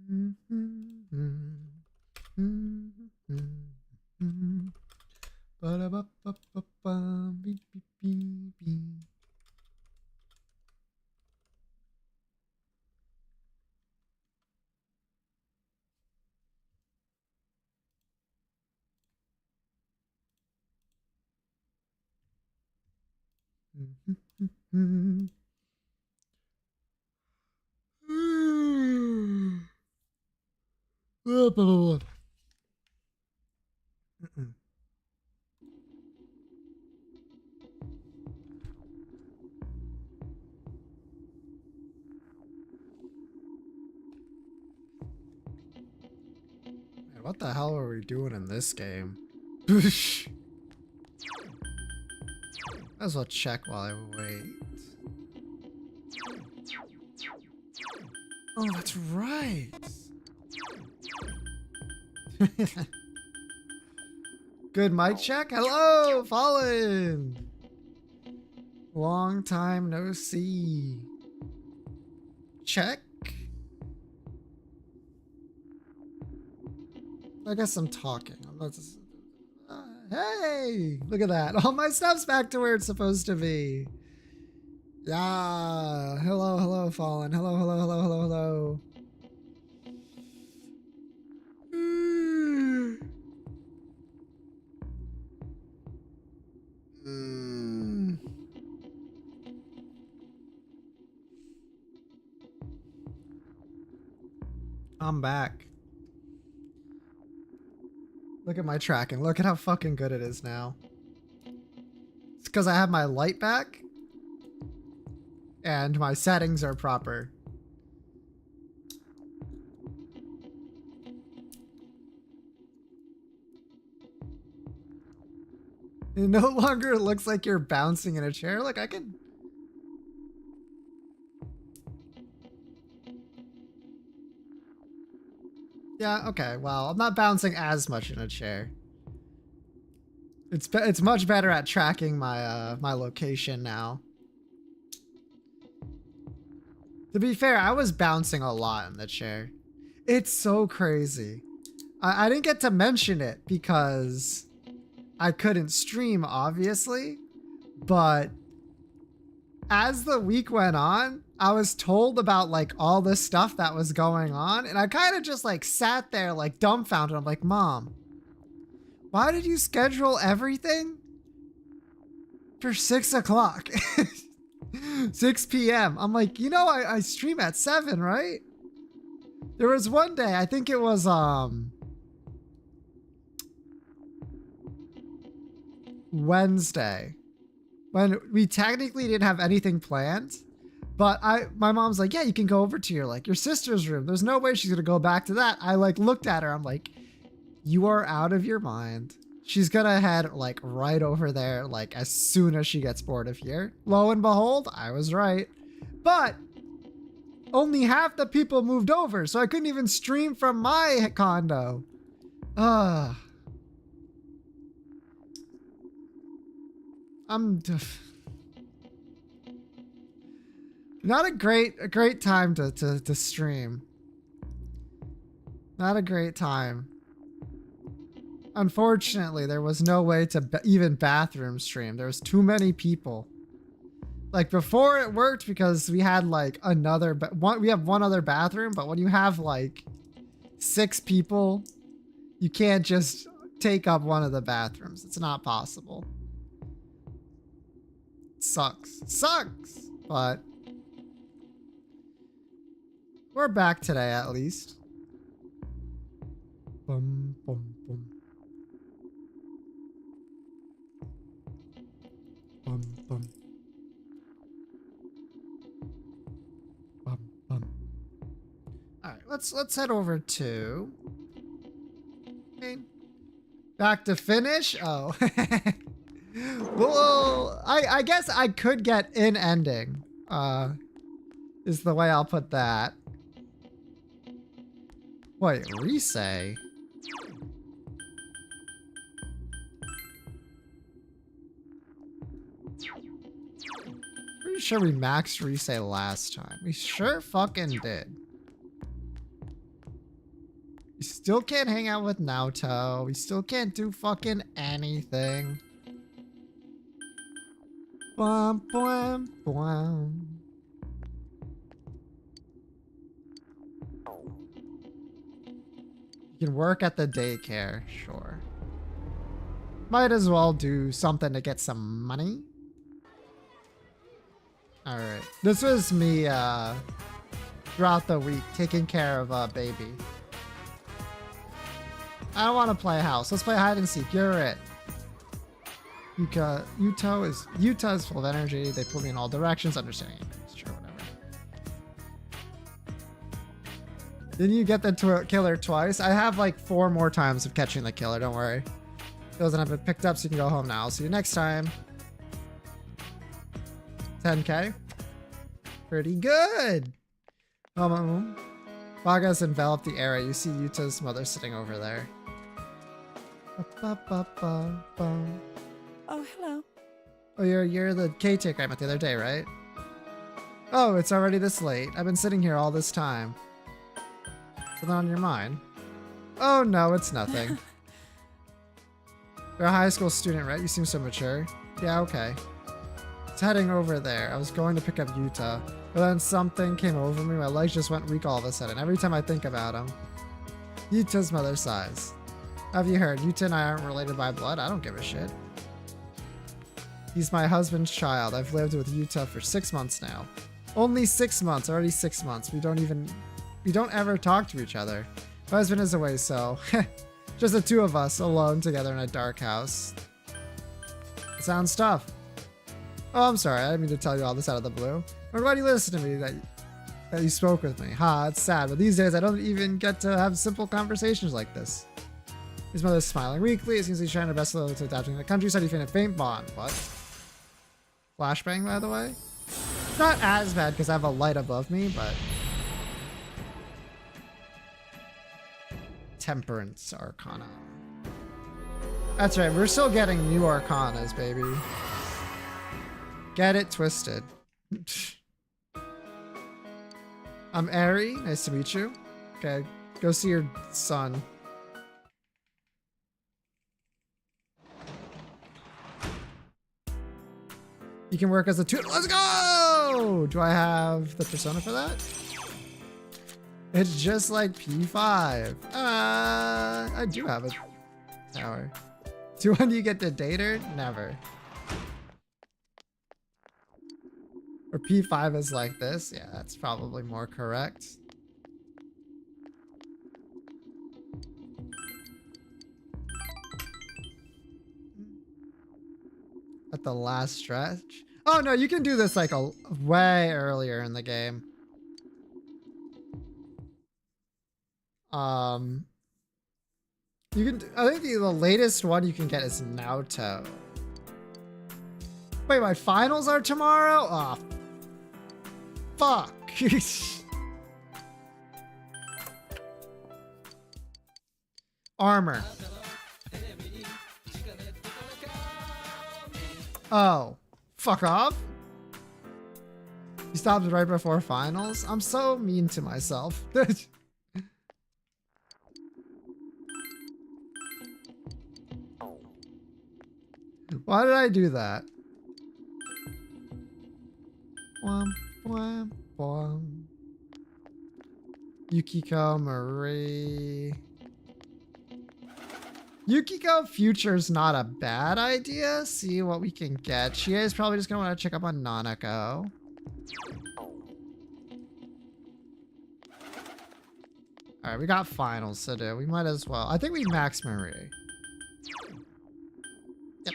Man, what the hell are we doing in this game? Might as well check while I wait. Oh, that's right. Good mic check. Hello, Fallen. Long time no see. Check. I guess I'm talking. I'm not just, hey, look at that. All my stuff's back to where it's supposed to be. Yeah. Hello, hello, Fallen. Hello, hello, hello, hello, hello. I'm back. Look at my tracking. Look at how fucking good it is now. It's because I have my light back and my settings are proper. It no longer looks like you're bouncing in a chair. Look, I can... Yeah, okay. Well, I'm not bouncing as much in a chair. It's much better at tracking my my location now. To be fair, I was bouncing a lot in the chair. It's so crazy. I didn't get to mention it because I couldn't stream, obviously, but as the week went on, I was told about like all this stuff that was going on, and I kind of just like sat there like dumbfounded. I'm like, Mom, why did you schedule everything for 6 o'clock? 6 p.m. I'm like, you know, I stream at 7, right? There was one day, I think it was Wednesday, when we technically didn't have anything planned, but my mom's like, yeah, you can go over to your sister's room. There's no way she's gonna go back to that. I like looked at her, I'm like, you are out of your mind. She's gonna head like right over there like as soon as she gets bored of here. Lo and behold, I was right. But only half the people moved over, so I couldn't even stream from my condo. I'm not a great time to stream. Not a great time. Unfortunately, there was no way to even bathroom stream. There was too many people. Like before it worked because we had like we have one other bathroom, but when you have like 6 people, you can't just take up one of the bathrooms. It's not possible. It sucks. It sucks. But we're back today at least. Bum, bum, bum. Bum, bum. Bum, bum. All right, let's head over to back to finish. Oh, well, I guess I could get an ending. Is the way I'll put that. Wait, Risei? Pretty sure we maxed Risei last time. We sure fucking did. We still can't hang out with Naoto. We still can't do fucking anything. Bwam, bwam, bwam. You can work at the daycare, sure. Might as well do something to get some money. Alright. This was me throughout the week taking care of a baby. I don't want to play house. Let's play hide and seek. You're it. Utah is full of energy. They pull me in all directions. Understanding it. Sure, whatever. Didn't you get the killer twice? I have like 4 more times of catching the killer. Don't worry. It doesn't have it picked up, so you can go home now. I'll see you next time. 10K. Pretty good. Baga has enveloped the area. You see Yuta's mother sitting over there. Oh, hello. Oh, you're the caretaker I met the other day, right? Oh, it's already this late. I've been sitting here all this time. Something on your mind? Oh no, it's nothing. You're a high school student, right? You seem so mature. Yeah, okay. It's heading over there. I was going to pick up Yuta, but then something came over me. My legs just went weak all of a sudden. Every time I think about him. Yuta's mother sighs. Have you heard? Yuta and I aren't related by blood. I don't give a shit. He's my husband's child. I've lived with Yuta for 6 months now. Only 6 months. Already 6 months. We don't ever talk to each other. My husband is away, so just the 2 of us alone together in a dark house. Sounds tough. Oh, I'm sorry. I didn't mean to tell you all this out of the blue. I'm glad you listened to me, that you spoke with me. Ha, it's sad, but these days I don't even get to have simple conversations like this. His mother's smiling weakly. It seems he's trying her best to adapting to the countryside. He found a faint bond. What? Flashbang, by the way? It's not as bad because I have a light above me, but... Temperance Arcana. That's right, we're still getting new Arcanas, baby. Get it twisted. I'm Ari. Nice to meet you. Okay, go see your son. You can work as a tutor. Let's go! Do I have the persona for that? It's just like P5. I do have a tower. Do when you get to date her? Never. Or P5 is like this? Yeah, that's probably more correct. At the last stretch? Oh no, you can do this like a way earlier in the game. You can. I think the latest one you can get is Naoto. Wait, my finals are tomorrow? Oh, fuck. Armor. Oh, fuck off. You stopped right before finals? I'm so mean to myself. Why did I do that? Wham, wham, wham. Yukiko Marie. Yukiko Future's not a bad idea. See what we can get. She is probably just gonna want to check up on Nanako. Alright, we got finals to do. We might as well. I think we max Marie. Yep.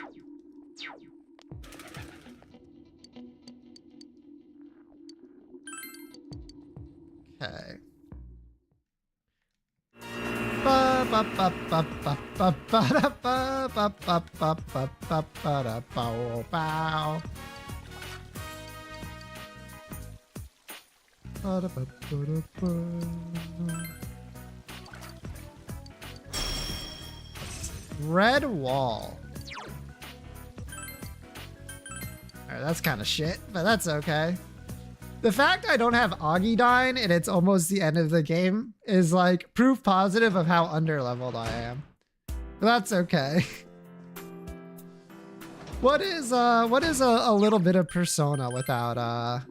Okay. Red wall. Alright, that's kind of shit, but that's okay. The fact I don't have Augidine and it's almost the end of the game is like proof positive of how underleveled I am. But that's okay. What is a little bit of Persona without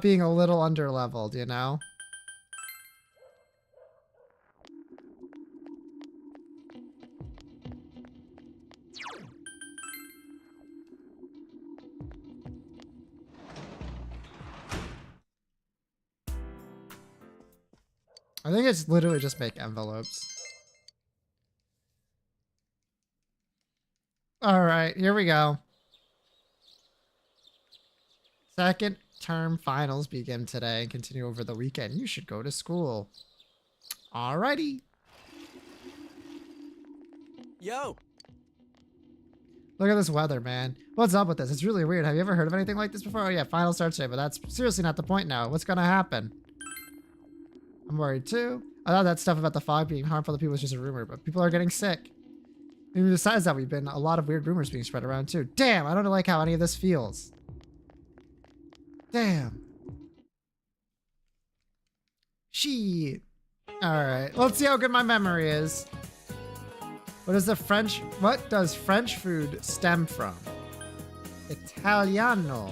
being a little underleveled, you know? I think it's literally just make envelopes. All right, here we go. Second term finals begin today and continue over the weekend. You should go to school. Alrighty. Yo! Look at this weather, man. What's up with this? It's really weird. Have you ever heard of anything like this before? Oh yeah, final starts today, but that's seriously not the point now. What's gonna happen? I'm worried too. I thought that stuff about the fog being harmful to people was just a rumor, but people are getting sick. And besides that, we've been a lot of weird rumors being spread around too. Damn, I don't like how any of this feels. Damn. Shit. Alright, let's see how good my memory is. What does French food stem from? Italiano.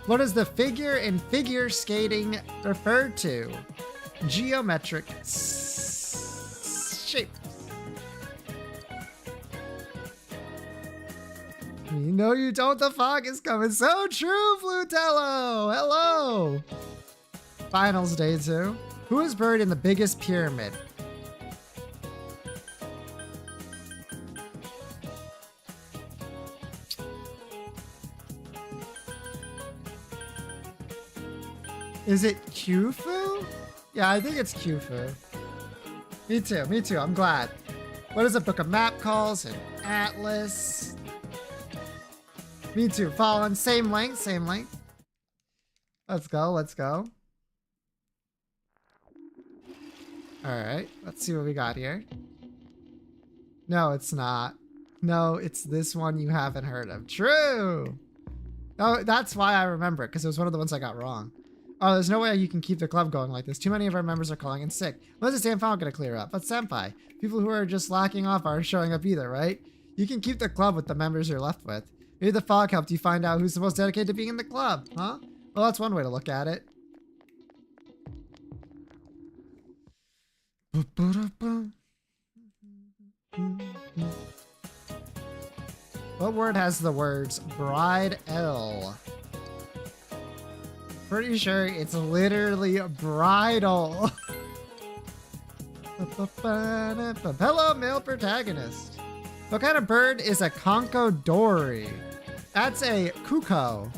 What does the figure in figure skating refer to? Geometric shapes. You know you don't, the fog is coming. So true, Flutello. Hello. Finals day 2. Who is buried in the biggest pyramid? Is it Khufu? Yeah, I think it's Khufu. Me too, I'm glad. What is a book of map calls? An atlas. Me too, following, same length. Let's go. Alright, let's see what we got here. No, it's not. No, it's this one you haven't heard of. True! Oh, that's why I remember it, because it was one of the ones I got wrong. Oh, there's no way you can keep the club going like this. Too many of our members are calling in sick. When's this damn file gonna clear up? But Senpai, people who are just slacking off aren't showing up either, right? You can keep the club with the members you're left with. Maybe the fog helped you find out who's the most dedicated to being in the club, huh? Well, that's one way to look at it. What word has the words bride L? Pretty sure it's literally bridal. Hello, male protagonist. What kind of bird is a conchodori? That's a cuckoo.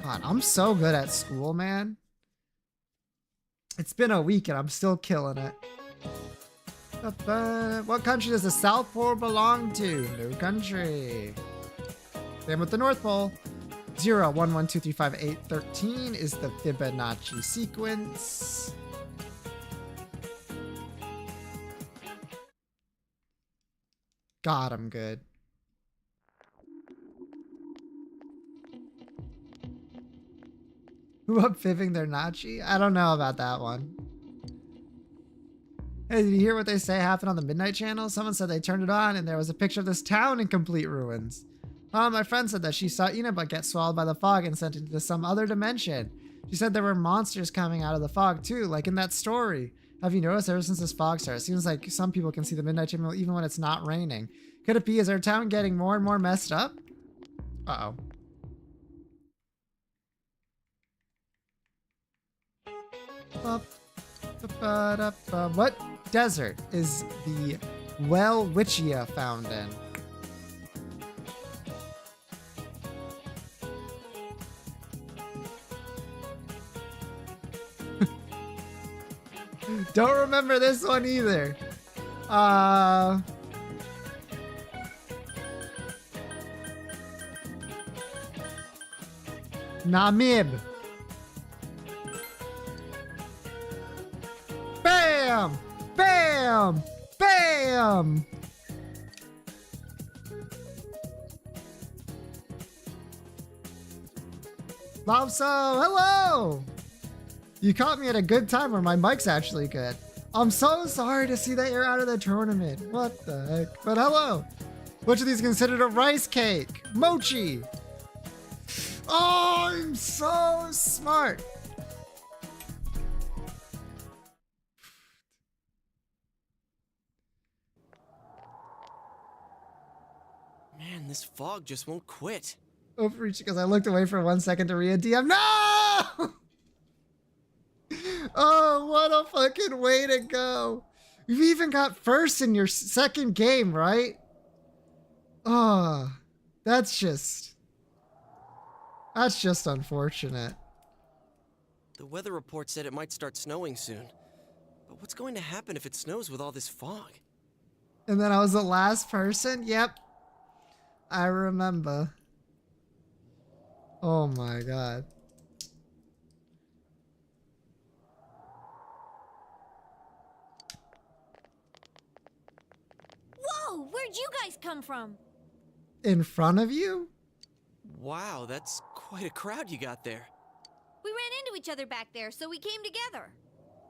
God, I'm so good at school, man. It's been a week and I'm still killing it. What country does the South Pole belong to? No country. Same with the North Pole. 0, 1, 1, 2, 3, 5, 8, 13 is the Fibonacci sequence. God, I'm good. Who up fibbing their Nachi? I don't know about that one. Hey, did you hear what they say happened on the Midnight Channel? Someone said they turned it on and there was a picture of this town in complete ruins. My friend said that she saw Inaba get swallowed by the fog and sent into some other dimension. She said there were monsters coming out of the fog too, like in that story. Have you noticed ever since this fog started, it seems like some people can see the Midnight Channel even when it's not raining. Could it be, is our town getting more and more messed up? Uh-oh. What desert is the Welwitschia found in? Don't remember this one either. Namib. Bam! Bam! Bam! Bam! Lobso, hello! You caught me at a good time where my mic's actually good. I'm so sorry to see that you're out of the tournament. What the heck? But hello! Which of these is considered a rice cake? Mochi! Oh, I'm so smart! Man, this fog just won't quit. Overreach because I looked away for 1 second to read a DM. No! Oh, what a fucking way to go. You even got first in your second game, right? Oh, that's just unfortunate. The weather report said it might start snowing soon. But what's going to happen if it snows with all this fog? And then I was the last person? Yep. I remember. Oh my god. Whoa, where'd you guys come from? In front of you? Wow, that's quite a crowd you got there. We ran into each other back there, so we came together.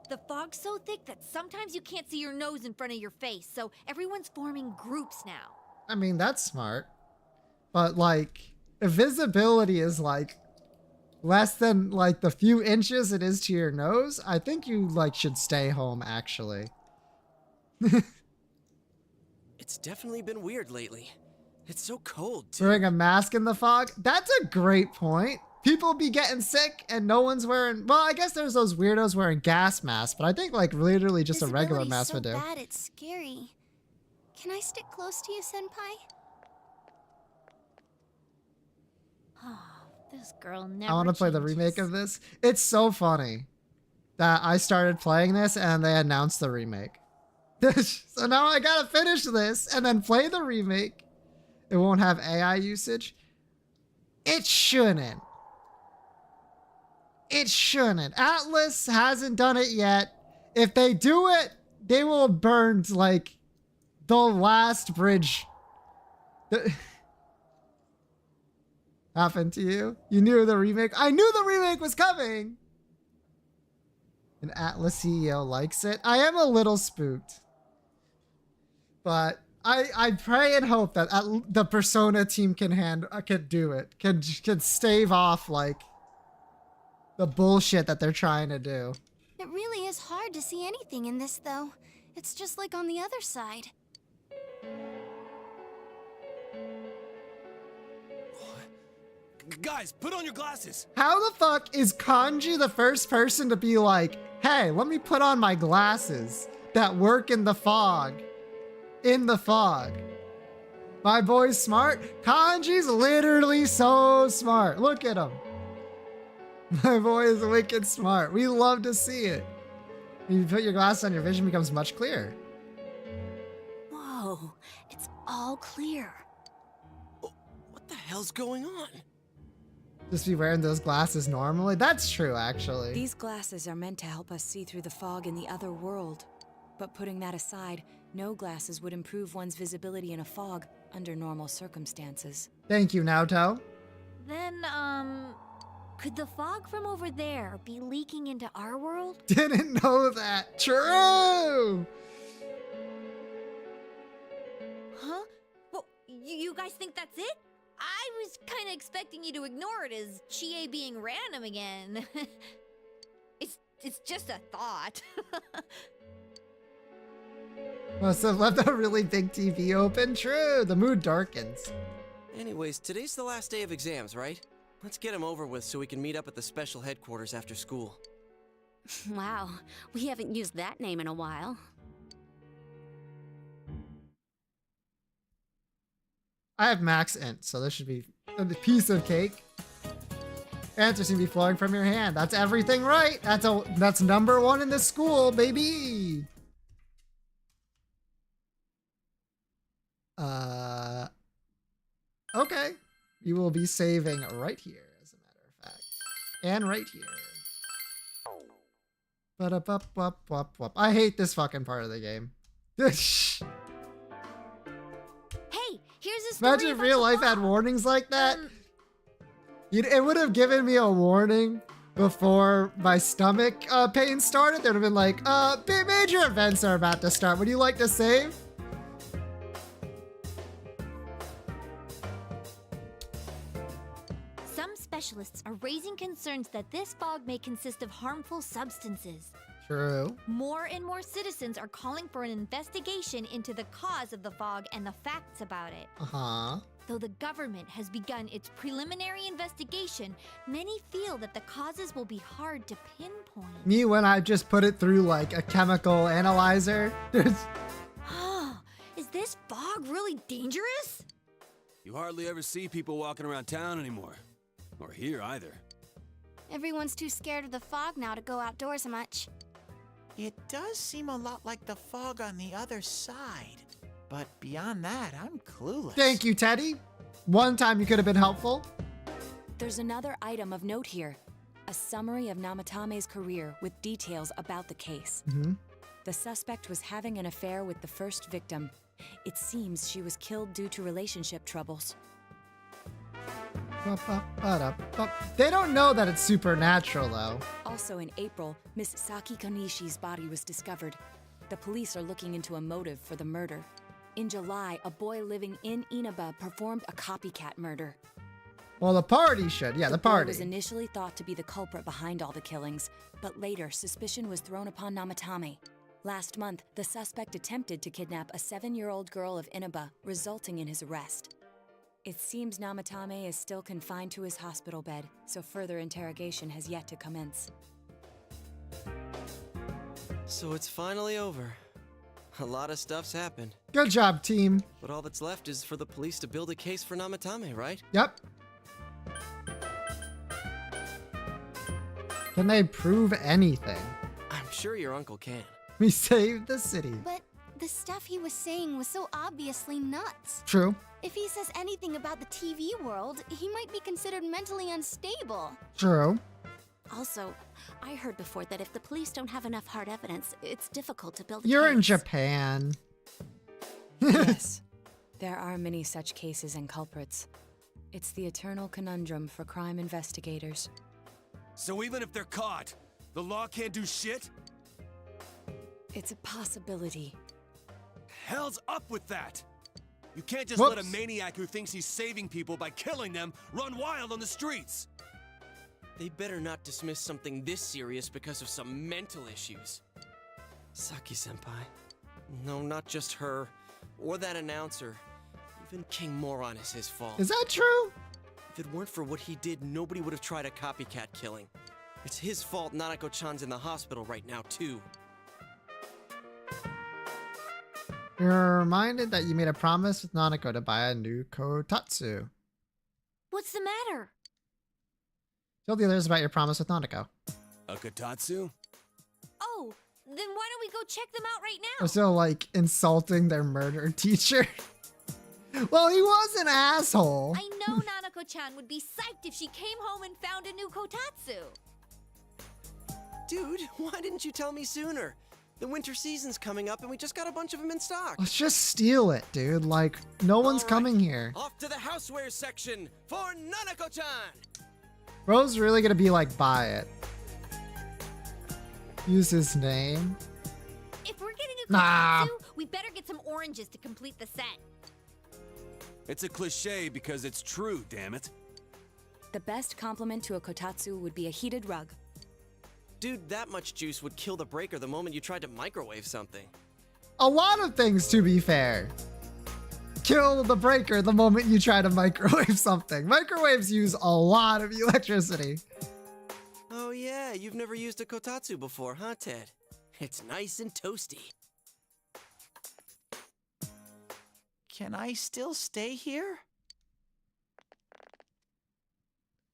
The fog's so thick that sometimes you can't see your nose in front of your face, so everyone's forming groups now. I mean, that's smart. But like, if visibility is like less than like the few inches it is to your nose, I think you like should stay home actually. It's definitely been weird lately. It's so cold, too. Wearing a mask in the fog? That's a great point. People be getting sick and no one's wearing, well, I guess there's those weirdos wearing gas masks, but I think like literally just a regular mask would do. So bad it's scary. Can I stick close to you, Senpai? This girl never I want to play the changes. remake of this. It's so funny that I started playing this and they announced the remake. So now I gotta finish this and then play the remake. It won't have AI usage. It shouldn't. It shouldn't. Atlas hasn't done it yet. If they do it, they will have burned like the last bridge. Happened to you? You knew the remake? I knew the remake was coming! An Atlas CEO likes it. I am a little spooked. But I pray and hope that the Persona team can do it. Can stave off like the bullshit that they're trying to do. It really is hard to see anything in this, though. It's just like on the other side. Guys, put on your glasses. How the fuck is Kanji the first person to be like, hey, let me put on my glasses that work in the fog? In the fog. My boy's smart. Kanji's literally so smart. Look at him. My boy is wicked smart. We love to see it. When you put your glasses on, your vision becomes much clearer. Whoa, it's all clear. What the hell's going on? Just be wearing those glasses normally? That's true, actually. These glasses are meant to help us see through the fog in the other world. But putting that aside, no glasses would improve one's visibility in a fog under normal circumstances. Thank you, Naoto. Then, could the fog from over there be leaking into our world? Didn't know that. True! Huh? Well, you guys think that's it? I was kind of expecting you to ignore it as Chie being random again. It's just a thought. Must have left a really big TV open. True, the mood darkens. Anyways, today's the last day of exams, right? Let's get them over with so we can meet up at the special headquarters after school. Wow, we haven't used that name in a while. I have max int, so this should be a piece of cake. Answers seem to be flowing from your hand. That's everything right. That's number one in the school, baby. Okay. You will be saving right here, as a matter of fact. And right here. Ba-da-bup-bup-bup-bup. I hate this fucking part of the game. Shh. Hey, here's a story Imagine if about real the life had fog. warnings like that. It would have given me a warning before my stomach pain started. They'd have been like, major events are about to start. Would you like to save? Some specialists are raising concerns that this fog may consist of harmful substances. True. More and more citizens are calling for an investigation into the cause of the fog and the facts about it. Uh-huh. Though the government has begun its preliminary investigation, many feel that the causes will be hard to pinpoint. Me when I just put it through like a chemical analyzer. Is this fog really dangerous? You hardly ever see people walking around town anymore. Or here either. Everyone's too scared of the fog now to go outdoors much. It does seem a lot like the fog on the other side. But beyond that, I'm clueless. Thank you, Teddy. One time you could have been helpful. There's another item of note here. A summary of Namatame's career with details about the case. The suspect was having an affair with the first victim. It seems she was killed due to relationship troubles. They don't know that it's supernatural, though. Also in April, Miss Saki Konishi's body was discovered. The police are looking into a motive for the murder. In July, a boy living in Inaba performed a copycat murder. Well, the party should. Yeah, the boy party. was initially thought to be the culprit behind all the killings, but later suspicion was thrown upon Namatame. Last month, the suspect attempted to kidnap a 7-year-old girl of Inaba, resulting in his arrest. It seems Namatame is still confined to his hospital bed, so further interrogation has yet to commence. So it's finally over. A lot of stuff's happened. Good job, team. But all that's left is for the police to build a case for Namatame, right? Yep. Can they prove anything? I'm sure your uncle can. We saved the city. But the stuff he was saying was so obviously nuts. True. If he says anything about the TV world, he might be considered mentally unstable. True. Also, I heard before that if the police don't have enough hard evidence, it's difficult to build a You're in case. Japan. Yes, there are many such cases and culprits. It's the eternal conundrum for crime investigators. So even if they're caught, the law can't do shit? It's a possibility. Hell's up with that! You can't just let a Whoops. maniac who thinks he's saving people by killing them run wild on the streets! They better not dismiss something this serious because of some mental issues. Saki-senpai. No, not just her. Or that announcer. Even King Moron is his fault. Is that true? If it weren't for what he did, nobody would have tried a copycat killing. It's his fault Nanako-chan's in the hospital right now, too. You're reminded that you made a promise with Nanako to buy a new kotatsu. What's the matter? Tell the others about your promise with Nanako. A Katatsu? Oh, then why don't we go check them out right now? They're still like insulting their murder teacher. Well, he was an asshole. I know Nanako-chan would be psyched if she came home and found a new kotatsu. Dude, why didn't you tell me sooner? The winter season's coming up and we just got a bunch of them in stock. Let's just steal it, dude. Like, no one's All right, coming here. Off to the houseware section for Nanako-chan! Bro's really gonna be like, buy it. Use his name. If we're getting a Nah. kotatsu, we better get some oranges to complete the set. It's a cliche because it's true, damn it. The best compliment to a kotatsu would be a heated rug. Dude, that much juice would kill the breaker the moment you tried to microwave something. A lot of things, to be fair. Kill the breaker the moment you try to microwave something. Microwaves use a lot of electricity. Oh yeah, you've never used a kotatsu before, huh, Ted? It's nice and toasty. Can I still stay here?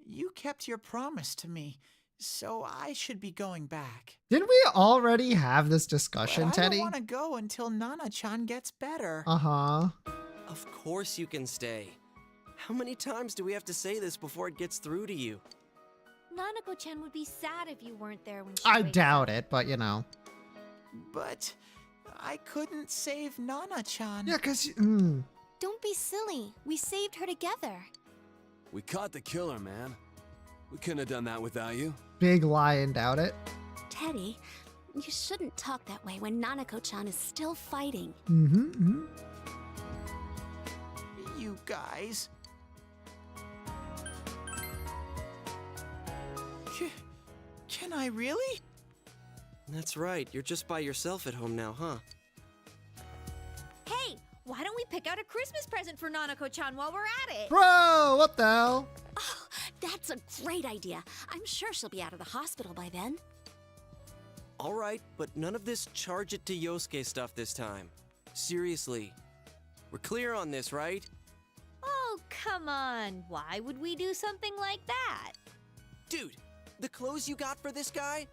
You kept your promise to me, so I should be going back. Didn't we already have this discussion, But I Teddy? don't want to go until Nana-chan gets better. Uh-huh. Of course you can stay. How many times do we have to say this before it gets through to you? Nanako-chan would be sad if you weren't there when she I wakes doubt up. it, but you know. But I couldn't save Nana-chan. Yeah, because... Don't be silly. We saved her together. We caught the killer, man. We couldn't have done that without you. Big lie and doubt it. Teddy, you shouldn't talk that way when Nanako-chan is still fighting. You guys. Can I really? That's right, you're just by yourself at home now, huh? Hey, why don't we pick out a Christmas present for Nanako-chan while we're at it? Bro, what the hell? Oh, that's a great idea. I'm sure she'll be out of the hospital by then. All right, but none of this charge it to Yosuke stuff this time. Seriously. We're clear on this, right? Oh, come on. Why would we do something like that? Dude, the clothes you got for this guy?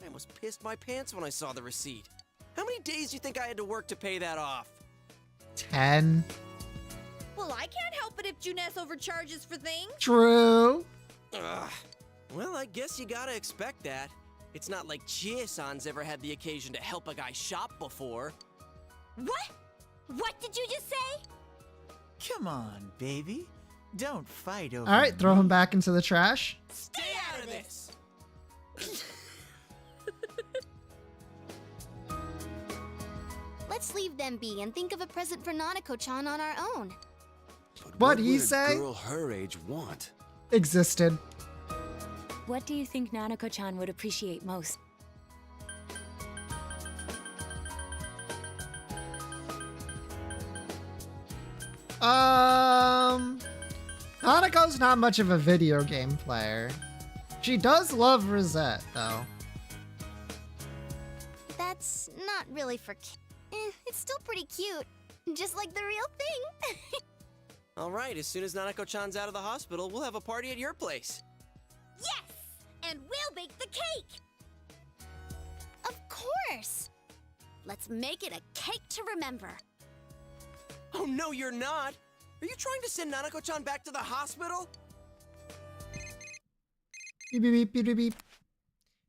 I almost pissed my pants when I saw the receipt. How many days do you think I had to work to pay that off? 10. Well, I can't help it if Juness overcharges for things. True. Ugh. Well, I guess you gotta expect that. It's not like Chie-san's ever had the occasion to help a guy shop before. What? What did you just say? Come on, baby. Don't fight over All right, throw me. him back into the trash. Stay out of this! Let's leave them be and think of a present for Nanako-chan on our own. But What'd he would a say? girl her age want? Existed. What do you think Nanako-chan would appreciate most? Hanako's not much of a video game player. She does love Rosette, though. That's not really for it's still pretty cute. Just like the real thing. All right, as soon as Nanako-chan's out of the hospital, we'll have a party at your place. Yes! And we'll bake the cake! Of course. Let's make it a cake to remember. Oh, no, you're not! Are you trying to send Nanako-chan back to the hospital? Beep, beep, beep, beep, beep, beep.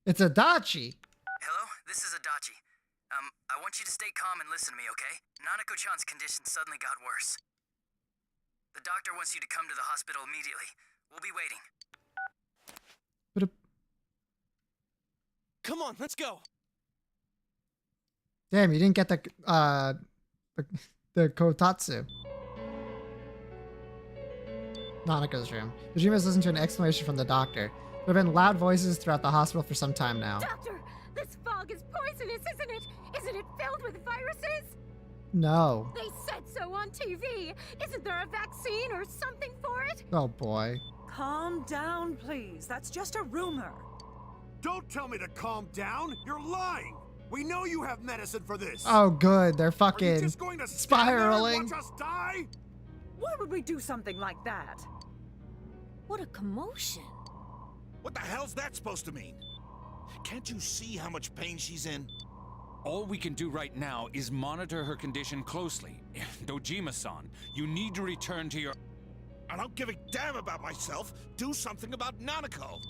It's Adachi. Hello, this is Adachi. I want you to stay calm and listen to me, okay? Nanako-chan's condition suddenly got worse. The doctor wants you to come to the hospital immediately. We'll be waiting. Come on, let's go! Damn, you didn't get the kotatsu. Nanako's room. Dojima's listened to an explanation from the doctor. There have been loud voices throughout the hospital for some time now. Doctor, this fog is poisonous, isn't it? Isn't it filled with viruses? No. They said so on TV. Isn't there a vaccine or something for it? Oh boy. Calm down, please. That's just a rumor. Don't tell me to calm down. You're lying. We know you have medicine for this. Oh good, they're Are you fucking just going to stand there and spiraling. watch us die? Why would we do something like that? What a commotion. What the hell's that supposed to mean? Can't you see how much pain she's in? All we can do right now is monitor her condition closely. Dojima-san, you need to return to your... I don't give a damn about myself. Do something about Nanako.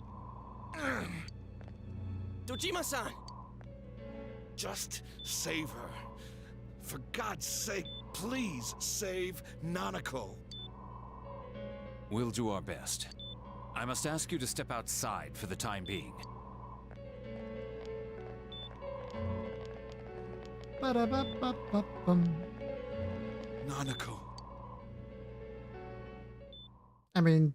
Dojima-san! Just save her. For God's sake, please save Nanako. We'll do our best. I must ask you to step outside for the time being. Ba-da-ba-ba-ba-bum. Nanako. I mean,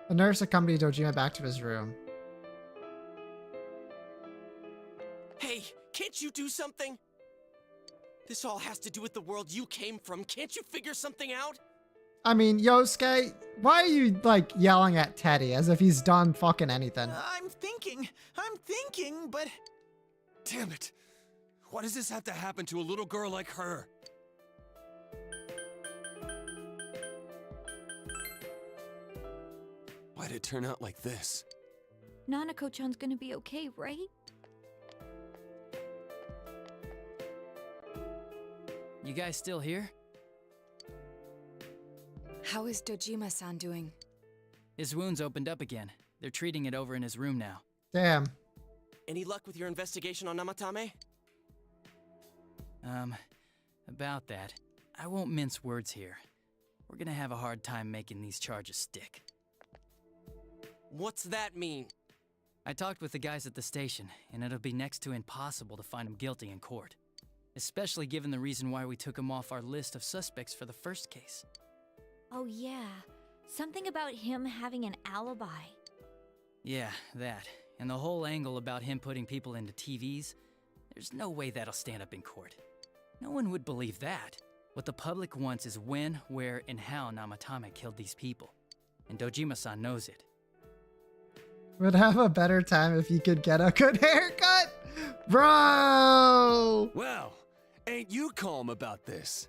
the nurse accompanied Dojima back to his room. Hey, can't you do something? This all has to do with the world you came from. Can't you figure something out? I mean, Yosuke, why are you, like, yelling at Teddy as if he's done fucking anything? I'm thinking, but... Damn it! Why does this have to happen to a little girl like her? Why'd it turn out like this? Nanako-chan's gonna be okay, right? You guys still here? How is Dojima-san doing? His wound's opened up again. They're treating it over in his room now. Damn. Any luck with your investigation on Namatame? About that, I won't mince words here. We're gonna have a hard time making these charges stick. What's that mean? I talked with the guys at the station, and it'll be next to impossible to find him guilty in court. Especially given the reason why we took him off our list of suspects for the first case. Oh yeah, something about him having an alibi. Yeah, that. And the whole angle about him putting people into TVs, there's no way that'll stand up in court. No one would believe that. What the public wants is when, where, and how Namatame killed these people. And Dojima-san knows it. Would have a better time if you could get a good haircut, bro. Well, ain't you calm about this?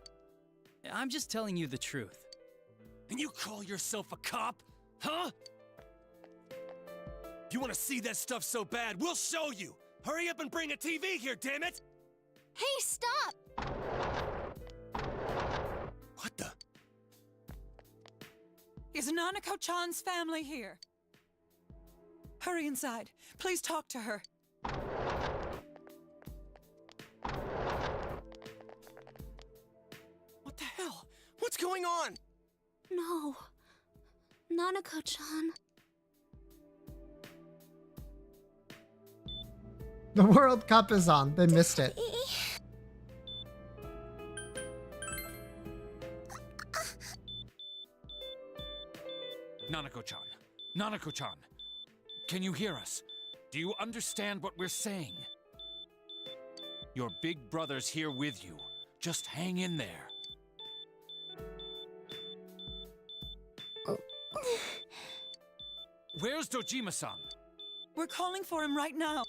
I'm just telling you the truth. And you call yourself a cop? Huh? You want to see that stuff so bad, we'll show you! Hurry up and bring a TV here, damn it! Hey, stop! What the? Is Nanako-chan's family here? Hurry inside. Please talk to her. What the hell? What's going on? No. Nanako-chan. The World Cup is on. They missed it. Nanako-chan. Nanako-chan. Can you hear us? Do you understand what we're saying? Your big brother's here with you. Just hang in there. Where's Dojima-san? We're calling for him right now.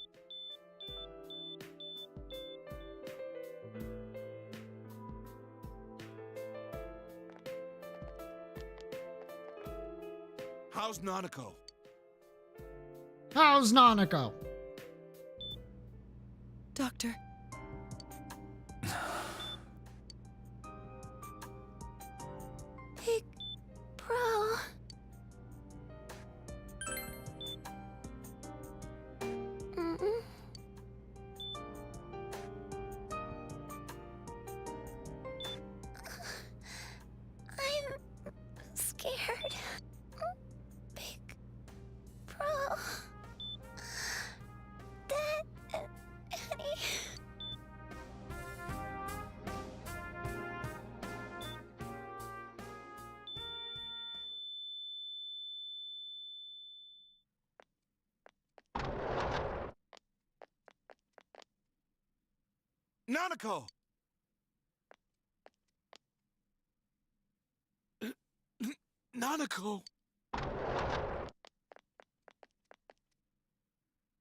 How's Nanako? How's Nanako? Doctor. Big bro. I'm scared. Big bro. Nanako! Nanako!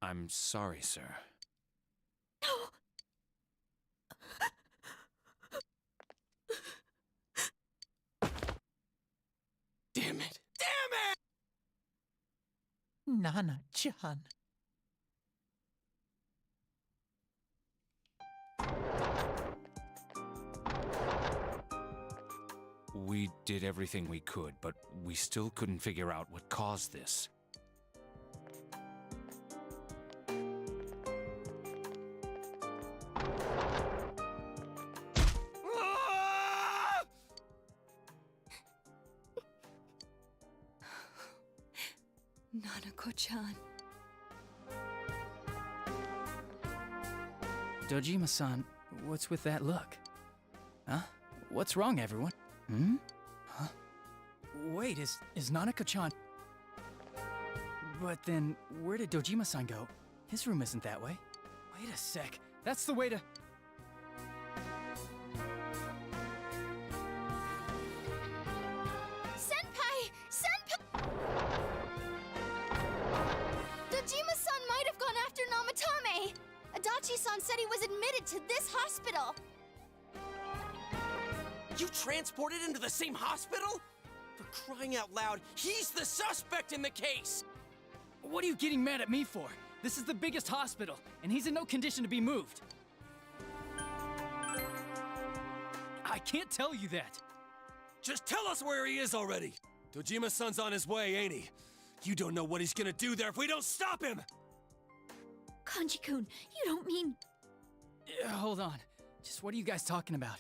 I'm sorry, sir. Damn it! Nana-chan. We did everything we could, but we still couldn't figure out what caused this. Nanako-chan. Dojima-san, what's with that look? Huh? What's wrong, everyone? Huh? Wait, is Nanako-chan... But then, where did Dojima-san go? His room isn't that way. Wait a sec. That's the way to... Senpai! Senpai! Dojima-san might have gone after Namatame! Adachi-san said he was admitted to this hospital! You transported him to the same hospital? For crying out loud, he's the suspect in the case! What are you getting mad at me for? This is the biggest hospital, and he's in no condition to be moved. I can't tell you that. Just tell us where he is already! Dojima-san's on his way, ain't he? You don't know what he's gonna do there if we don't stop him! Kanji-kun, you don't mean... Hold on. Just what are you guys talking about?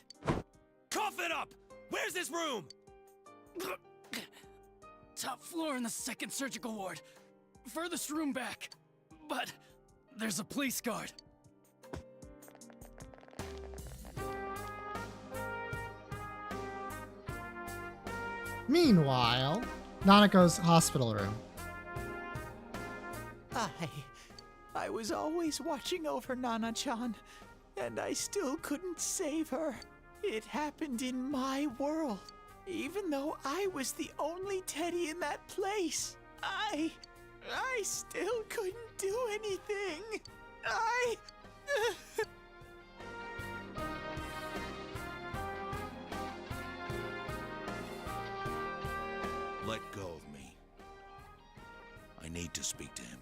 Cough it up! Where's this room? Top floor in the 2nd surgical ward. Furthest room back. But there's a police guard. Meanwhile, Nanako's hospital room. I was always watching over Nana-chan, and I still couldn't save her. It happened in my world. Even though I was the only Teddy in that place, I still couldn't do anything. Let go of me. I need to speak to him.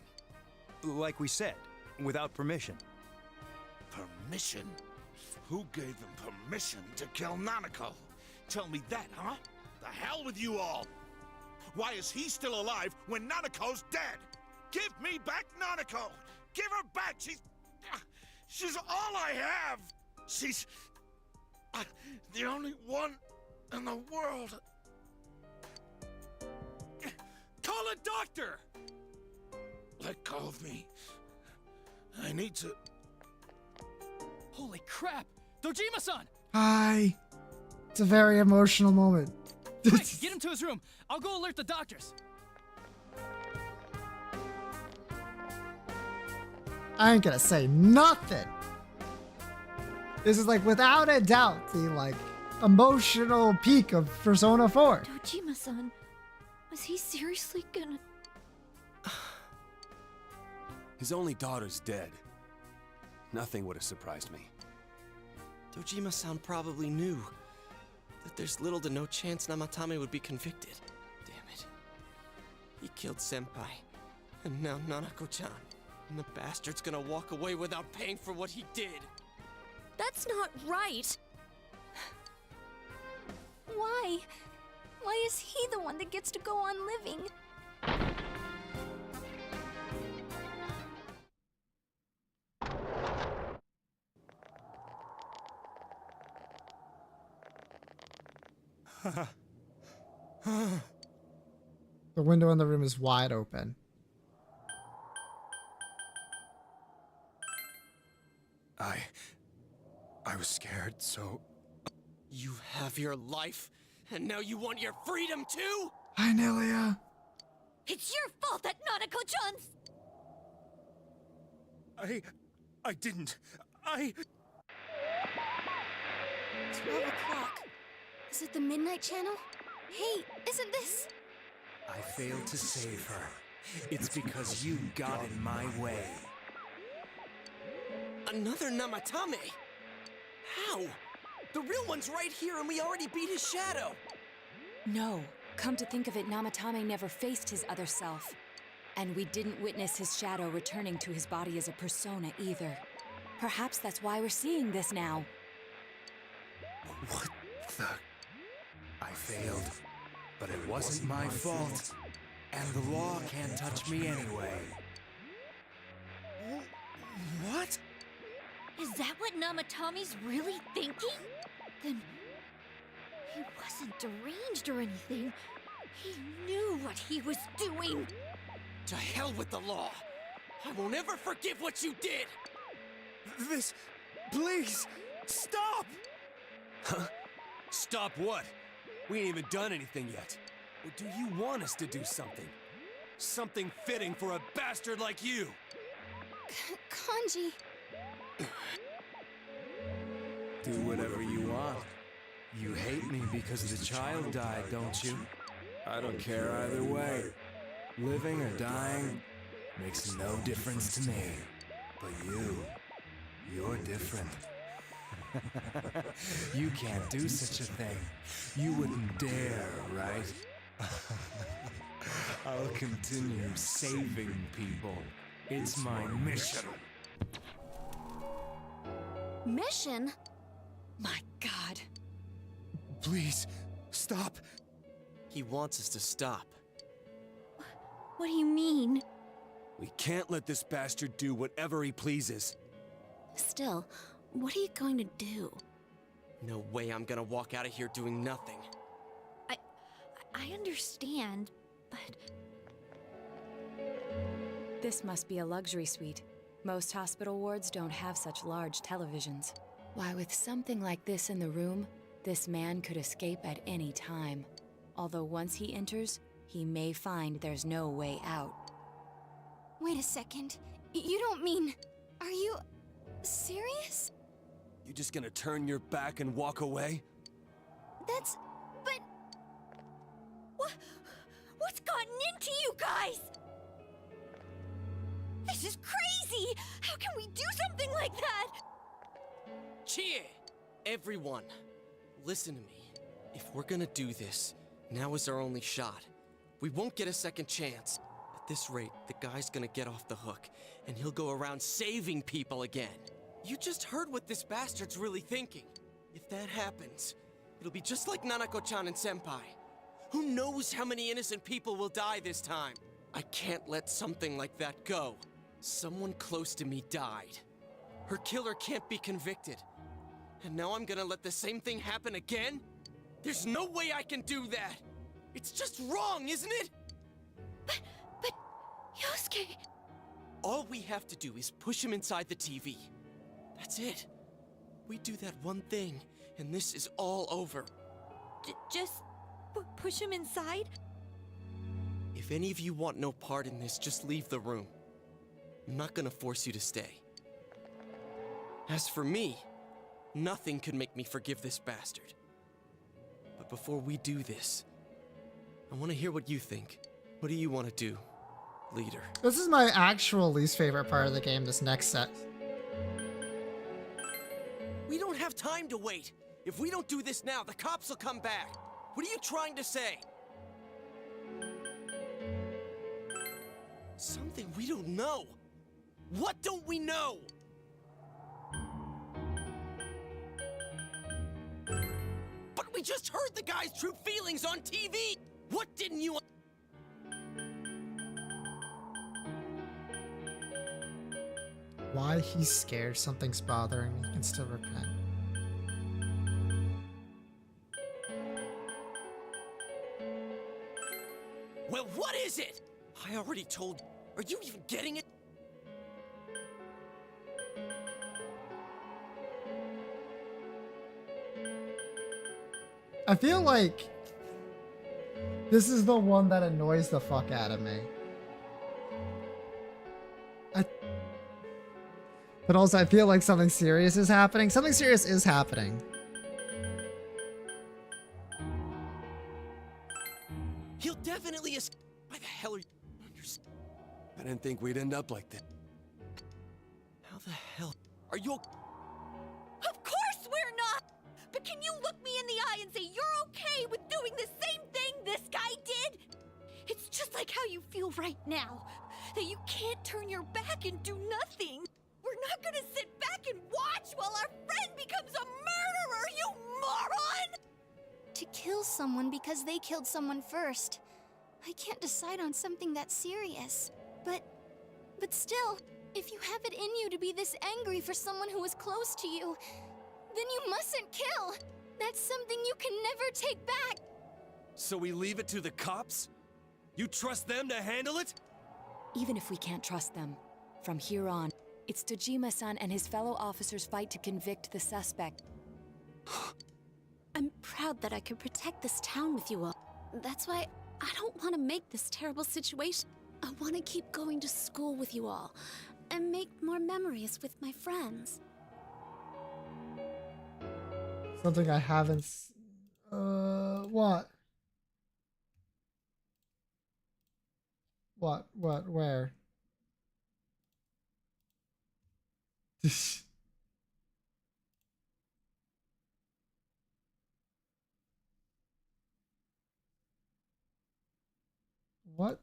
Like we said, without permission. Permission? Who gave him permission to kill Nanako? Tell me that, huh? The hell with you all! Why is he still alive when Nanako's dead? Give me back Nanako! Give her back! She's all I have! She's the only one in the world. Call a doctor! Let go of me. I need to... Holy crap! Dojima-san! Hi. It's a very emotional moment. Quick, get him to his room. I'll go alert the doctors. I ain't gonna say nothing. This is like, without a doubt, the like emotional peak of Persona 4. Dojima-san, was he seriously gonna... His only daughter's dead. Nothing would have surprised me. Dojima-san probably knew that there's little to no chance Namatame would be convicted. Damn it. He killed Senpai, and now Nanako-chan. And the bastard's gonna walk away without paying for what he did. That's not right. Why? Why is he the one that gets to go on living? The window in the room is wide open. I was scared, so... You have your life, and now you want your freedom too? Hi, Nelia. It's your fault that Nanako-chan's... I didn't. 12 o'clock. Is it the Midnight Channel? Hey, isn't this... I failed to save her. It's because you got in my way. Another Namatame? How? The real one's right here and we already beat his shadow. No. Come to think of it, Namatame never faced his other self. And we didn't witness his shadow returning to his body as a persona either. Perhaps that's why we're seeing this now. What the... I failed. But it wasn't my fault. And the law can't touch me anyway. What? Is that what Namatame's really thinking? Then... he wasn't deranged or anything. He knew what he was doing. To hell with the law. I won't ever forgive what you did. This... please, stop! Huh? Stop what? We ain't even done anything yet. Or do you want us to do something? Something fitting for a bastard like you! Kanji... Do whatever you want. You hate me because the child died, don't you? I don't care either way. Living or dying makes no difference to me. But you're different. You can't do such a thing. You wouldn't dare, right? I'll continue saving people. It's my mission. Mission? My God. Please, stop. He wants us to stop. What do you mean? We can't let this bastard do whatever he pleases. Still, What are you going to do? No way I'm gonna walk out of here doing nothing. I understand, but... This must be a luxury suite. Most hospital wards don't have such large televisions. Why, with something like this in the room, this man could escape at any time. Although once he enters, he may find there's no way out. Wait a second. You don't mean... Are you... serious? You just gonna turn your back and walk away? That's... but... What's gotten into you guys? This is crazy! How can we do something like that? Chie! Everyone, listen to me. If we're gonna do this, now is our only shot. We won't get a second chance. At this rate, the guy's gonna get off the hook, and he'll go around saving people again. You just heard what this bastard's really thinking. If that happens, it'll be just like Nanako-chan and Senpai. Who knows how many innocent people will die this time? I can't let something like that go. Someone close to me died. Her killer can't be convicted. And now I'm gonna let the same thing happen again? There's no way I can do that! It's just wrong, isn't it? But... Yosuke... All we have to do is push him inside the TV. That's it. We do that one thing, and this is all over. Just... push him inside? If any of you want no part in this, just leave the room. I'm not gonna force you to stay. As for me, nothing could make me forgive this bastard. But before we do this, I want to hear what you think. What do you want to do, leader? This is my actual least favorite part of the game, this next set. We don't have time to wait. If we don't do this now, the cops will come back. What are you trying to say? Something we don't know. What don't we know? But we just heard the guy's true feelings on TV! What didn't you... Why he's scared something's bothering him, he can still repent. Well, what is it? I already told... Are you even getting it? I feel like this is the one that annoys the fuck out of me. But also I feel like something serious is happening. Something serious is happening. He'll definitely escape. Why the hell are you... I didn't think we'd end up like this. How the hell... Are you... Of course we're not! But can you look me in the eye and say you're okay with doing the same thing this guy did? It's just like how you feel right now. That you can't turn your back and do nothing. We're not gonna sit back and watch while our friend becomes a murderer, you moron! To kill someone because they killed someone first. I can't decide on something that serious. But still, if you have it in you to be this angry for someone who was close to you, then you mustn't kill. That's something you can never take back. So we leave it to the cops? You trust them to handle it? Even if we can't trust them, from here on, it's Dojima-san and his fellow officers' fight to convict the suspect. I'm proud that I could protect this town with you all. That's why I don't want to make this terrible situation. I want to keep going to school with you all, and make more memories with my friends. Something I haven't... what? What, where? What?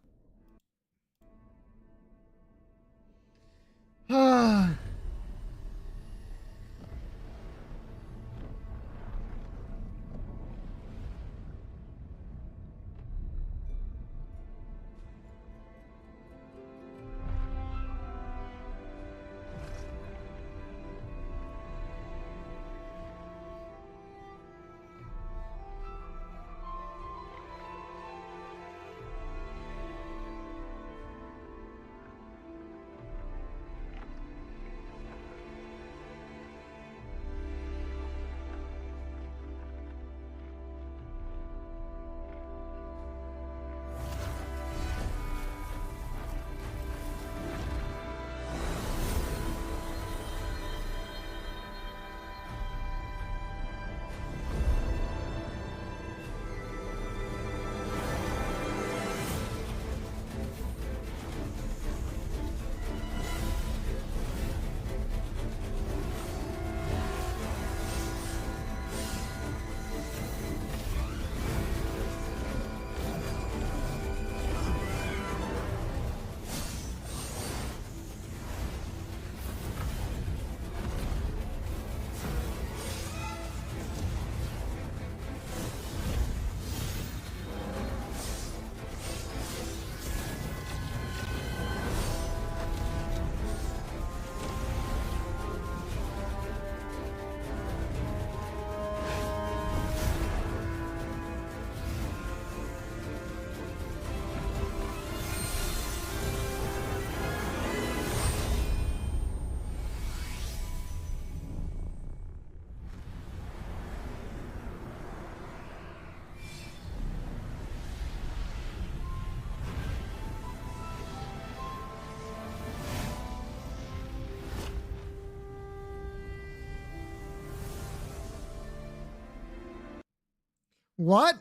What?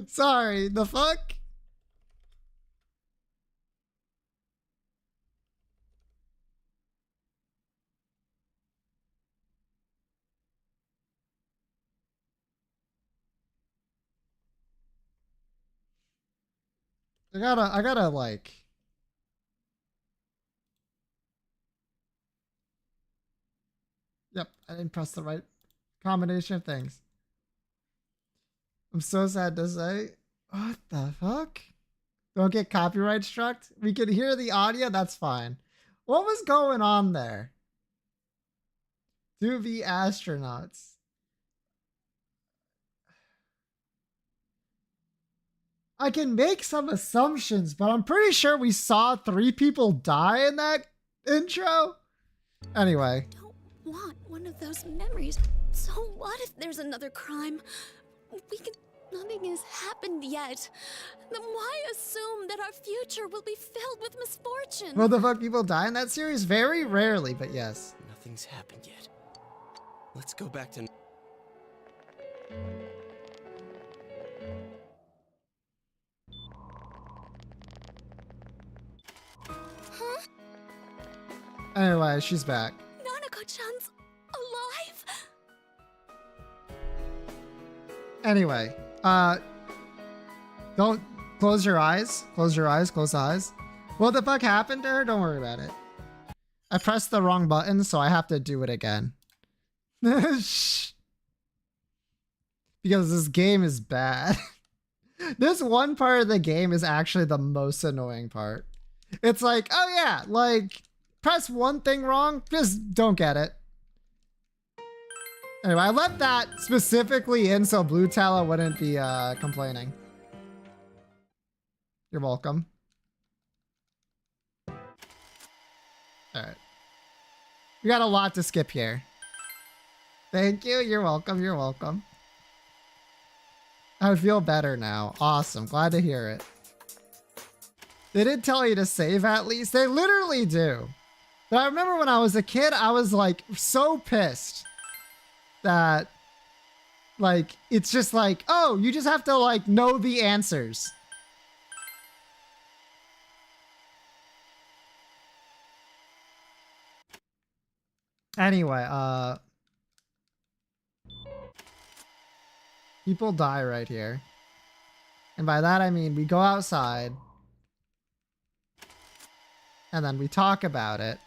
Sorry, the fuck? I gotta like. Yep, I didn't press the right combination of things. I'm so sad to say. What the fuck? Don't get copyright struck. We could hear the audio, that's fine. What was going on there? 2V astronauts. I can make some assumptions, but I'm pretty sure we saw 3 people die in that intro. Anyway. I don't want one of those memories. So what if there's another crime? Nothing has happened yet. Then why assume that our future will be filled with misfortune? Will the fuck people die in that series? Very rarely, but yes. Nothing's happened yet. Let's go back to... Huh? Anyway, she's back. Nanako-chan's alive? Anyway, don't close your eyes. Close your eyes. Close eyes. What the fuck happened to her? Don't worry about it. I pressed the wrong button, so I have to do it again. Because this game is bad. This one part of the game is actually the most annoying part. It's like, oh yeah, like, press one thing wrong, just don't get it. Anyway, I left that specifically in so Blue Tala wouldn't be complaining. You're welcome. Alright. We got a lot to skip here. Thank you, you're welcome, you're welcome. I feel better now. Awesome, glad to hear it. They did tell you to save at least. They literally do. But I remember when I was a kid, I was like so pissed that like it's just like, oh, you just have to like know the answers. Anyway, people die right here. And by that I mean we go outside and then we talk about it.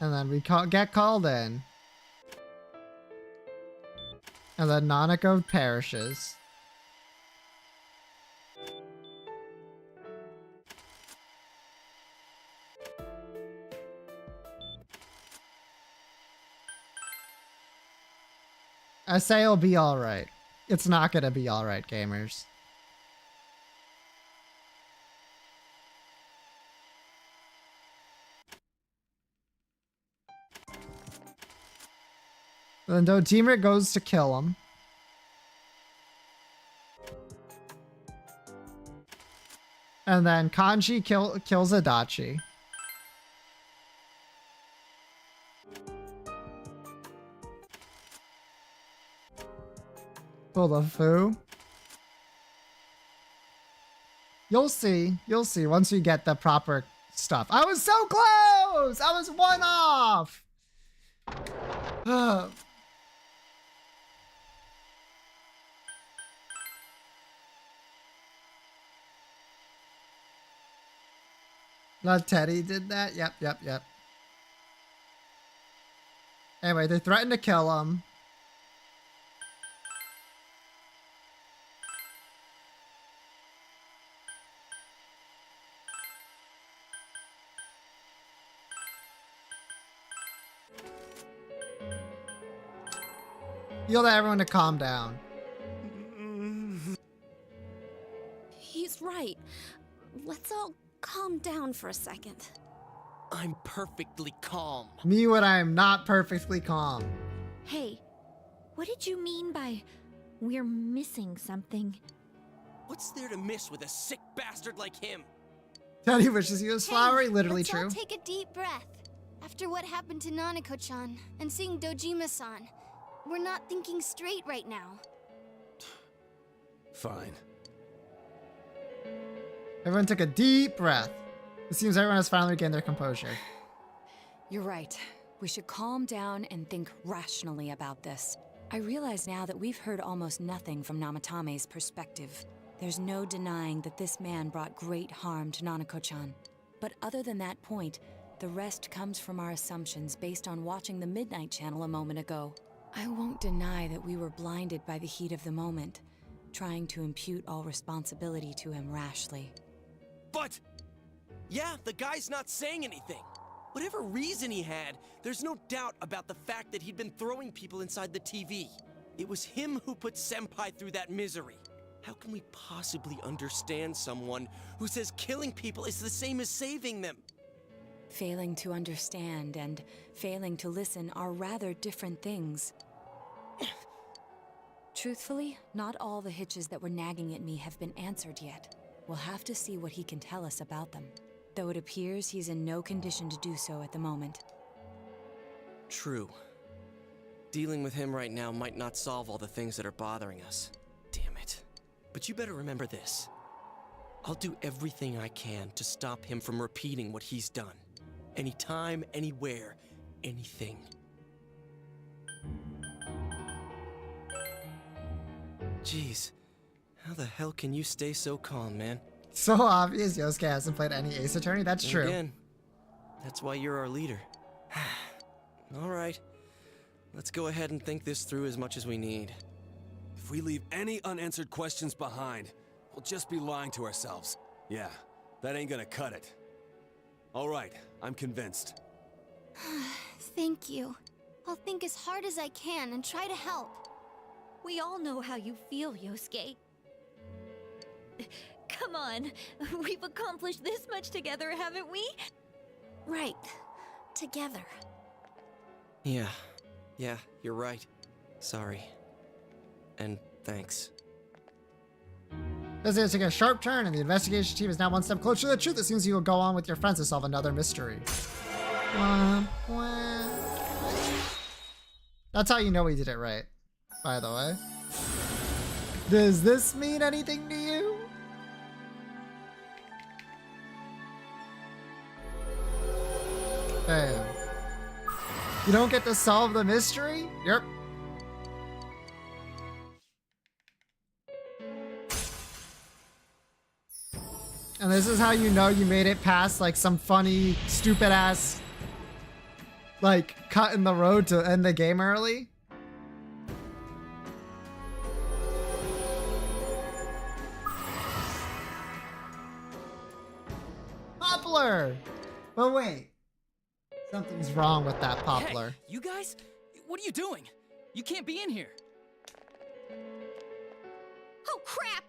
And then we get called in. And then Nanako perishes. I say it'll be alright. It's not gonna be alright, gamers. Then Dodemir goes to kill him. And then Kanji kills Adachi. Full of foo. You'll see once you get the proper stuff. I was so close! I was one off! Not Teddy did that? Yep. Anyway, they threatened to kill him. Yelled at everyone to calm down. He's right. Let's all calm down for a second. I'm perfectly calm. Me when I am not perfectly calm. Hey, what did you mean by we're missing something? What's there to miss with a sick bastard like him? Teddy wishes he was flowery, literally let's true. all take a deep breath. After what happened to Nanako-chan and seeing Dojima-san, we're not thinking straight right now. Fine. Everyone took a deep breath. It seems everyone has finally regained their composure. You're right. We should calm down and think rationally about this. I realize now that we've heard almost nothing from Namatame's perspective. There's no denying that this man brought great harm to Nanako-chan. But other than that point, the rest comes from our assumptions based on watching the Midnight Channel a moment ago. I won't deny that we were blinded by the heat of the moment, trying to impute all responsibility to him rashly. But, yeah, the guy's not saying anything. Whatever reason he had, there's no doubt about the fact that he'd been throwing people inside the TV. It was him who put Senpai through that misery. How can we possibly understand someone who says killing people is the same as saving them? Failing to understand and failing to listen are rather different things. Truthfully, not all the hitches that were nagging at me have been answered yet. We'll have to see what he can tell us about them, though it appears he's in no condition to do so at the moment. True. Dealing with him right now might not solve all the things that are bothering us. Damn it. But you better remember this. I'll do everything I can to stop him from repeating what he's done. Anytime, anywhere, anything. Jeez, how the hell can you stay so calm, man? So obvious Yosuke hasn't played any Ace Attorney. That's true. Again, that's why you're our leader. All right, let's go ahead and think this through as much as we need. If we leave any unanswered questions behind, we'll just be lying to ourselves. Yeah, that ain't gonna cut it. All right, I'm convinced. Thank you. I'll think as hard as I can and try to help. We all know how you feel, Yosuke. Come on, we've accomplished this much together, haven't we? Right. Together. Yeah, you're right. Sorry. And thanks. This is taking a sharp turn, and the investigation team is now one step closer to the truth. It seems you will go on with your friends to solve another mystery. Wah, wah. That's how you know we did it right, by the way. Does this mean anything to you? Damn. You don't get to solve the mystery? Yep. And this is how you know you made it past like some funny, stupid ass like cut in the road to end the game early. Poplar! But wait. Something's wrong with that poplar. Hey, you guys? What are you doing? You can't be in here. Oh, crap!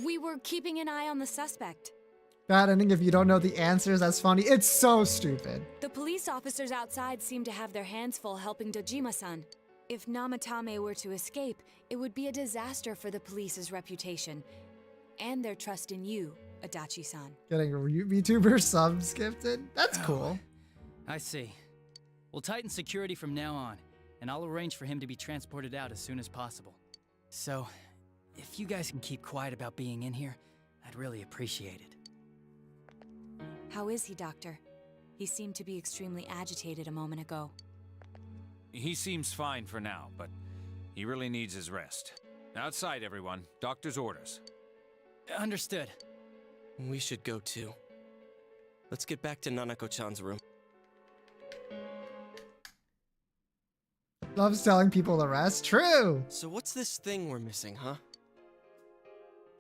We were keeping an eye on the suspect. Bad ending if you don't know the answers. That's funny. It's so stupid. The police officers outside seem to have their hands full helping Dojima-san. If Namatame were to escape, it would be a disaster for the police's reputation and their trust in you, Adachi-san. Getting VTuber subs gifted? That's cool. I see. We'll tighten security from now on, and I'll arrange for him to be transported out as soon as possible. So, if you guys can keep quiet about being in here, I'd really appreciate it. How is he, Doctor? He seemed to be extremely agitated a moment ago. He seems fine for now, but he really needs his rest. Outside, everyone. Doctor's orders. Understood. We should go too. Let's get back to Nanako-chan's room. Loves telling people the rest. True. So what's this thing we're missing, huh?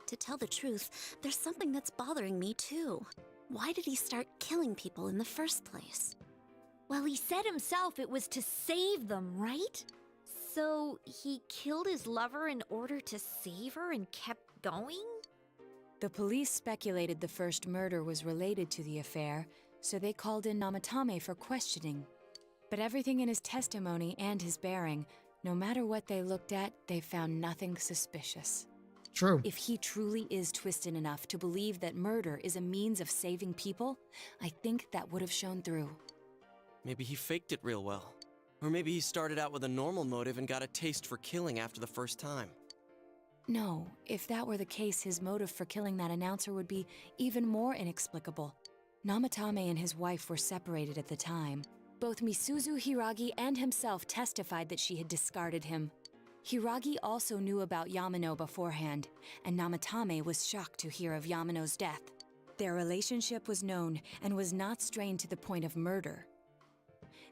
To tell the truth, there's something that's bothering me too. Why did he start killing people in the first place? Well, he said himself it was to save them, right? So he killed his lover in order to save her and kept going? The police speculated the first murder was related to the affair, so they called in Namatame for questioning. But everything in his testimony and his bearing, no matter what they looked at, they found nothing suspicious. True. If he truly is twisted enough to believe that murder is a means of saving people, I think that would have shown through. Maybe he faked it real well. Or maybe he started out with a normal motive and got a taste for killing after the first time. No, if that were the case, his motive for killing that announcer would be even more inexplicable. Namatame and his wife were separated at the time. Both Misuzu Hiragi and himself testified that she had discarded him. Hiragi also knew about Yamano beforehand, and Namatame was shocked to hear of Yamano's death. Their relationship was known and was not strained to the point of murder.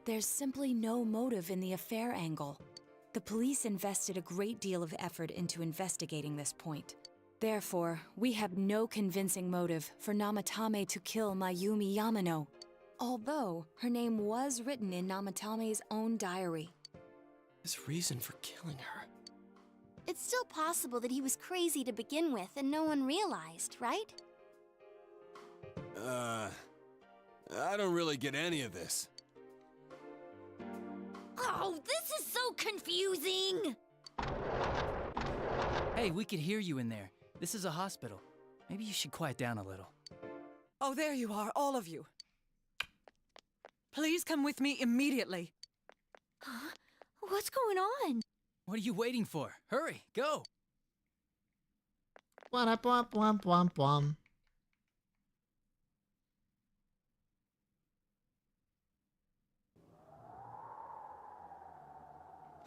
There's simply no motive in the affair angle. The police invested a great deal of effort into investigating this point. Therefore, we have no convincing motive for Namatame to kill Mayumi Yamano, although her name was written in Namatame's own diary. His reason for killing her. It's still possible that he was crazy to begin with and no one realized, right? I don't really get any of this. Oh, this is so confusing! Hey, we could hear you in there. This is a hospital. Maybe you should quiet down a little. Oh, there you are, all of you. Please come with me immediately. Huh? What's going on? What are you waiting for? Hurry, go! Womp womp womp womp womp.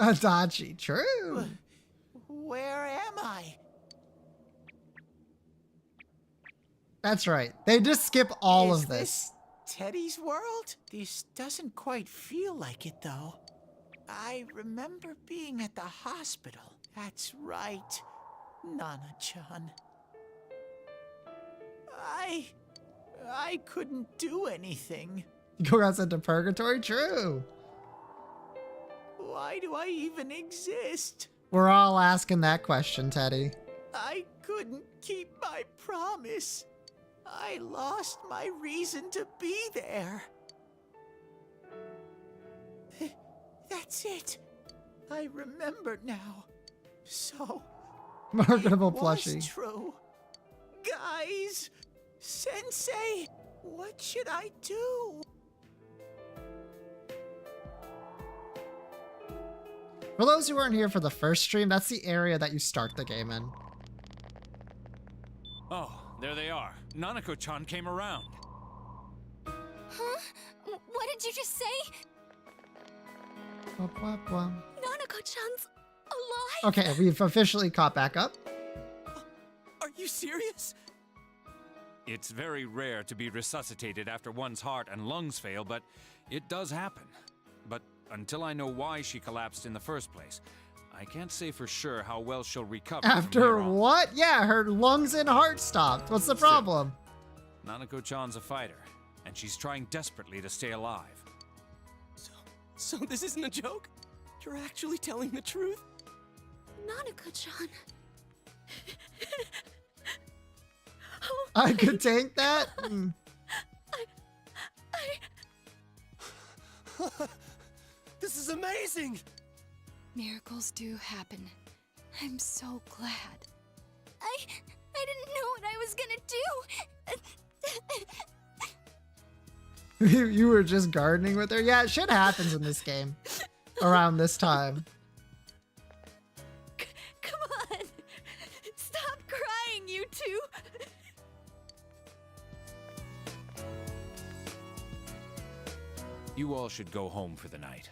Adachi, true. Where am I? That's right. They just skip all Is of this. Teddy's world? This doesn't quite feel like it, though. I remember being at the hospital. That's right, Nana-chan. I couldn't do anything. Go outside to purgatory? True. Why do I even exist? We're all asking that question, Teddy. I couldn't keep my promise. I lost my reason to be there. That's it. I remember now. So, Marketable it plushie. was true. Guys, Sensei, what should I do? For those who weren't here for the first stream, that's the area that you start the game in. Oh, there they are. Nanako-chan came around. Huh? What did you just say? Womp womp womp. Nanako-chan's alive? Okay, we've officially caught back up. Are you serious? It's very rare to be resuscitated after one's heart and lungs fail, but it does happen. But until I know why she collapsed in the first place, I can't say for sure how well she'll recover. After what? Yeah, her lungs and heart stopped. What's the problem? Nanako-chan's a fighter, and she's trying desperately to stay alive. So this isn't a joke? You're actually telling the truth? Nanako-chan. I could take that? Hmm. This is amazing! Miracles do happen. I'm so glad. I didn't know what I was gonna do. You were just gardening with her? Yeah, shit happens in this game. Around this time. Come on! Stop crying, you two! You all should go home for the night.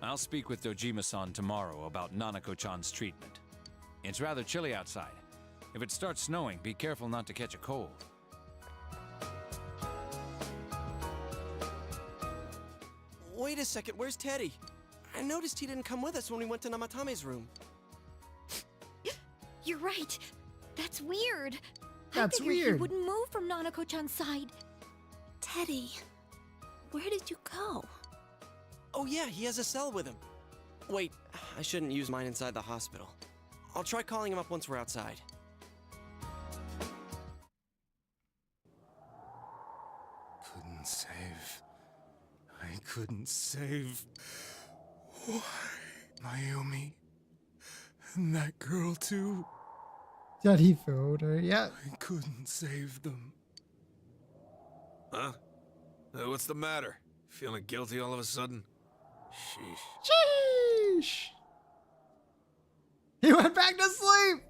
I'll speak with Dojima-san tomorrow about Nanako-chan's treatment. It's rather chilly outside. If it starts snowing, be careful not to catch a cold. Wait a second, where's Teddy? I noticed he didn't come with us when we went to Namatame's room. You're right. That's weird. That's I figured weird. He wouldn't move from Nanako-chan's side. Teddy, where did you go? Oh yeah, he has a cell with him. Wait, I shouldn't use mine inside the hospital. I'll try calling him up once we're outside. Couldn't save. I couldn't save. Why? Mayumi. And that girl too. Daddy fooled her. Yeah. I couldn't save them. Huh? What's the matter? Feeling guilty all of a sudden? Sheesh. Sheesh. He went back to sleep.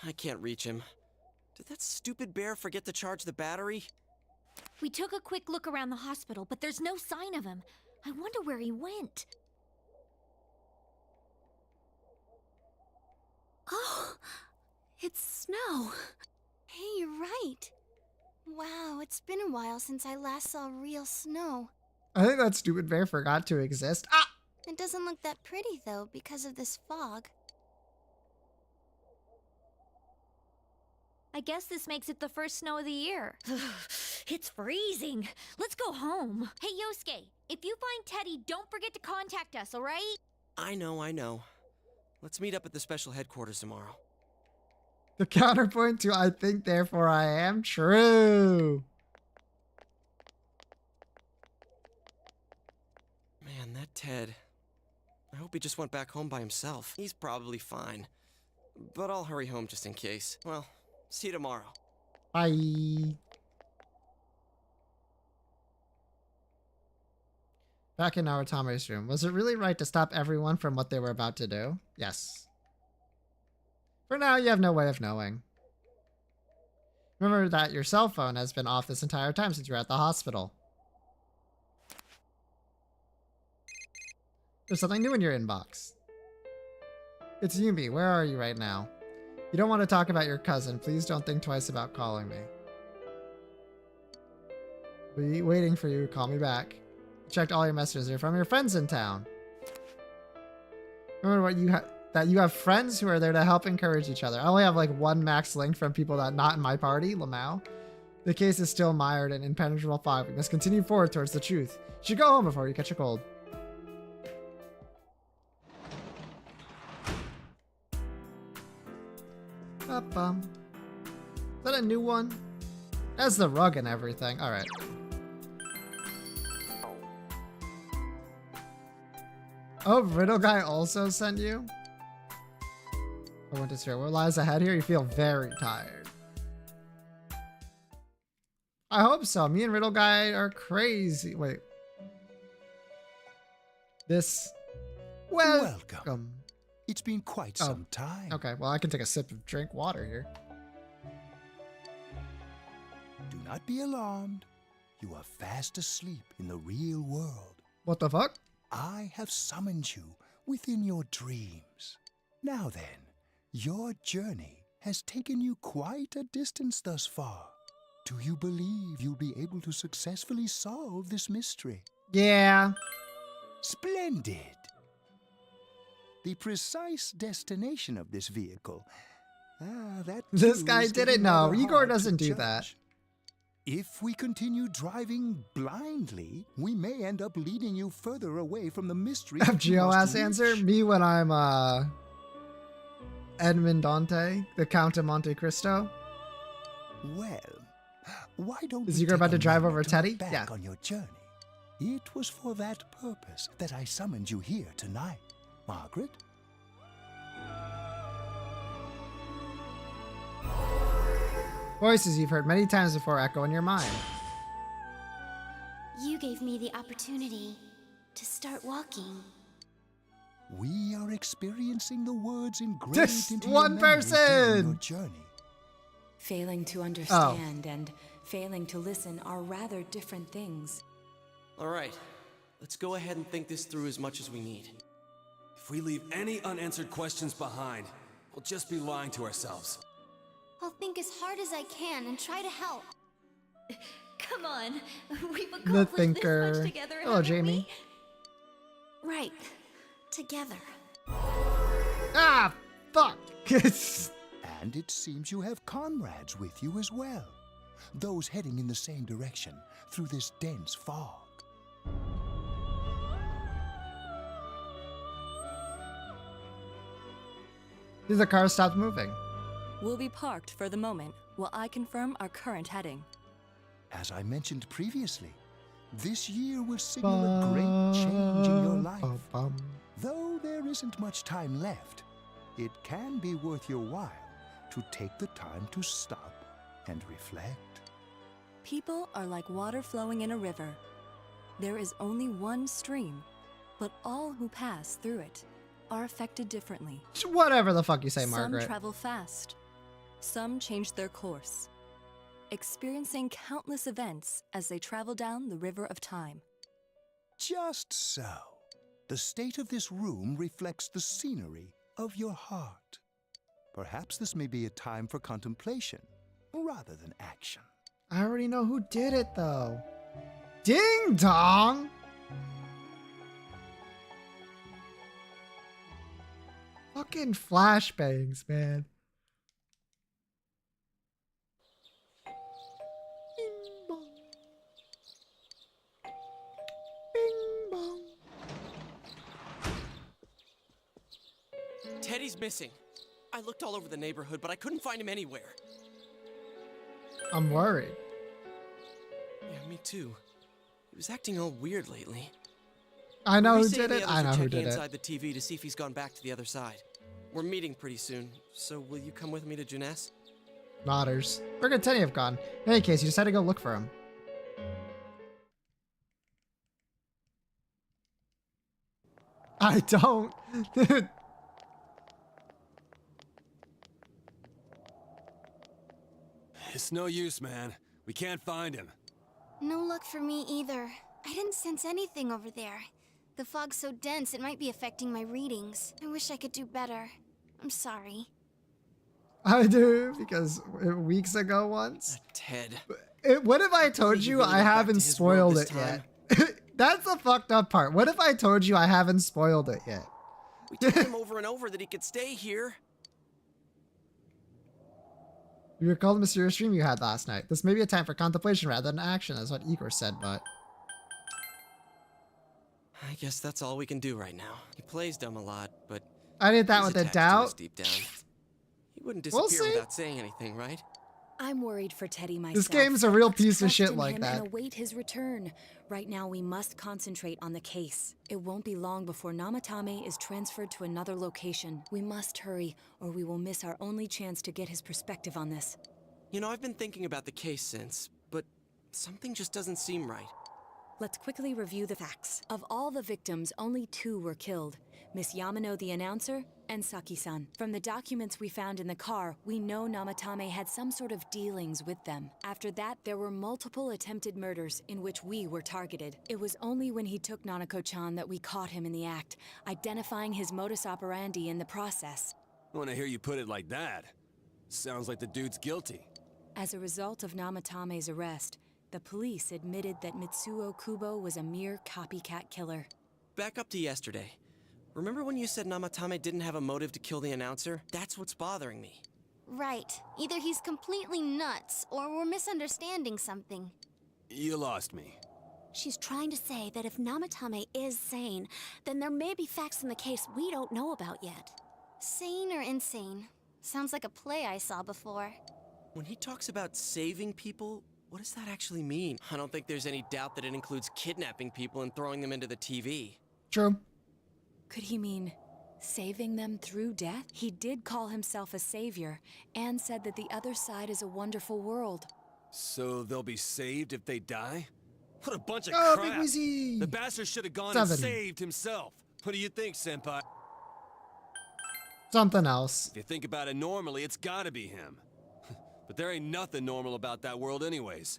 I can't reach him. Did that stupid bear forget to charge the battery? We took a quick look around the hospital, but there's no sign of him. I wonder where he went. Oh, it's snow. Hey, you're right. Wow, it's been a while since I last saw real snow. I think that stupid bear forgot to exist. Ah! It doesn't look that pretty, though, because of this fog. I guess this makes it the first snow of the year. It's freezing. Let's go home. Hey, Yosuke, if you find Teddy, don't forget to contact us, all right? I know. Let's meet up at the special headquarters tomorrow. The counterpoint to I think, therefore I am true. Man, that Ted. I hope he just went back home by himself. He's probably fine. But I'll hurry home just in case. Well, see you tomorrow. Bye. Back in Narutame's room. Was it really right to stop everyone from what they were about to do? Yes. For now, you have no way of knowing. Remember that your cell phone has been off this entire time since you were at the hospital. There's something new in your inbox. It's Yumi. Where are you right now? You don't want to talk about your cousin. Please don't think twice about calling me. Be waiting for you. Call me back. Checked all your messages. They're from your friends in town. Remember what that you have friends who are there to help encourage each other. I only have like one max link from people that not in my party, Lamau. The case is still mired in impenetrable fog. We must continue forward towards the truth. You should go home before you catch a cold. Is that a new one? That's the rug and everything. All right. Oh, Riddle Guy also sent you? I want to hear what lies ahead here. You feel very tired. I hope so. Me and Riddle Guy are crazy. Wait. This. Welcome. It's been quite some time. Okay, well, I can take a sip of drink water here. Do not be alarmed. You are fast asleep in the real world. What the fuck? I have summoned you within your dreams. Now then, your journey has taken you quite a distance thus far. Do you believe you'll be able to successfully solve this mystery? Yeah. Splendid. The precise destination of this vehicle. This guy didn't know. Igor doesn't do that. If we continue driving blindly, we may end up leading you further away from the mystery. FGOS answer? Me when I'm Edmond Dante, the Count of Monte Cristo. Well, why don't Is Igor about to drive over Teddy? Yeah. On your journey. It was for that purpose that I summoned you here tonight, Margaret. Voices you've heard many times before echo in your mind. You gave me the opportunity to start walking. We are experiencing the words engraved Just into one your memory during person! your journey. Failing to understand and failing to listen are rather different things. All right, let's go ahead and think this through as much as we need. If we leave any unanswered questions behind, we'll just be lying to ourselves. I'll think as hard as I can and try to help. Come on, we've The accomplished Thinker. this much together, Hello, haven't Jamie. Right. Together. Ah, fuck. And it seems you have comrades with you as well. Those heading in the same direction through this dense fog. The car stopped moving. We'll be parked for the moment while I confirm our current heading. As I mentioned previously, this year will signal a great change in your life. Though there isn't much time left, it can be worth your while to take the time to stop and reflect. People are like water flowing in a river. There is only one stream, but all who pass through it are affected differently. Whatever the fuck you say, Margaret. Some travel fast. Some change their course, experiencing countless events as they travel down the river of time. Just so. The state of this room reflects the scenery of your heart. Perhaps this may be a time for contemplation rather than action. I already know who did it, though. Ding dong! Fucking flashbangs, man. Bing bong. Bing bong. Teddy's missing. I looked all over the neighborhood, but I couldn't find him anywhere. I'm worried. Yeah, me too. He was acting all weird lately. I know who Maurice did and the it. others I are know who checking did it. inside the TV to see if he's gone back to the other side. We're meeting pretty soon, so will you come with me to Juness? Nodders. Where could Teddy have gone? In any case, you just had to go look for him. I don't. Dude. It's no use, man. We can't find him. No luck for me either. I didn't sense anything over there. The fog's so dense it might be affecting my readings. I wish I could do better. I'm sorry. I do, because weeks ago once. Ted. What if I told you I haven't spoiled it yet? That's the fucked up part. What if I told you I haven't spoiled it yet? We told him over and over that he could stay here. You recall the mysterious dream you had last night. This may be a time for contemplation rather than action, is what Igor said, but... I guess that's all we can do right now. He plays dumb a lot, but... I did that he's with a attached to doubt. us deep down. He wouldn't We'll disappear see. without saying anything, right? I'm worried for Teddy myself. This game's a real Let's piece of trust shit in like him that. And await his return. Right now, we must concentrate on the case. It won't be long before Namatame is transferred to another location. We must hurry, or we will miss our only chance to get his perspective on this. You know, I've been thinking about the case since, but something just doesn't seem right. Let's quickly review the facts. Of all the victims, only 2 were killed. Miss Yamano the announcer, and Saki-san. From the documents we found in the car, we know Namatame had some sort of dealings with them. After that, there were multiple attempted murders in which we were targeted. It was only when he took Nanako-chan that we caught him in the act, identifying his modus operandi in the process. When I hear you put it like that, sounds like the dude's guilty. As a result of Namatame's arrest, the police admitted that Mitsuo Kubo was a mere copycat killer. Back up to yesterday. Remember when you said Namatame didn't have a motive to kill the announcer? That's what's bothering me. Right. Either he's completely nuts, or we're misunderstanding something. You lost me. She's trying to say that if Namatame is sane, then there may be facts in the case we don't know about yet. Sane or insane? Sounds like a play I saw before. When he talks about saving people, what does that actually mean? I don't think there's any doubt that it includes kidnapping people and throwing them into the TV. True. Could he mean saving them through death? He did call himself a savior and said that the other side is a wonderful world. So they'll be saved if they die? What a bunch of Oh, crap! Big Wheezy! The bastard should have gone 7. and saved himself. What do you think, Senpai? Something else. If you think about it normally, it's gotta be him. But there ain't nothing normal about that world anyways.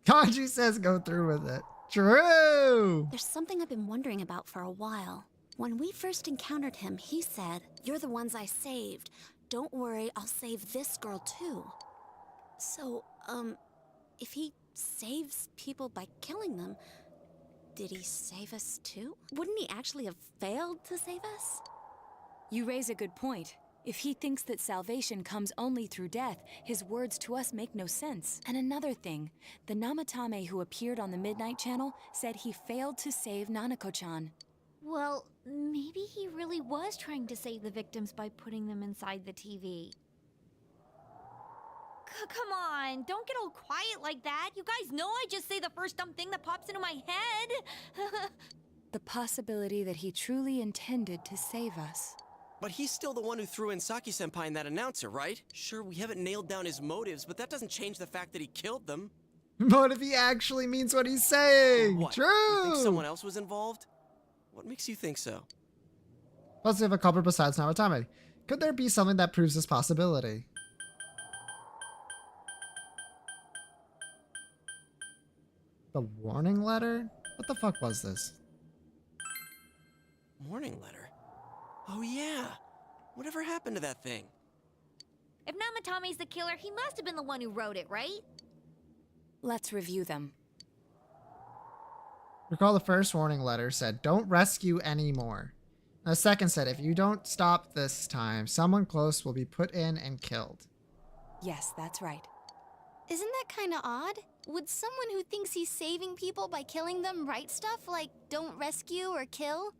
Kanji says go through with it. True! There's something I've been wondering about for a while. When we first encountered him, he said, "You're the ones I saved. Don't worry, I'll save this girl too." So, if he saves people by killing them, did he save us too? Wouldn't he actually have failed to save us? You raise a good point. If he thinks that salvation comes only through death, his words to us make no sense. And another thing, the Namatame who appeared on the Midnight Channel said he failed to save Nanako-chan. Well, maybe he really was trying to save the victims by putting them inside the TV. Come on, don't get all quiet like that. You guys know I just say the first dumb thing that pops into my head. The possibility that he truly intended to save us. But he's still the one who threw in Saki-senpai and that announcer, right? Sure, we haven't nailed down his motives, but that doesn't change the fact that he killed them. What if he actually means what he's saying? What? True! You think someone else was involved? What makes you think so? Plus, we have a culprit besides Namatame. Could there be something that proves this possibility? The warning letter? What the fuck was this? Warning letter? Oh yeah! Whatever happened to that thing? If Namatame's the killer, he must have been the one who wrote it, right? Let's review them. Recall the first warning letter said, don't rescue anymore. The second said, if you don't stop this time, someone close will be put in and killed. Yes, that's right. Isn't that kind of odd? Would someone who thinks he's saving people by killing them write stuff like don't rescue or kill?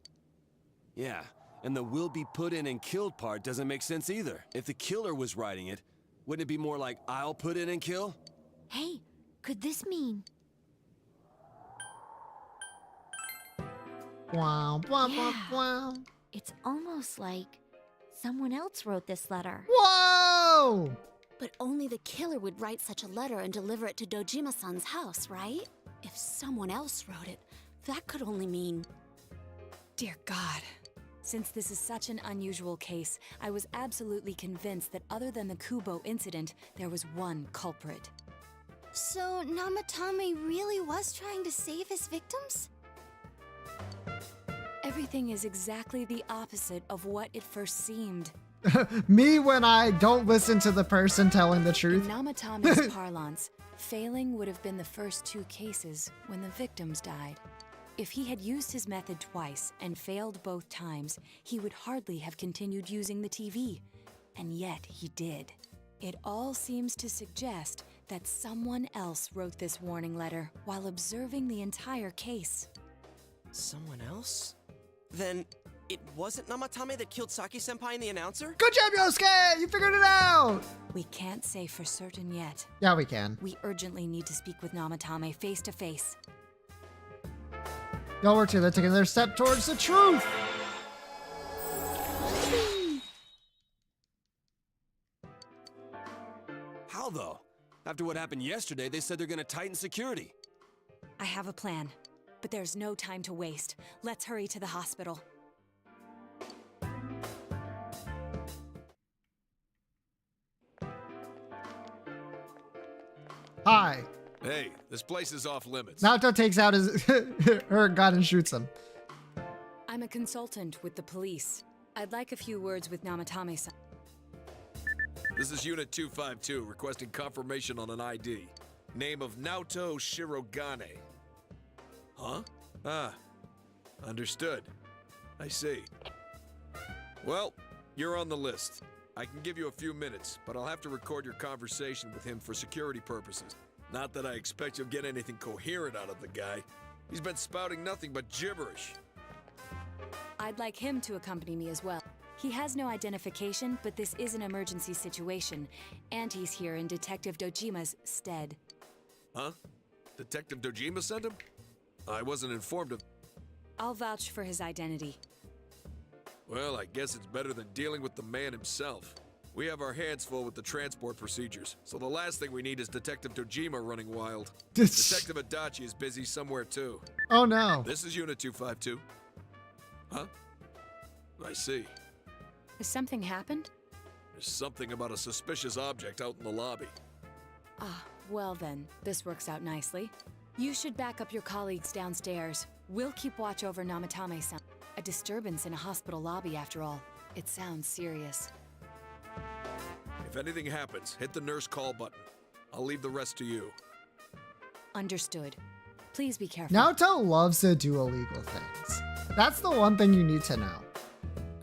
Yeah, and the will be put in and killed part doesn't make sense either. If the killer was writing it, wouldn't it be more like I'll put in and kill? Hey, could this mean... Wow, wow, Yeah. wow. It's almost like someone else wrote this letter. Whoa! But only the killer would write such a letter and deliver it to Dojima-san's house, right? If someone else wrote it, that could only mean... Dear God. Since this is such an unusual case, I was absolutely convinced that other than the Kubo incident, there was one culprit. So Namatame really was trying to save his victims? Everything is exactly the opposite of what it first seemed. Me when I don't listen to the person telling the In truth. Namatame's parlance, failing would have been the first two cases when the victims died. If he had used his method twice and failed both times, he would hardly have continued using the TV. And yet he did. It all seems to suggest that someone else wrote this warning letter while observing the entire case. Someone else? Then it wasn't Namatame that killed Saki-senpai and the announcer? Good job, Yosuke! You figured it out! We can't say for certain yet. Yeah, we can. We urgently need to speak with Namatame face to face. Y'all were together taking their step towards the truth! How though? After what happened yesterday, they said they're gonna tighten security. I have a plan, but there's no time to waste. Let's hurry to the hospital. Hi. Hey, this place is off limits. Naoto takes out his her gun and shoots him. I'm a consultant with the police. I'd like a few words with Namatame-san. This is Unit 252, requesting confirmation on an ID. Name of Naoto Shirogane. Huh? Ah, understood. I see. Well, you're on the list. I can give you a few minutes, but I'll have to record your conversation with him for security purposes. Not that I expect you'll get anything coherent out of the guy. He's been spouting nothing but gibberish. I'd like him to accompany me as well. He has no identification, but this is an emergency situation, and he's here in Detective Dojima's stead. Huh? Detective Dojima sent him? I wasn't informed of... I'll vouch for his identity. Well, I guess it's better than dealing with the man himself. We have our hands full with the transport procedures, so the last thing we need is Detective Dojima running wild. Detective Adachi is busy somewhere too. Oh no. This is Unit 252. Huh? I see. Has something happened? There's something about a suspicious object out in the lobby. Ah, well then, this works out nicely. You should back up your colleagues downstairs. We'll keep watch over Namatame-san. A disturbance in a hospital lobby, after all. It sounds serious. If anything happens, hit the nurse call button. I'll leave the rest to you. Understood. Please be careful. Naoto loves to do illegal things. That's the one thing you need to know.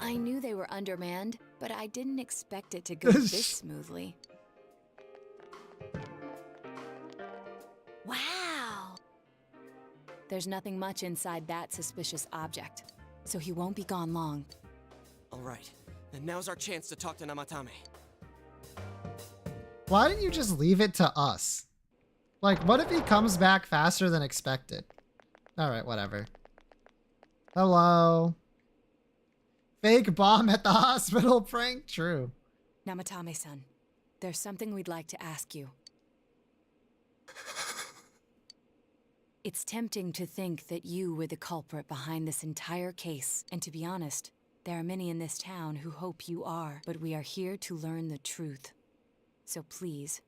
I knew they were undermanned, but I didn't expect it to go this smoothly. Wow! There's nothing much inside that suspicious object, so he won't be gone long. All right, then now's our chance to talk to Namatame. Why didn't you just leave it to us? Like, what if he comes back faster than expected? Alright, whatever. Hello. Fake bomb at the hospital prank? True. Namatame-san, there's something we'd like to ask you. It's tempting to think that you were the culprit behind this entire case, and to be honest, there are many in this town who hope you are, but we are here to learn the truth. So please,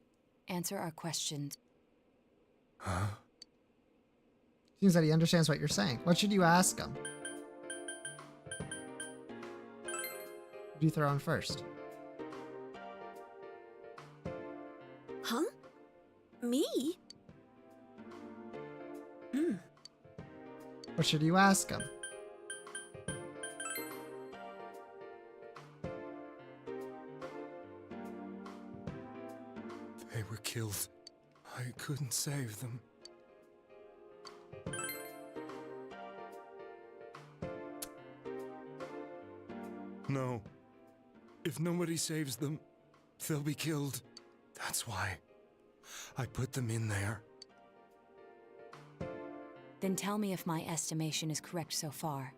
answer our questions. Huh? Seems that he understands what you're saying. What should you ask him? Who do you throw on first? Huh? Me? What should you ask him? They were killed. I couldn't save them. No. If nobody saves them, they'll be killed. That's why I put them in there. Then tell me if my estimation is correct so far.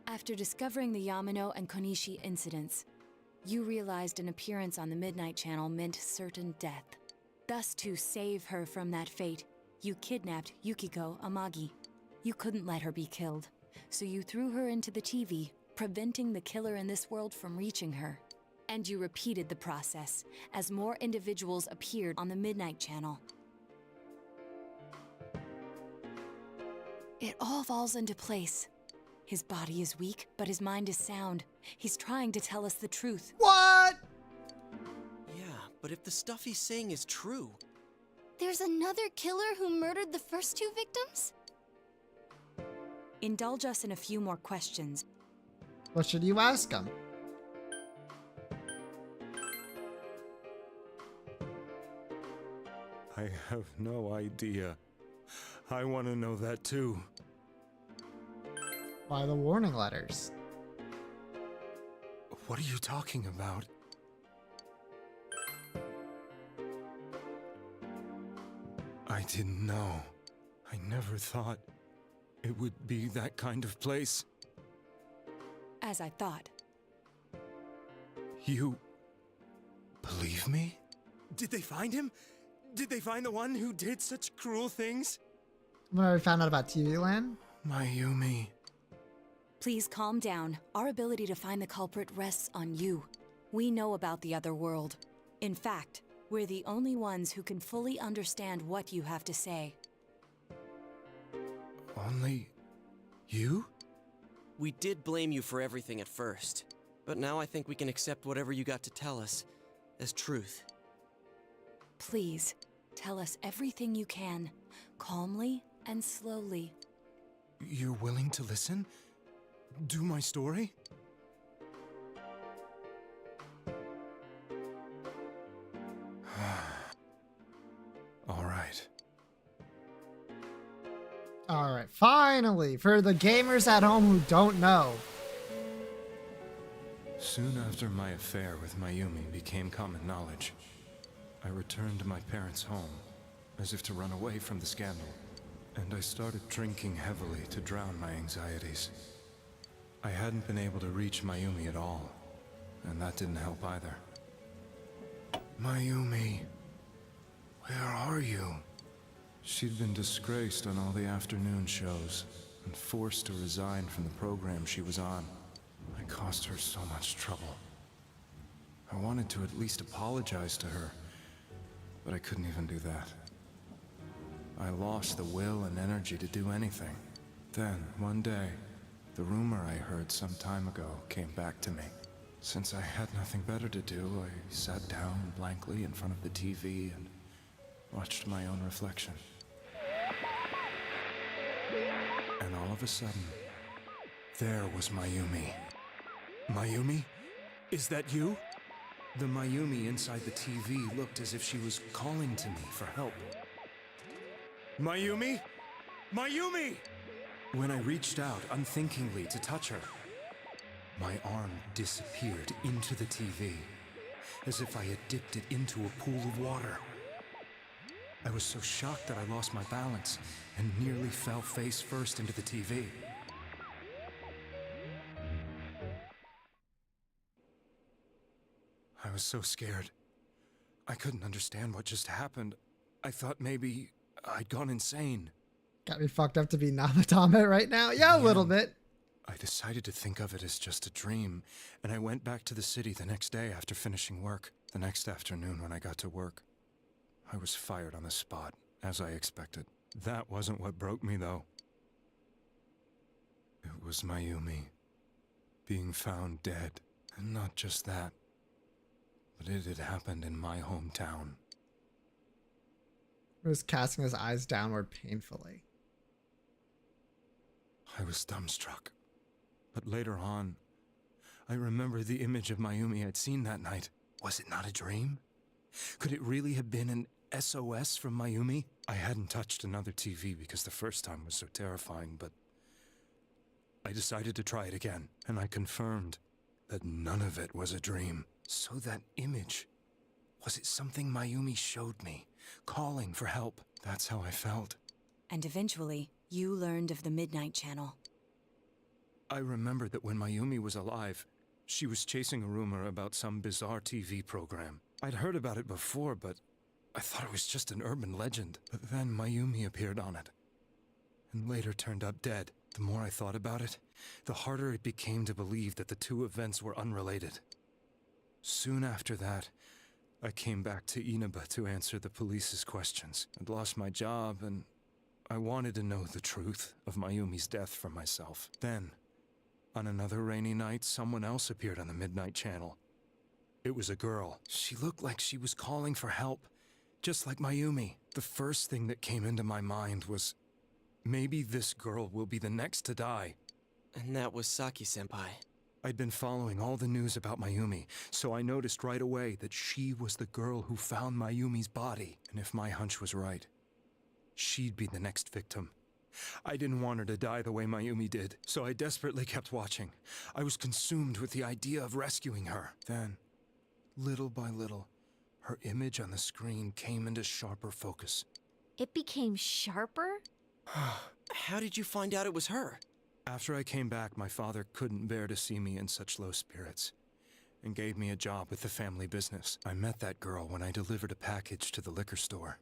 After discovering the Yamano and Konishi incidents, you realized an appearance on the Midnight Channel meant certain death. Thus, to save her from that fate, you kidnapped Yukiko Amagi. You couldn't let her be killed, so you threw her into the TV, preventing the killer in this world from reaching her. And you repeated the process, as more individuals appeared on the Midnight Channel. It all falls into place. His body is weak, but his mind is sound. He's trying to tell us the truth. What? Yeah, but if the stuff he's saying is true... There's another killer who murdered the first two victims? Indulge us in a few more questions. What should you ask him? I have no idea. I want to know that too. Why the warning letters? What are you talking about? I didn't know. I never thought it would be that kind of place. As I thought. You believe me? Did they find him? Did they find the one who did such cruel things? When we found out about TV Land? Mayumi. Please calm down. Our ability to find the culprit rests on you. We know about the other world. In fact, we're the only ones who can fully understand what you have to say. Only you? We did blame you for everything at first, but now I think we can accept whatever you got to tell us as truth. Please, tell us everything you can, calmly and slowly. You're willing to listen? Do my story? All right. Alright, finally! For the gamers at home who don't know. Soon after my affair with Mayumi became common knowledge, I returned to my parents' home, as if to run away from the scandal, and I started drinking heavily to drown my anxieties. I hadn't been able to reach Mayumi at all, and that didn't help either. Mayumi, where are you? She'd been disgraced on all the afternoon shows, and forced to resign from the program she was on. I caused her so much trouble. I wanted to at least apologize to her, but I couldn't even do that. I lost the will and energy to do anything. Then, one day, the rumor I heard some time ago came back to me. Since I had nothing better to do, I sat down blankly in front of the TV and watched my own reflection. And all of a sudden, there was Mayumi. Mayumi? Is that you? The Mayumi inside the TV looked as if she was calling to me for help. Mayumi? Mayumi! When I reached out unthinkingly to touch her, my arm disappeared into the TV, as if I had dipped it into a pool of water. I was so shocked that I lost my balance and nearly fell face first into the TV. I was so scared. I couldn't understand what just happened. I thought maybe I'd gone insane. Got me fucked up to be Namatame right now? Yeah, a little bit. I decided to think of it as just a dream, and I went back to the city the next day after finishing work. The next afternoon when I got to work, I was fired on the spot, as I expected. That wasn't what broke me, though. It was Mayumi being found dead. And not just that, but it had happened in my hometown. He was casting his eyes downward painfully. I was dumbstruck. But later on, I remember the image of Mayumi I'd seen that night. Was it not a dream? Could it really have been an SOS from Mayumi? I hadn't touched another TV because the first time was so terrifying, but I decided to try it again, and I confirmed that none of it was a dream. So that image, was it something Mayumi showed me, calling for help? That's how I felt. And eventually, you learned of the Midnight Channel. I remembered that when Mayumi was alive, she was chasing a rumor about some bizarre TV program. I'd heard about it before, but I thought it was just an urban legend. But then Mayumi appeared on it, and later turned up dead. The more I thought about it, the harder it became to believe that the two events were unrelated. Soon after that, I came back to Inaba to answer the police's questions. I'd lost my job, and I wanted to know the truth of Mayumi's death for myself. Then, on another rainy night, someone else appeared on the Midnight Channel. It was a girl. She looked like she was calling for help, just like Mayumi. The first thing that came into my mind was, maybe this girl will be the next to die. And that was Saki-senpai. I'd been following all the news about Mayumi, so I noticed right away that she was the girl who found Mayumi's body. And if my hunch was right, she'd be the next victim. I didn't want her to die the way Mayumi did, so I desperately kept watching. I was consumed with the idea of rescuing her. Then, little by little, her image on the screen came into sharper focus. It became sharper? How did you find out it was her? After I came back, my father couldn't bear to see me in such low spirits, and gave me a job with the family business. I met that girl when I delivered a package to the liquor store.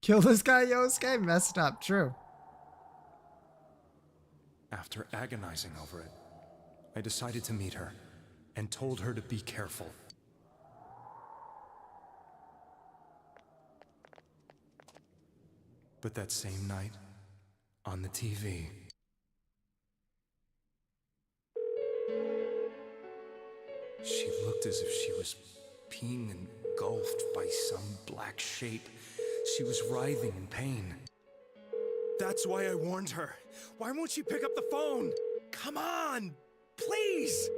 Kill this guy, Yosuke? Messed up, true. After agonizing over it, I decided to meet her, and told her to be careful. But that same night, on the TV, she looked as if she was being engulfed by some black shape. She was writhing in pain. That's why I warned her. Why won't she pick up the phone? Come on, please!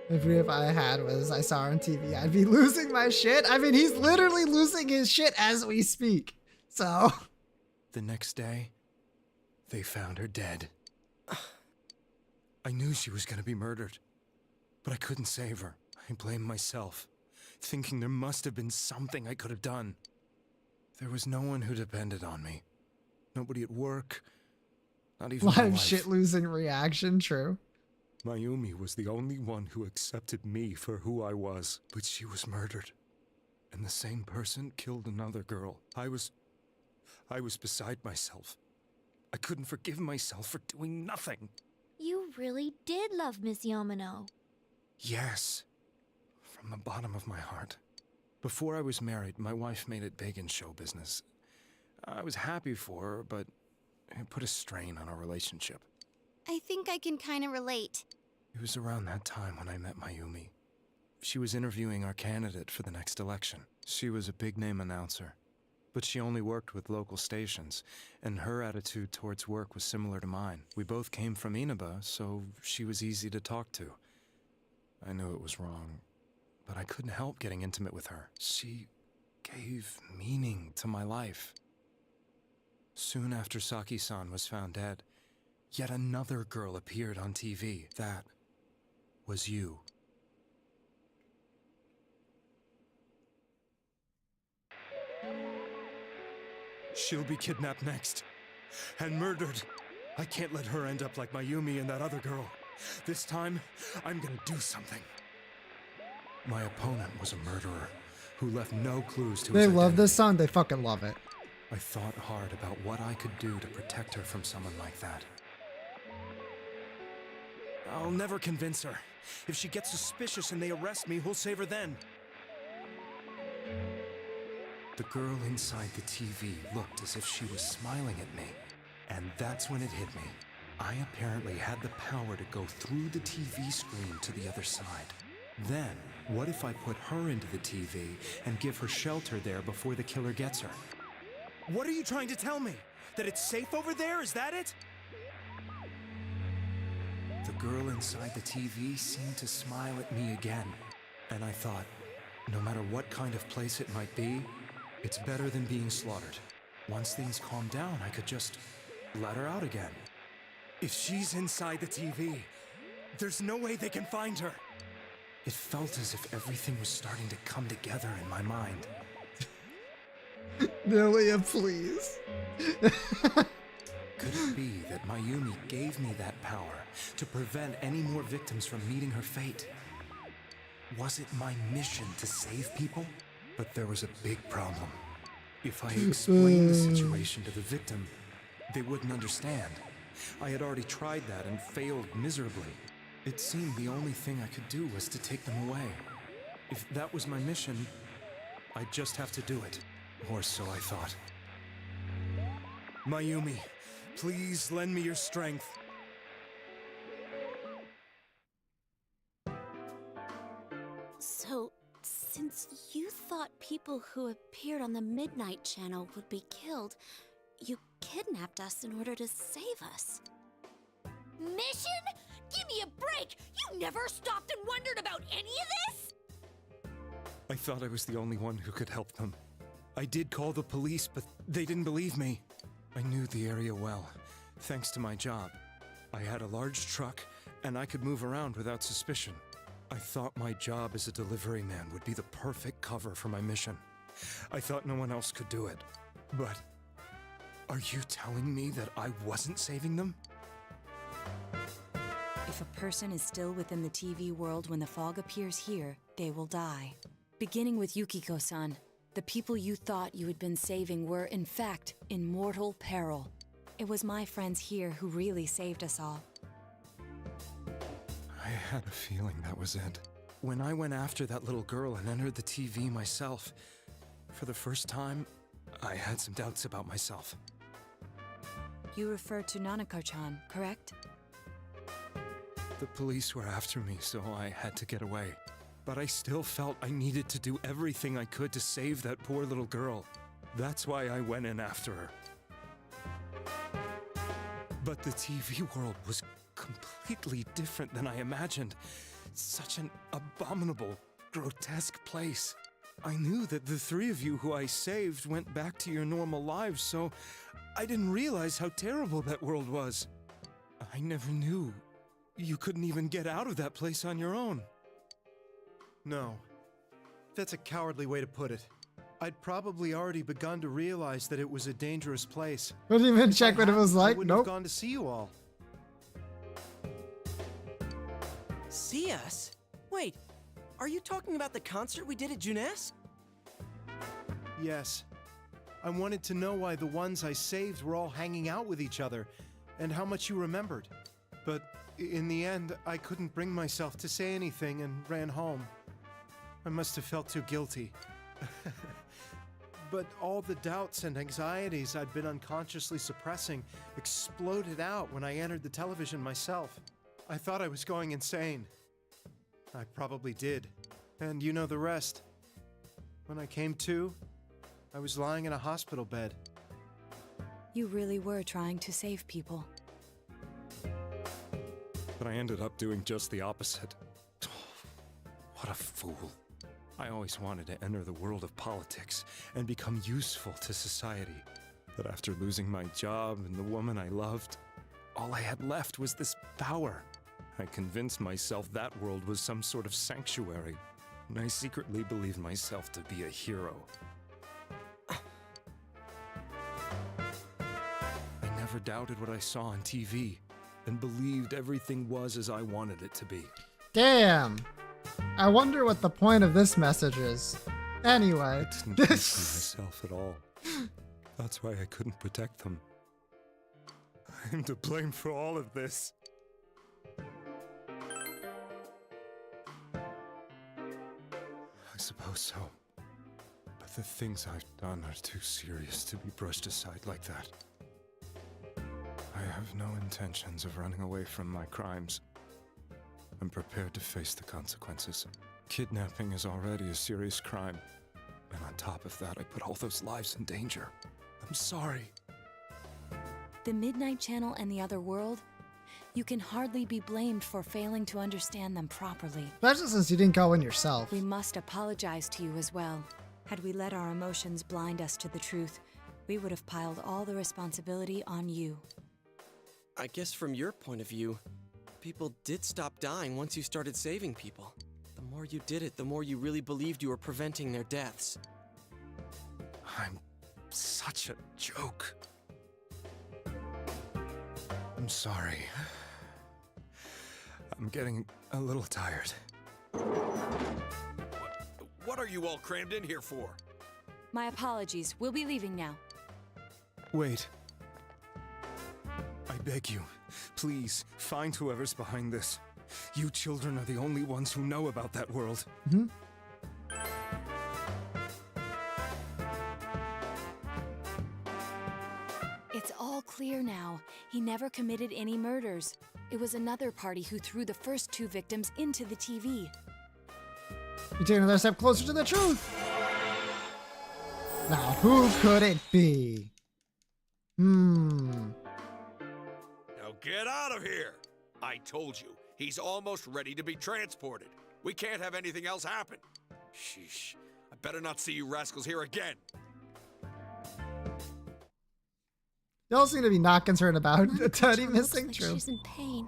Every if I had was I saw her on TV, I'd be losing my shit. I mean, he's literally losing his shit as we speak. So. The next day, they found her dead. I knew she was gonna be murdered, but I couldn't save her. I blamed myself, thinking there must have been something I could have done. There was no one who depended on me. Nobody at work, not even my Live wife. shit losing reaction, true. Mayumi was the only one who accepted me for who I was, but she was murdered. And the same person killed another girl. I was beside myself. I couldn't forgive myself for doing nothing. You really did love Miss Yamano. Yes, from the bottom of my heart. Before I was married, my wife made it big in show business. I was happy for her, but it put a strain on our relationship. I think I can kind of relate. It was around that time when I met Mayumi. She was interviewing our candidate for the next election. She was a big-name announcer, but she only worked with local stations, and her attitude towards work was similar to mine. We both came from Inaba, so she was easy to talk to. I knew it was wrong, but I couldn't help getting intimate with her. She gave meaning to my life. Soon after Saki-san was found dead, yet another girl appeared on TV. That was you. She'll be kidnapped next. And murdered. I can't let her end up like Mayumi and that other girl. This time, I'm gonna do something. My opponent was a murderer who left no clues to his They love identity. this song. They fucking love it. I thought hard about what I could do to protect her from someone like that. I'll never convince her. If she gets suspicious and they arrest me, who'll save her then? The girl inside the TV looked as if she was smiling at me. And that's when it hit me. I apparently had the power to go through the TV screen to the other side. Then, what if I put her into the TV and give her shelter there before the killer gets her? What are you trying to tell me? That it's safe over there? Is that it? The girl inside the TV seemed to smile at me again. And I thought, no matter what kind of place it might be, it's better than being slaughtered. Once things calm down, I could just let her out again. If she's inside the TV, there's no way they can find her. It felt as if everything was starting to come together in my mind. Nelia, please. Could it be that Mayumi gave me that power to prevent any more victims from meeting her fate? Was it my mission to save people? But there was a big problem. If I explained the situation to the victim, they wouldn't understand. I had already tried that and failed miserably. It seemed the only thing I could do was to take them away. If that was my mission, I'd just have to do it. Or so I thought. Mayumi, please lend me your strength. So, since you thought people who appeared on the Midnight Channel would be killed, you kidnapped us in order to save us. Mission? Give me a break! You never stopped and wondered about any of this? I thought I was the only one who could help them. I did call the police, but they didn't believe me. I knew the area well, thanks to my job. I had a large truck, and I could move around without suspicion. I thought my job as a delivery man would be the perfect cover for my mission. I thought no one else could do it. But are you telling me that I wasn't saving them? If a person is still within the TV world when the fog appears here, they will die. Beginning with Yukiko-san, the people you thought you had been saving were, in fact, in mortal peril. It was my friends here who really saved us all. I had a feeling that was it. When I went after that little girl and entered the TV myself, for the first time, I had some doubts about myself. You refer to Nanako-chan, correct? The police were after me, so I had to get away. But I still felt I needed to do everything I could to save that poor little girl. That's why I went in after her. But the TV world was completely different than I imagined. Such an abominable, grotesque place. I knew that the three of you who I saved went back to your normal lives, so I didn't realize how terrible that world was. I never knew you couldn't even get out of that place on your own. No. That's a cowardly way to put it. I'd probably already begun to realize that it was a dangerous place. Didn't even check what it was I like. wouldn't Nope. have gone to see you all. See us? Wait, are you talking about the concert we did at Junes? Yes. I wanted to know why the ones I saved were all hanging out with each other, and how much you remembered. But in the end, I couldn't bring myself to say anything and ran home. I must have felt too guilty. But all the doubts and anxieties I'd been unconsciously suppressing exploded out when I entered the television myself. I thought I was going insane. I probably did. And you know the rest. When I came to, I was lying in a hospital bed. You really were trying to save people. But I ended up doing just the opposite. What a fool. I always wanted to enter the world of politics and become useful to society. But after losing my job and the woman I loved, all I had left was this power. I convinced myself that world was some sort of sanctuary, and I secretly believed myself to be a hero. I never doubted what I saw on TV, and believed everything was as I wanted it to be. Damn. I wonder what the point of this message is. Anyway. I didn't think for myself at all. That's why I couldn't protect them. I'm to blame for all of this. I suppose so. But the things I've done are too serious to be brushed aside like that. I have no intentions of running away from my crimes. I'm prepared to face the consequences. Kidnapping is already a serious crime. And on top of that, I put all those lives in danger. I'm sorry. The Midnight Channel and the other world? You can hardly be blamed for failing to understand them properly. Especially since you didn't go in yourself. We must apologize to you as well. Had we let our emotions blind us to the truth, we would have piled all the responsibility on you. I guess from your point of view, people did stop dying once you started saving people. The more you did it, the more you really believed you were preventing their deaths. I'm such a joke. I'm sorry. I'm getting a little tired. What are you all crammed in here for? My apologies. We'll be leaving now. Wait. I beg you, please, find whoever's behind this. You children are the only ones who know about that world. Mm-hmm. It's all clear now. He never committed any murders. It was another party who threw the first two victims into the TV. You take another step closer to the truth. Now, who could it be? Now get out of here! I told you, he's almost ready to be transported. We can't have anything else happen. Sheesh. I better not see you rascals here again. Y'all seem to be not concerned about Teddy Monica-chan missing. looks True. like she's in pain.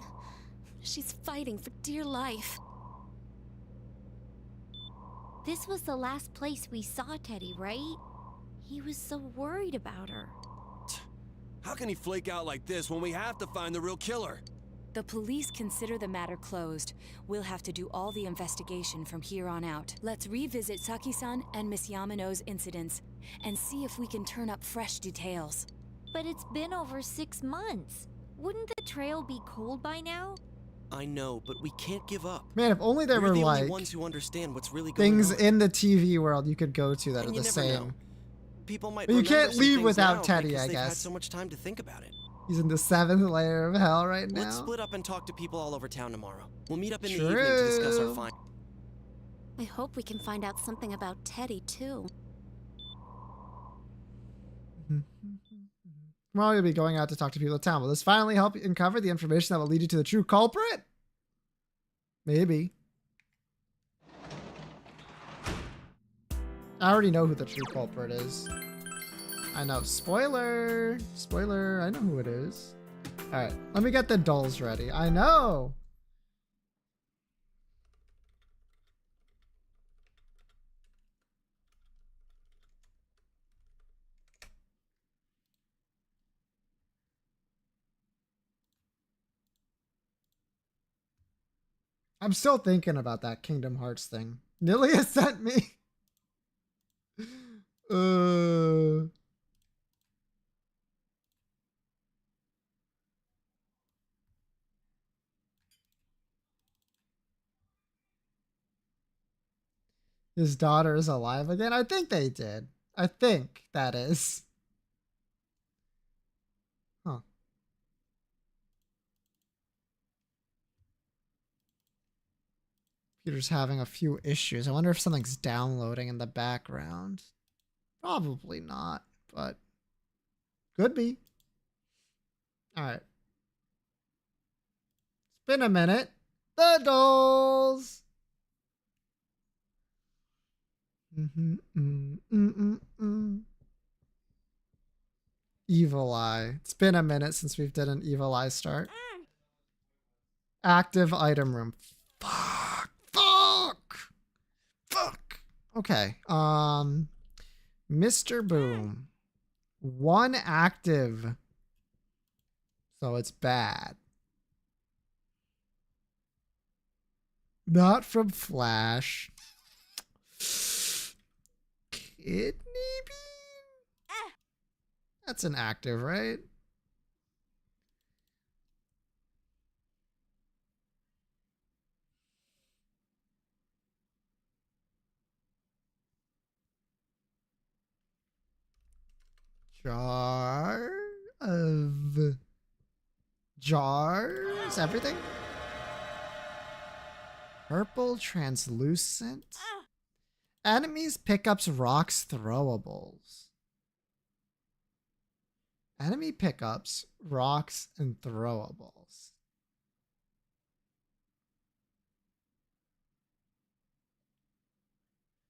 She's fighting for dear life. This was the last place we saw Teddy, right? He was so worried about her. How can he flake out like this when we have to find the real killer? The police consider the matter closed. We'll have to do all the investigation from here on out. Let's revisit Saki-san and Miss Yamano's incidents and see if we can turn up fresh details. But it's been over 6 months. Wouldn't the trail be cold by now? I know, but we can't give up. Man, if only there We're were the only like ones who understand what's really going things on. in the TV world you could go to that And are you the never same. know. People might But you remember can't some leave things without now Teddy, because I they've had guess. so much time to think about it. He's in the 7th layer of hell right now. Let's split up and talk to people all over town tomorrow. We'll meet up in the evening to discuss our True. find. I hope we can find out something about Teddy, too. Tomorrow you'll be going out to talk to people in town. Will this finally help you uncover the information that will lead you to the true culprit? Maybe. I already know who the true culprit is. I know. Spoiler! Spoiler, I know who it is. Alright, let me get the dolls ready. I know! I'm still thinking about that Kingdom Hearts thing. Nilia sent me. His daughter is alive again? I think they did. I think that is. Huh. Computer's having a few issues. I wonder if something's downloading in the background. Probably not, but could be. Alright. It's been a minute. The dolls! Evil Eye. It's been a minute since we've done an Evil Eye start. Active item room. Fuck. Okay. Mr. Boom. 1 active. So it's bad. Not from Flash. Kidney bean? That's an active, right? Jar of jars? Everything? Purple translucent? Enemies pickups rocks throwables. Enemy pickups, rocks, and throwables.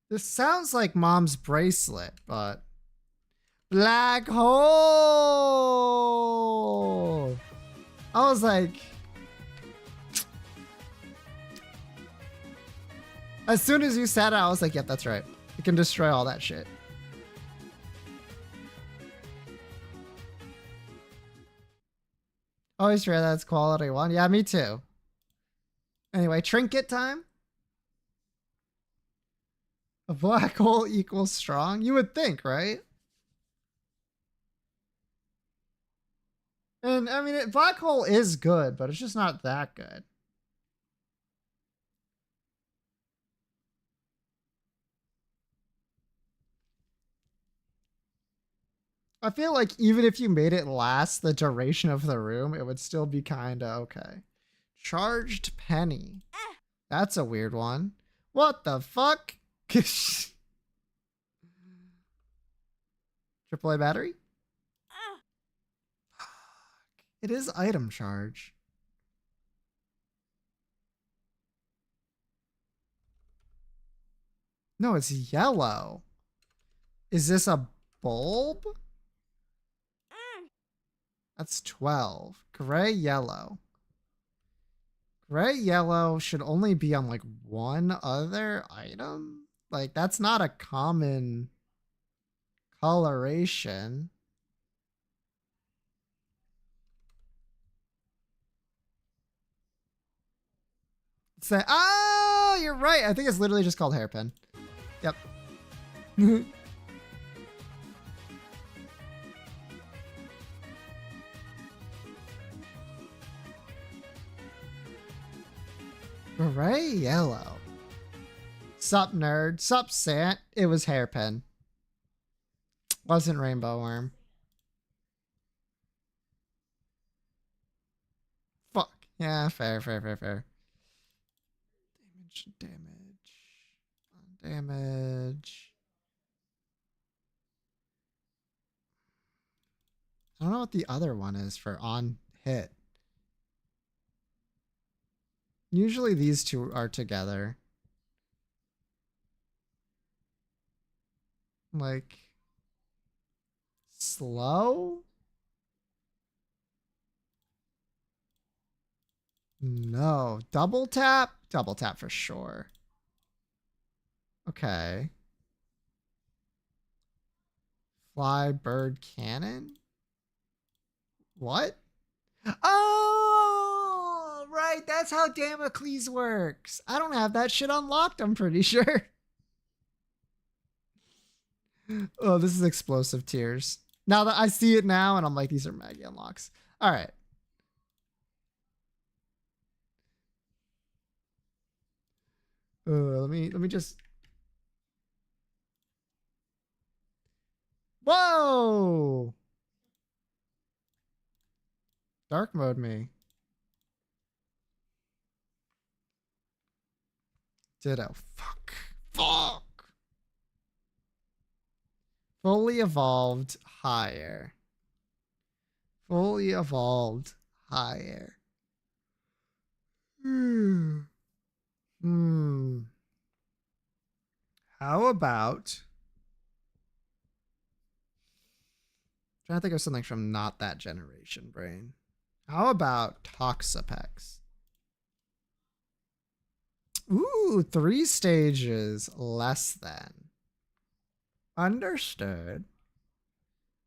This sounds like Mom's bracelet, but... Black hole! I was like... As soon as you said it, I was like, yep, that's right. You can destroy all that shit. Always sure that's quality 1. Yeah, me too. Anyway, trinket time. A black hole equals strong? You would think, right? And I mean, black hole is good, but it's just not that good. I feel like even if you made it last the duration of the room, it would still be kind of okay. Charged penny. That's a weird one. What the fuck? AAA battery? It is item charge. No, it's yellow. Is this a bulb? That's 12. Gray yellow. Gray yellow should only be on like one other item. Like that's not a common coloration. Say, oh, you're right. I think it's literally just called hairpin. Yep. Gray yellow. Sup, nerd. Sup, Sant. It was hairpin. Wasn't rainbow worm. Fuck. Yeah, fair. Damage. I don't know what the other one is for on hit. Usually these two are together. Like slow? No. Double tap? Double tap for sure. Okay. Fly bird cannon? What? Oh, right. That's how Damocles works. I don't have that shit unlocked, I'm pretty sure. Oh, this is explosive tears. Now that I see it now, and I'm like, these are Maggie unlocks. All right. Let me just. Whoa! Dark mode me. Ditto. Fuck. Fully evolved higher. Fully evolved higher. How about... I'm trying to think of something from not that generation brain. How about Toxapex? Ooh, 3 stages less than. Understood.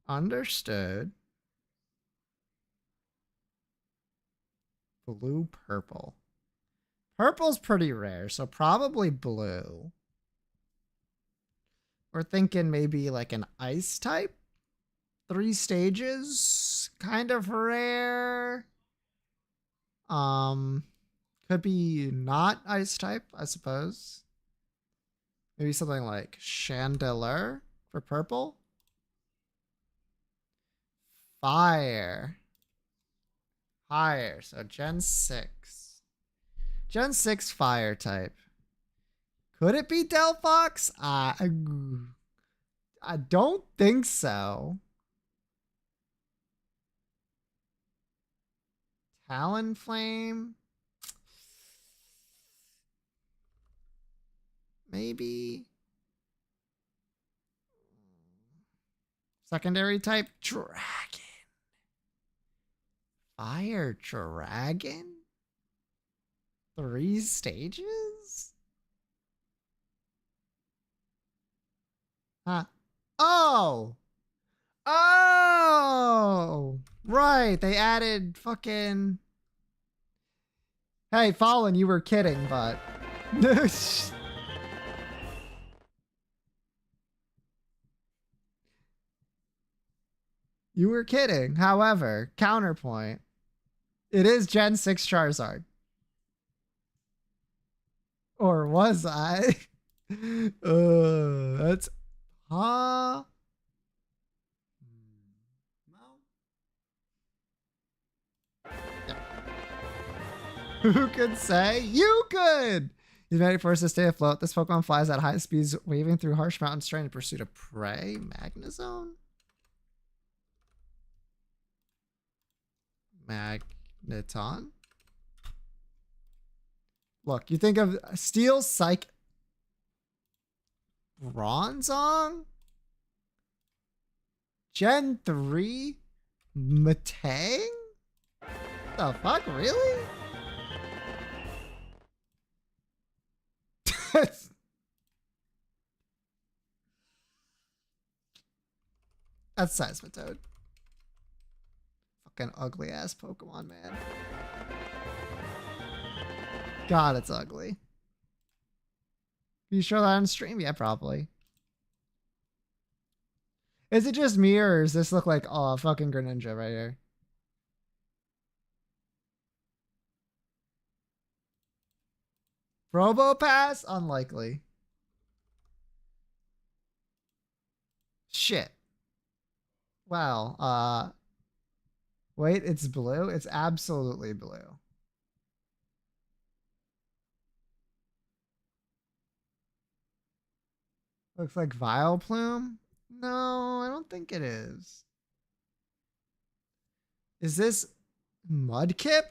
Understood. Blue, purple. Purple's pretty rare, so probably blue. We're thinking maybe like an ice type. 3 stages, kind of rare. Could be not ice type, I suppose. Maybe something like chandelier for purple. Fire. Fire. So Gen 6. Gen 6 fire type. Could it be Delphox? I don't think so. Talonflame? Maybe. Secondary type? Dragon. Fire dragon? 3 stages? Huh. Oh! Oh! Right, they added fucking... Hey, Fallen, you were kidding, but... You were kidding. However, counterpoint. It is Gen 6 Charizard. Or was I? That's... Huh? Who could say? You could! He's ready for us to stay afloat. This Pokemon flies at high speeds, waving through harsh mountains, trying to pursue a prey. Magnezone? Magneton? Look, you think of Steel Psych... Bronzong? Gen 3? Matang? The fuck, really? That's Seismitoad. Fucking ugly ass Pokemon, man. God, it's ugly. You show that on stream? Yeah, probably. Is it just me, or does this look like fucking Greninja right here? Probopass? Unlikely. Shit. Well, wait, it's blue? It's absolutely blue. Looks like Vileplume? No, I don't think it is. Is this Mudkip?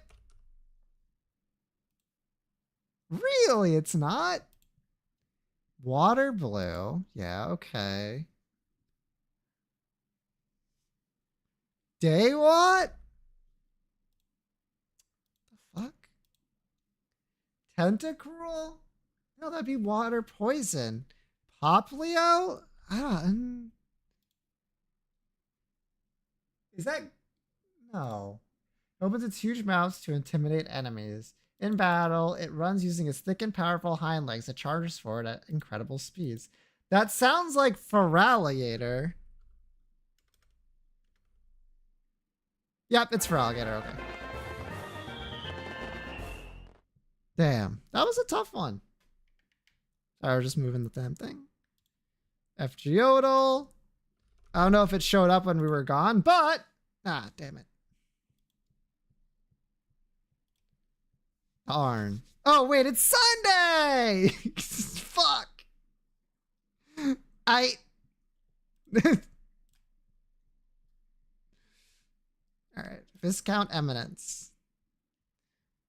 Really? It's not? Water blue? Yeah, okay. Daywhat? The fuck? Tentacruel? No, that'd be water poison. Poplio? I don't... Is that... No. It opens its huge mouth to intimidate enemies. In battle, it runs using its thick and powerful hind legs that charges forward at incredible speeds. That sounds like Feraligatr. Yep, it's Feraligatr, okay. Damn, that was a tough one. Sorry, we're just moving the damn thing. FGodal. I don't know if it showed up when we were gone, but... Ah, damn it. Darn. Oh, wait, it's Sunday! Fuck. Alright, Viscount Eminence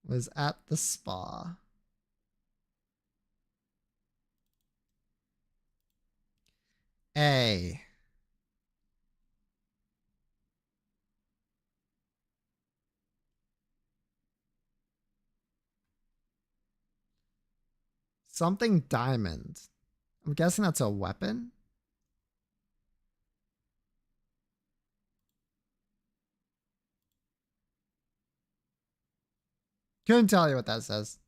was at the spa. A. Something diamond. I'm guessing that's a weapon. Couldn't tell you what that says.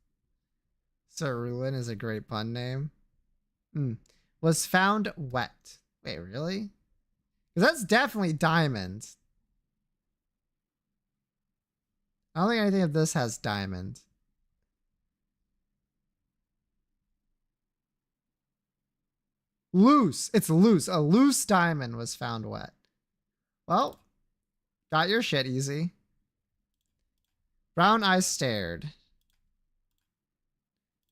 Cerulean is a great pun name. Was found wet. Wait, really? Because that's definitely diamond. I don't think anything of this has diamond. Loose. It's loose. A loose diamond was found wet. Well, got your shit easy. Brown eyes stared.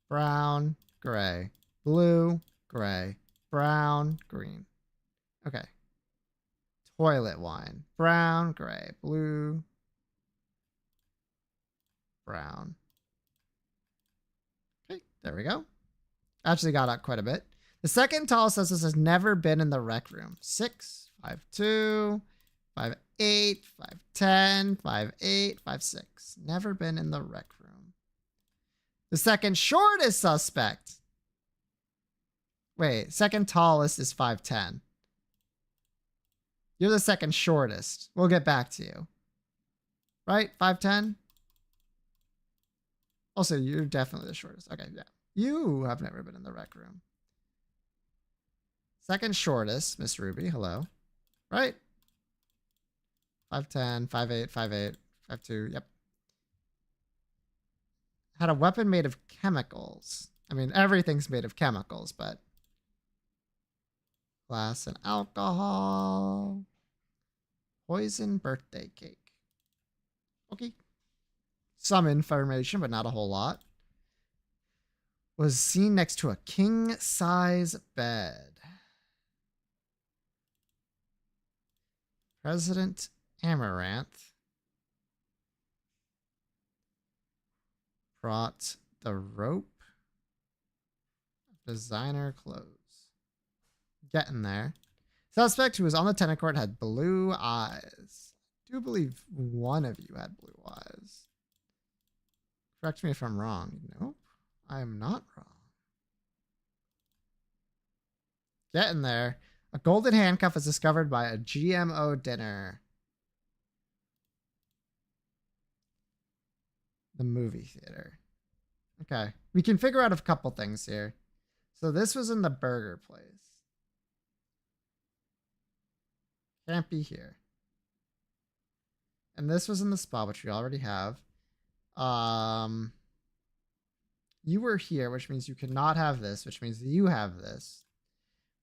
Brown, gray. Blue, gray. Brown, green. Okay. Toilet wine. Brown, gray. Blue, brown. Okay, there we go. Actually got out quite a bit. The second tallest says this has never been in the rec room. 6, 5'2", 5'8", 5'10", 5'8", 5'6". Never been in the rec room. The second shortest suspect. Wait, second tallest is 5'10". You're the second shortest. We'll get back to you. Right? 5'10"? Also, you're definitely the shortest. Okay, yeah. You have never been in the rec room. Second shortest, Miss Ruby. Hello. Right? 5'10", 5'8", 5'8", 5'2". Yep. Had a weapon made of chemicals. I mean, everything's made of chemicals, but... glass and alcohol. Poison birthday cake. Okay. Some information, but not a whole lot. Was seen next to a king-size bed. President Amaranth brought the rope. Designer clothes. Getting there. Suspect who was on the tennis court had blue eyes. I do believe one of you had blue eyes. Correct me if I'm wrong. Nope, I am not wrong. Getting there. A golden handcuff is discovered by a GMO dinner. The movie theater. Okay. We can figure out a couple things here. So this was in the burger place. Can't be here. And this was in the spa, which we already have. You were here, which means you cannot have this, which means you have this.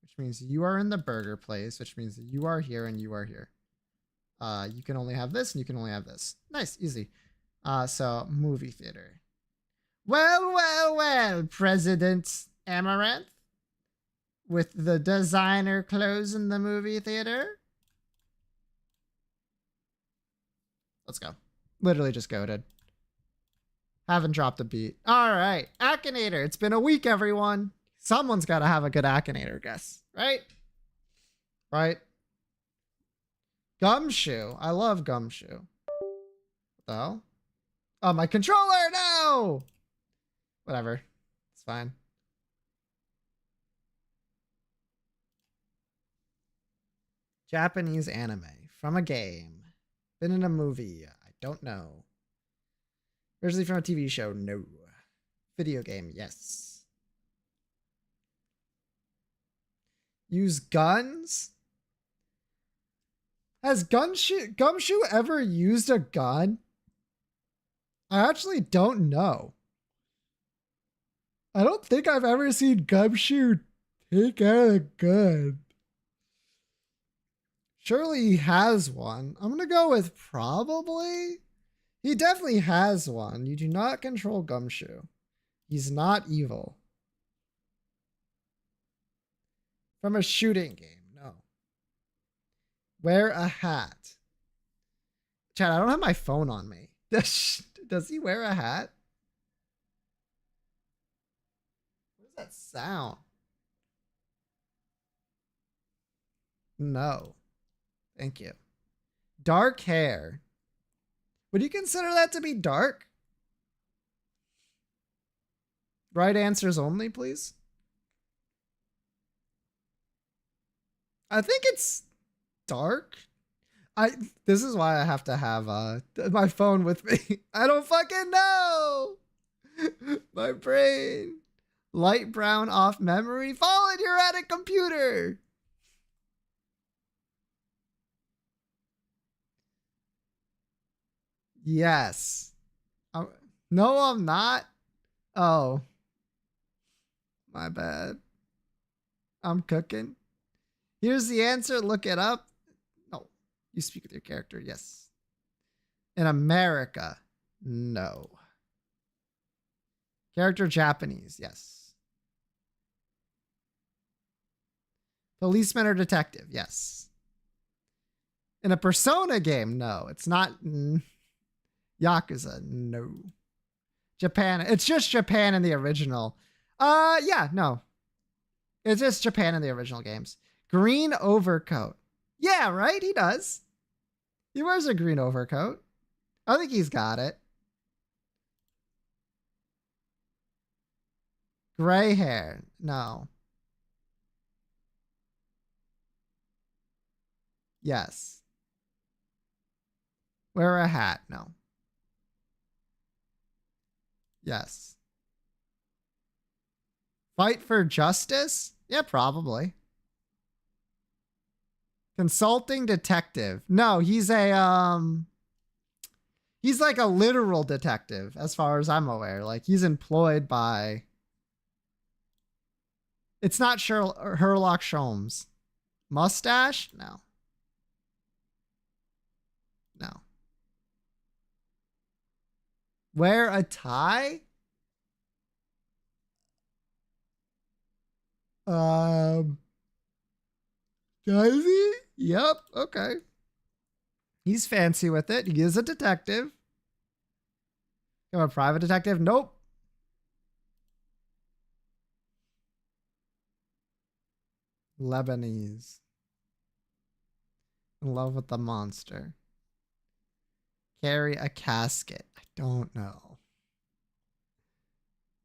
Which means you are in the burger place, which means you are here and you are here. You can only have this and you can only have this. Nice, easy. So movie theater. Well, well, well, President Amaranth. With the designer clothes in the movie theater. Let's go. Literally just goated. Haven't dropped a beat. All right. Akinator. It's been a week, everyone. Someone's got to have a good Akinator guess, right? Right? Gumshoe. I love Gumshoe. What the hell? Oh, my controller. No. Whatever. It's fine. Japanese anime from a game. Been in a movie. I don't know. Originally from a TV show. No. Video game. Yes. Use guns? Has Gumshoe ever used a gun? I actually don't know. I don't think I've ever seen Gumshoe take out a gun. Surely he has one. I'm going to go with probably. He definitely has one. You do not control Gumshoe. He's not evil. From a shooting game, no. Wear a hat. Chad, I don't have my phone on me. Does he wear a hat? What does that sound? No. Thank you. Dark hair. Would you consider that to be dark? Right answers only, please. I think it's dark. This is why I have to have my phone with me. I don't fucking know. My brain. Light brown off memory. Fallen, you're at a computer. Yes. No, I'm not. Oh. My bad. I'm cooking. Here's the answer. Look it up. No. You speak with your character. Yes. In America. No. Character Japanese. Yes. Policeman or detective. Yes. In a Persona game. No. It's not. Yakuza. No. Japan. It's just Japan in the original. Yeah, no. It's just Japan in the original games. Green overcoat. Yeah, right? He does. He wears a green overcoat. I think he's got it. Gray hair. No. Yes. Wear a hat. No. Yes. Fight for justice? Yeah, probably. Consulting detective. No, he's like a literal detective as far as I'm aware. Like he's employed by. It's not Sherlock Holmes. Mustache? No. No. Wear a tie? Does he? Yep. Okay. He's fancy with it. He is a detective. I'm a private detective? Nope. Lebanese. In love with the monster. Carry a casket. I don't know.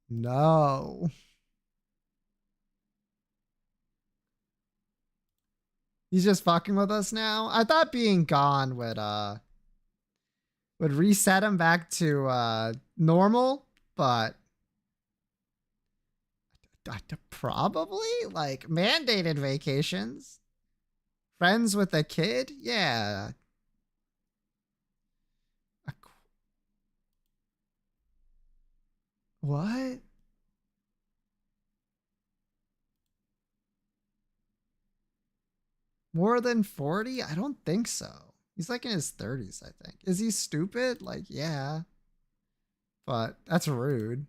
No. He's just fucking with us now. I thought being gone would reset him back to normal, but probably like mandated vacations. Friends with a kid? Yeah. What? More than 40? I don't think so. He's like in his 30s, I think. Is he stupid? Like, yeah. But that's rude.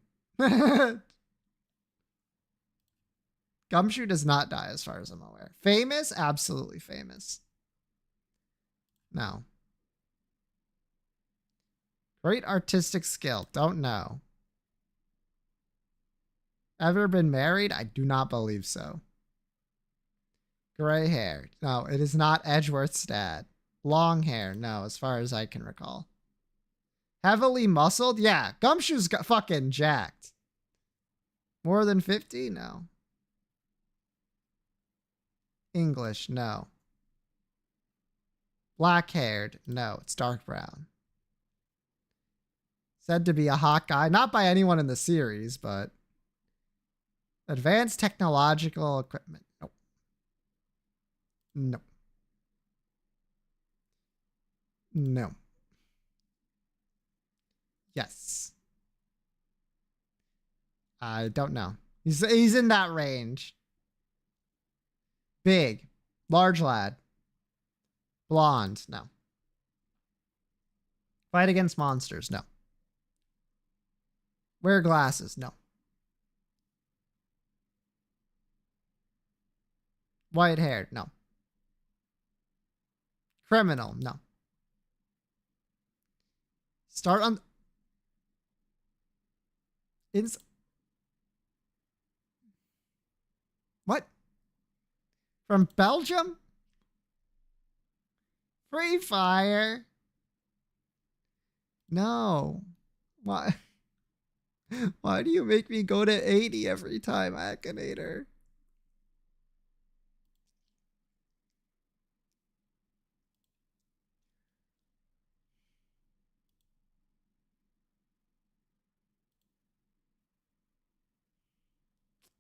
Gumshoe does not die as far as I'm aware. Famous? Absolutely famous. No. Great artistic skill. Don't know. Ever been married? I do not believe so. Gray hair. No, it is not Edgeworth's dad. Long hair. No, as far as I can recall. Heavily muscled? Yeah. Gumshoe's got fucking jacked. More than 50? No. English? No. Black haired? No, it's dark brown. Said to be a hot guy. Not by anyone in the series, but advanced technological equipment. Nope. Nope. No. Yes. I don't know. He's in that range. Big. Large lad. Blonde. No. Fight against monsters. No. Wear glasses. No. White haired. No. Criminal. No. Start on. What? From Belgium? Free Fire? No. What? Why do you make me go to 80 every time, Akinator?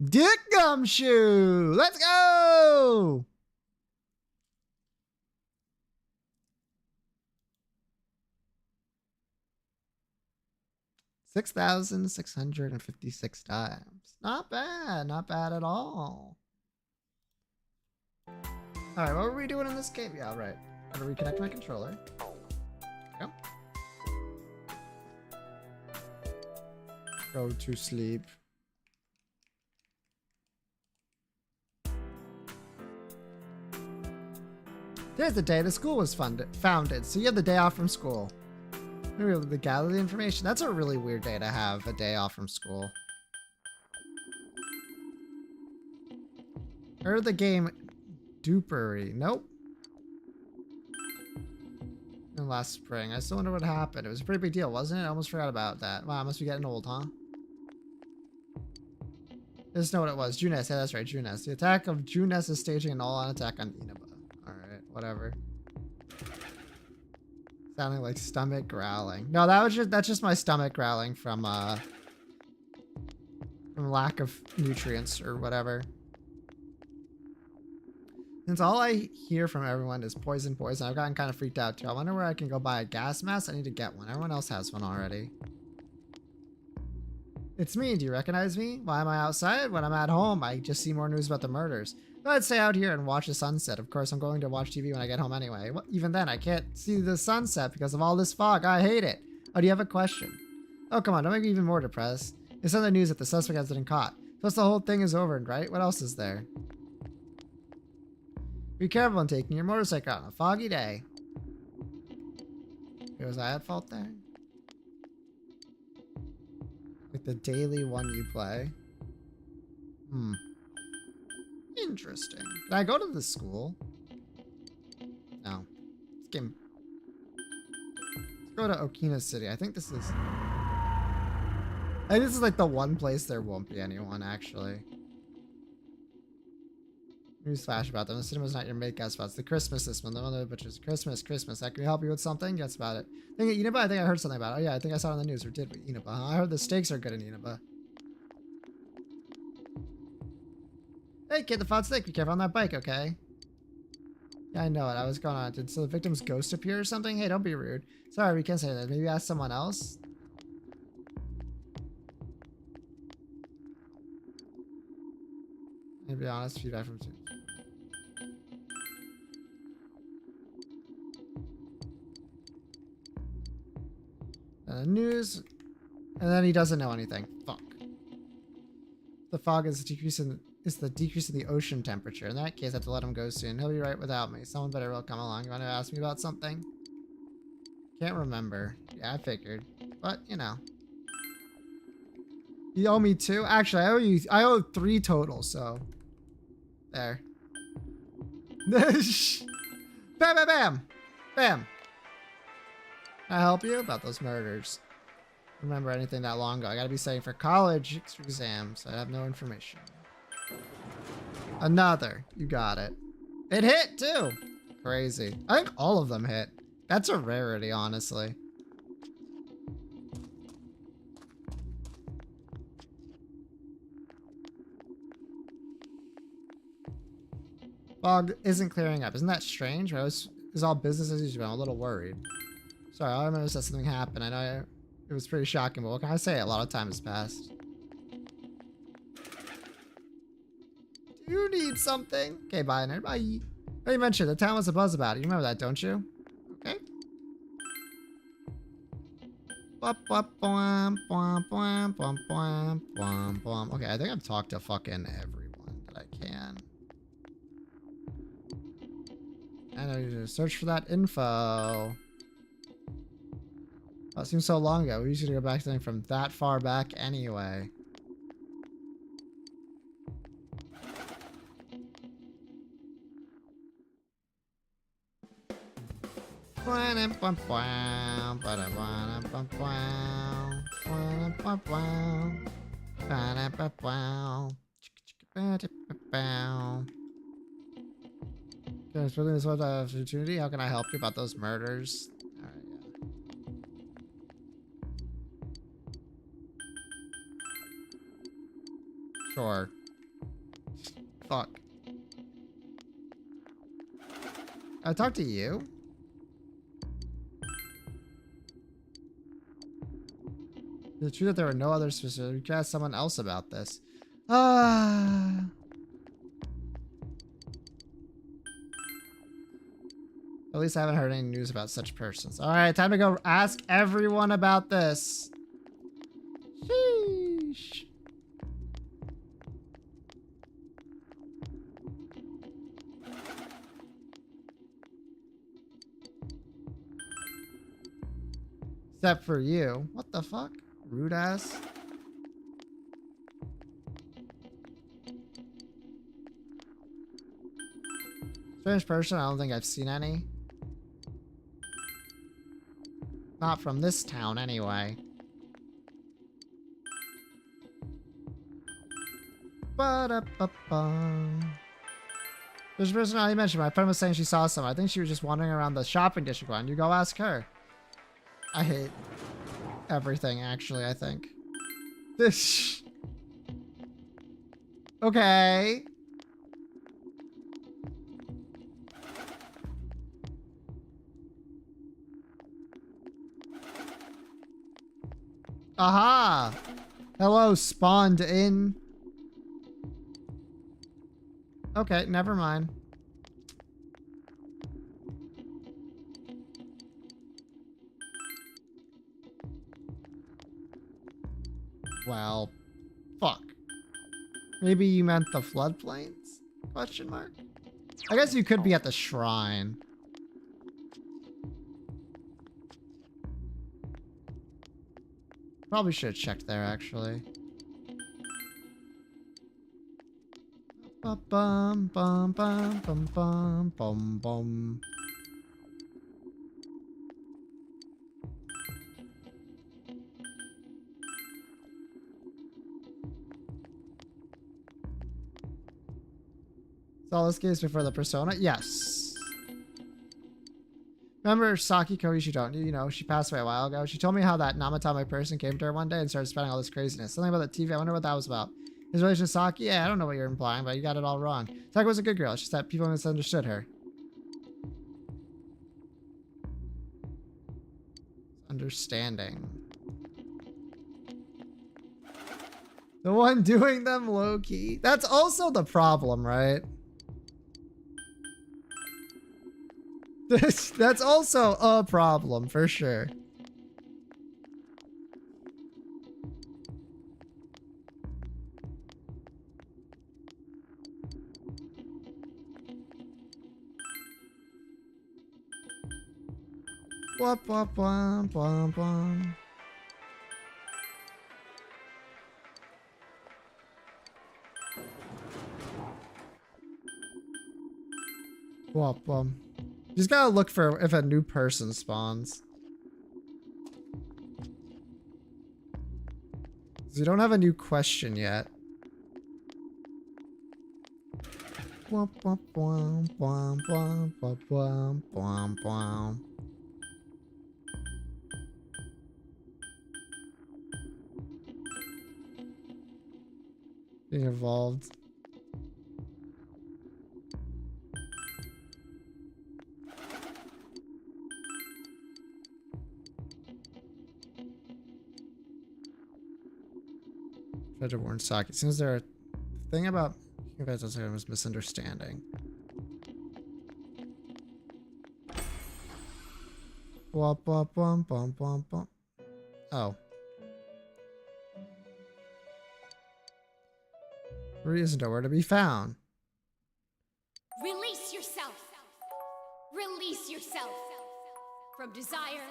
Dick Gumshoe! Let's go! $6,656 times. Not bad. Not bad at all. Alright, what were we doing in this game? Yeah, right. Gotta reconnect my controller. Go. Go to sleep. There's the day the school was founded, so you have the day off from school. Maybe able to gather the information. That's a really weird day to have, a day off from school. Heard the game Dupery. Nope. And last spring. I still wonder what happened. It was a pretty big deal, wasn't it? I almost forgot about that. Wow, I must be getting old, huh? I just know what it was. Junes. Yeah, that's right. Junes. The attack of Junes is staging an all-out attack on Inaba. Alright, whatever. Sounding like stomach growling. No, that's just my stomach growling from lack of nutrients or whatever. Since all I hear from everyone is poison, poison, I've gotten kind of freaked out too. I wonder where I can go buy a gas mask. I need to get one. Everyone else has one already. It's me. Do you recognize me? Why am I outside? When I'm at home, I just see more news about the murders. I'd stay out here and watch the sunset. Of course, I'm going to watch TV when I get home anyway. Well, even then, I can't see the sunset because of all this fog. I hate it. Oh, do you have a question? Oh, come on. Don't make me even more depressed. It's on the news that the suspect has been caught. Plus, the whole thing is over, right? What else is there? Be careful when taking your motorcycle out on a foggy day. Was I at fault there? Like the daily one you play? Interesting. Did I go to the school? No. This game. Let's go to Okina City. I think this is like the one place there won't be anyone, actually. Newsflash about them. The cinema's not your makeout spot. It's the Christmas this one. The one which is Christmas. That can help you with something? That's about it. I think Inaba, I think I heard something about it. Oh yeah, I think I saw it on the news. Or did we? Inaba, huh? I heard the steaks are good in Inaba. Hey kid, the fat steak. Be careful on that bike, okay? Yeah, I know it. I was going on. Did so the victim's ghost appear or something? Hey, don't be rude. Sorry, we can't say that. Maybe ask someone else? To be honest, feedback from two. News, and then he doesn't know anything. Fuck. The fog is the decrease in the ocean temperature. In that case, I have to let him go soon. He'll be right without me. Someone better will come along. You want to ask me about something? Can't remember. Yeah, I figured. But you know, you owe me 2. Actually, I owe 3 total. So there. Bam, bam, bam, bam. Can I help you about those murders? Remember anything that long ago? I gotta be studying for college exams. I have no information. Another. You got it. It hit too. Crazy. I think all of them hit. That's a rarity, honestly. Fog isn't clearing up. Isn't that strange? It's all business as usual. I'm a little worried. Sorry, all I remember is that something happened. I know it was pretty shocking, but what can I say? A lot of time has passed. Do you need something? Okay, bye, nerd. Bye. Oh, you mentioned the town was a buzz about it. You remember that, don't you? Okay. Okay, I think I've talked to fucking everyone that I can. And I need to search for that info. Oh, it seems so long ago. We usually go back to something from that far back anyway. Okay, really this was an opportunity. How can I help you about those murders? All right, yeah. Sure. Fuck. I talked to you? It's true that there were no other specific. You could ask someone else about this. At least I haven't heard any news about such persons. Alright, time to go ask everyone about this. Sheesh. Except for you. What the fuck? Rude ass. Strange person, I don't think I've seen any. Not from this town, anyway. Ba-da-ba-ba. There's a person I mentioned. My friend was saying she saw someone. I think she was just wandering around the shopping district one. You go ask her. I hate everything, actually, I think. This. Okay. Aha! Hello, spawned in. Okay, never mind. Well, fuck. Maybe you meant the floodplains? Question mark. I guess you could be at the shrine. Probably should have checked there, actually. Bum bum bum bum bum bum bum. So this games before the persona? Yes. Remember Saki Koichi, don't you? You know, she passed away a while ago. She told me how that Namatame person came to her one day and started spouting all this craziness. Something about the TV. I wonder what that was about. His relation to Saki? Yeah, I don't know what you're implying, but you got it all wrong. Saki was a good girl. It's just that people misunderstood her. Understanding. The one doing them low-key. That's also the problem, right? That's also a problem, for sure. Wop wop womp womp womp. Wop womp. You just gotta look for if a new person spawns. So you don't have a new question yet. Womp womp womp womp womp womp womp womp womp. Being evolved. Tried to warn Saki. Seems there a thing about you guys was misunderstanding. Womp womp womp womp womp womp. Oh. Marie isn't nowhere to be found. Release yourself. Release yourself. From desire,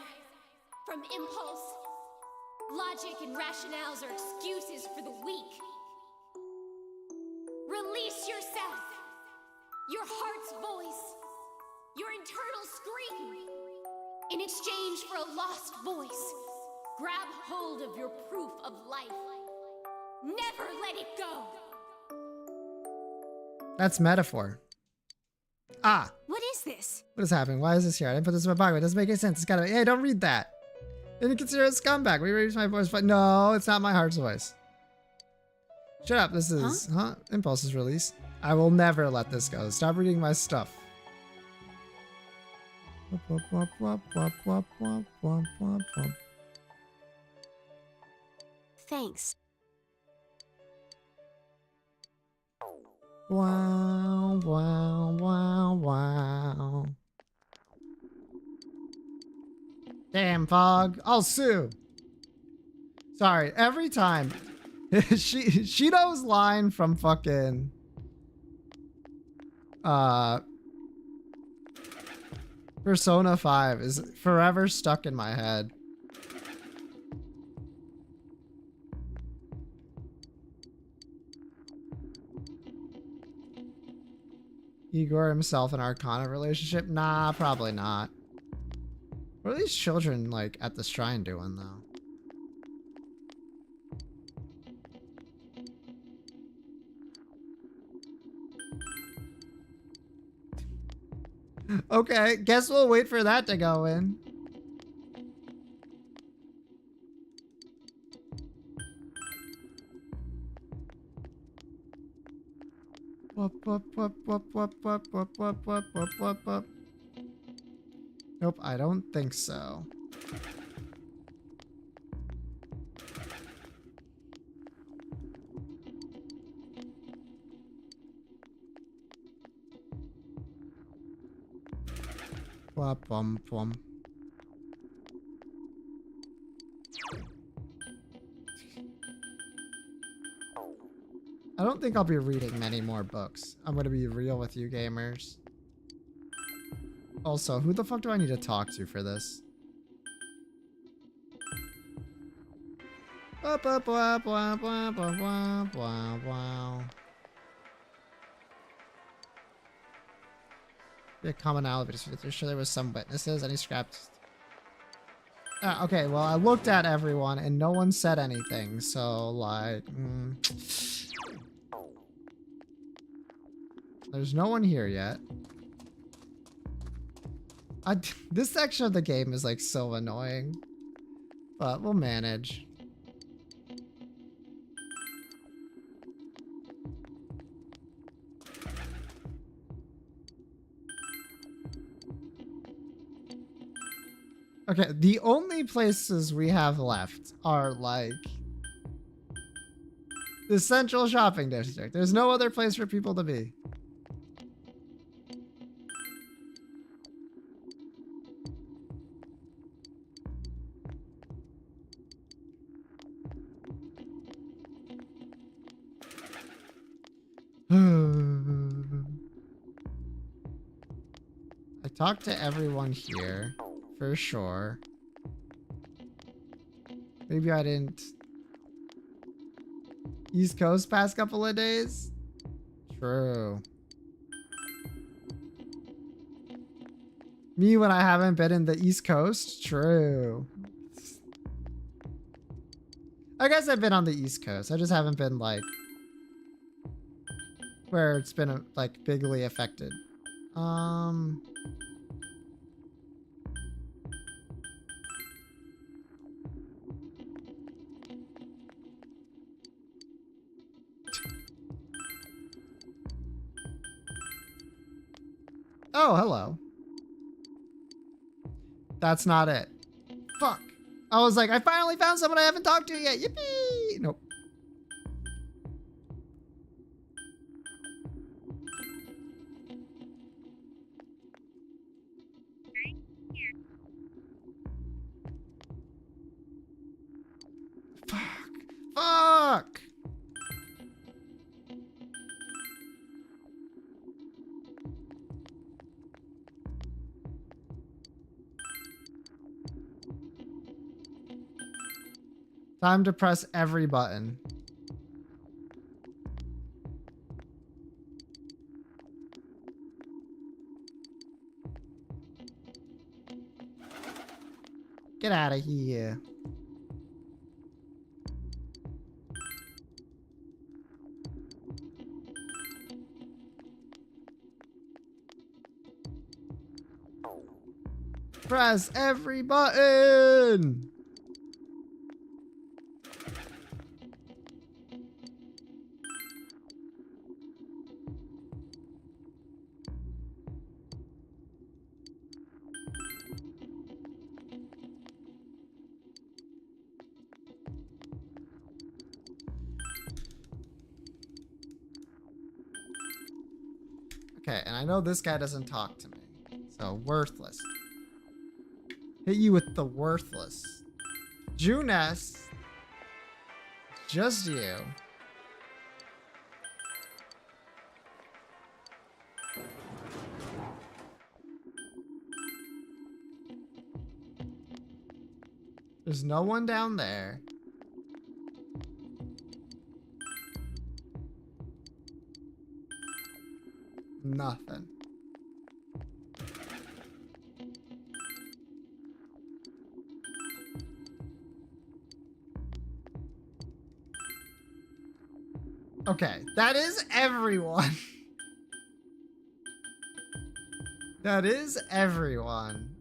from impulse. Logic and rationales are excuses for the weak. Release yourself. Your heart's voice. Your internal scream. In exchange for a lost voice. Grab hold of your proof of life. Never let it go. That's metaphor. Ah. What is this? What is happening? Why is this here? I didn't put this in my pocket. It doesn't make any sense. It's gotta be. Hey, don't read that. Didn't consider it a scumbag. We raised my voice, but no, it's not my heart's voice. Shut up. This is, Impulse is released. I will never let this go. Stop reading my stuff. Thanks. Wow, wow, wow, wow. Damn, Fog. I'll sue. Sorry, every time. Shido's line from fucking Persona 5 is forever stuck in my head. Igor himself an Arcana relationship? Nah, probably not. What are these children like at the shrine doing though? Okay, guess we'll wait for that to go in. Whoop, whoop, whoop, whoop, whoop, whoop, whoop, whoop, whoop, whoop, whoop, whoop. Nope, I don't think so. Wop, bum, bum. I don't think I'll be reading many more books. I'm gonna be real with you gamers. Also, who the fuck do I need to talk to for this? Blah, blah, blah, blah, blah, blah, blah, blah, blah. Be a commonality, but I'm sure there was some witnesses. Any scraps? Okay, well, I looked at everyone and no one said anything, so like, there's no one here yet. This section of the game is like so annoying, but we'll manage. Okay, the only places we have left are like the central shopping district. There's no other place for people to be. I talked to everyone here. For sure. Maybe I didn't. East Coast past couple of days? True. Me when I haven't been in the East Coast? True. I guess I've been on the East Coast. I just haven't been like where it's been like bigly affected. Oh, hello. That's not it. Fuck. I was like, I finally found someone I haven't talked to yet. Yippee! Nope. Fuck. Fuck! Time to press every button. Get out of here. Press every button! Okay, and I know this guy doesn't talk to me. So, worthless. Hit you with the worthless. Juness. Just you. There's no one down there. Nothing. Okay, that is everyone. That is everyone.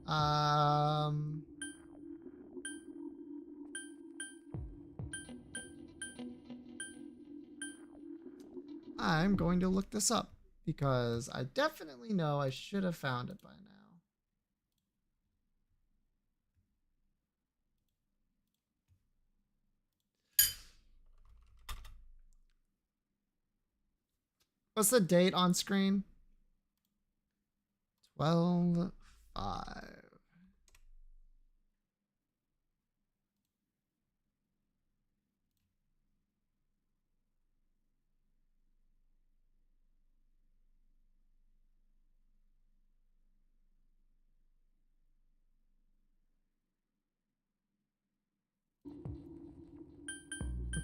I'm going to look this up because I definitely know I should have found it by now. What's the date on screen? 12/5.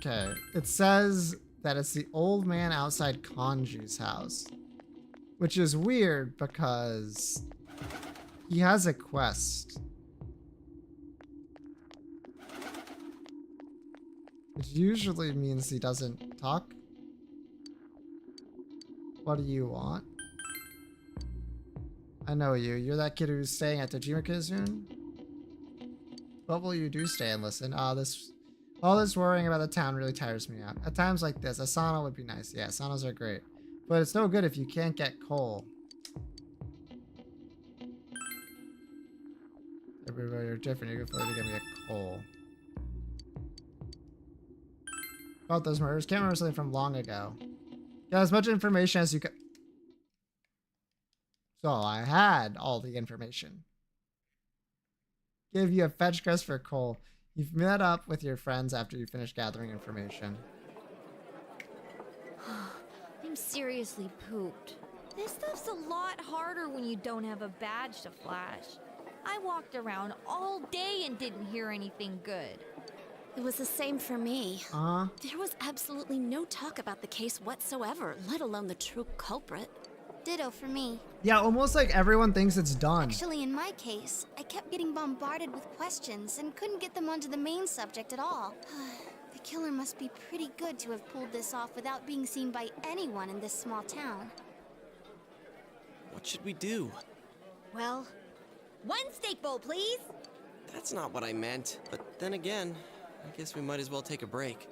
Okay, it says that it's the old man outside Kanju's house, which is weird because he has a quest. Which usually means he doesn't talk. What do you want? I know you. You're that kid who's staying at Tajima Kizun? What will you do? Stay and listen. All this worrying about the town really tires me out. At times like this, a sauna would be nice. Yeah, saunas are great. But it's no good if you can't get coal. Everybody are different. You can afford to get me a coal. About those murders. Can't remember something from long ago. Got as much information as you could. So I had all the information. Give you a fetch quest for coal. You've met up with your friends after you finish gathering information. I'm seriously pooped. This stuff's a lot harder when you don't have a badge to flash. I walked around all day and didn't hear anything good. It was the same for me. There was absolutely no talk about the case whatsoever, let alone the true culprit. Ditto for me. Yeah, almost like everyone thinks it's done. Actually, in my case, I kept getting bombarded with questions and couldn't get them onto the main subject at all. The killer must be pretty good to have pulled this off without being seen by anyone in this small town. What should we do? Well, one steak bowl, please. That's not what I meant. But then again, I guess we might as well take a break.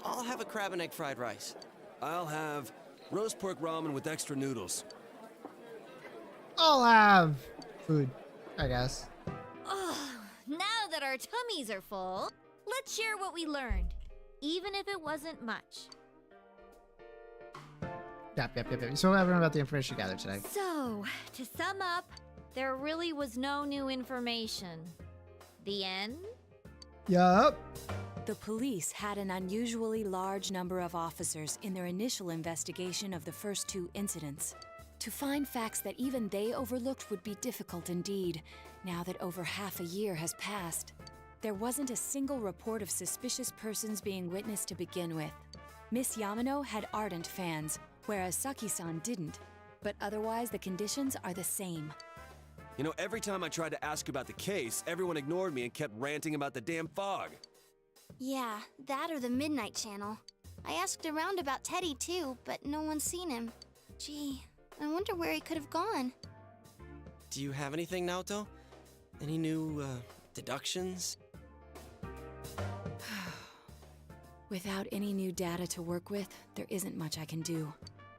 I'll have a crab and egg fried rice. I'll have roast pork ramen with extra noodles. I'll have food, I guess. Ugh, now that our tummies are full, let's share what we learned, even if it wasn't much. Yep. So everyone about the information you gathered today. So, to sum up, there really was no new information. The end? Yup. The police had an unusually large number of officers in their initial investigation of the first two incidents. To find facts that even they overlooked would be difficult indeed, now that over half a year has passed. There wasn't a single report of suspicious persons being witnessed to begin with. Miss Yamano had ardent fans, whereas Saki-san didn't. But otherwise, the conditions are the same. You know, every time I tried to ask about the case, everyone ignored me and kept ranting about the damn fog. Yeah, that or the Midnight Channel. I asked around about Teddy too, but no one's seen him. Gee, I wonder where he could have gone. Do you have anything, Naoto? Any new, deductions? Without any new data to work with, there isn't much I can do.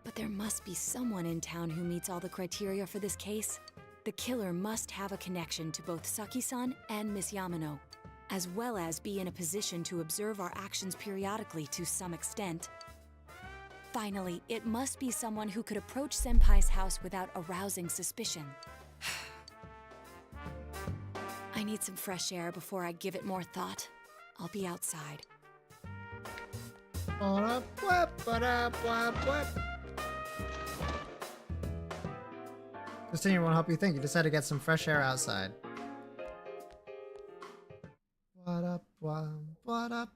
But there must be someone in town who meets all the criteria for this case. The killer must have a connection to both Saki-san and Miss Yamano, as well as be in a position to observe our actions periodically to some extent. Finally, it must be someone who could approach Senpai's house without arousing suspicion. I need some fresh air before I give it more thought. I'll be outside. This thing won't help you think. You just had to get some fresh air outside. What up, what up,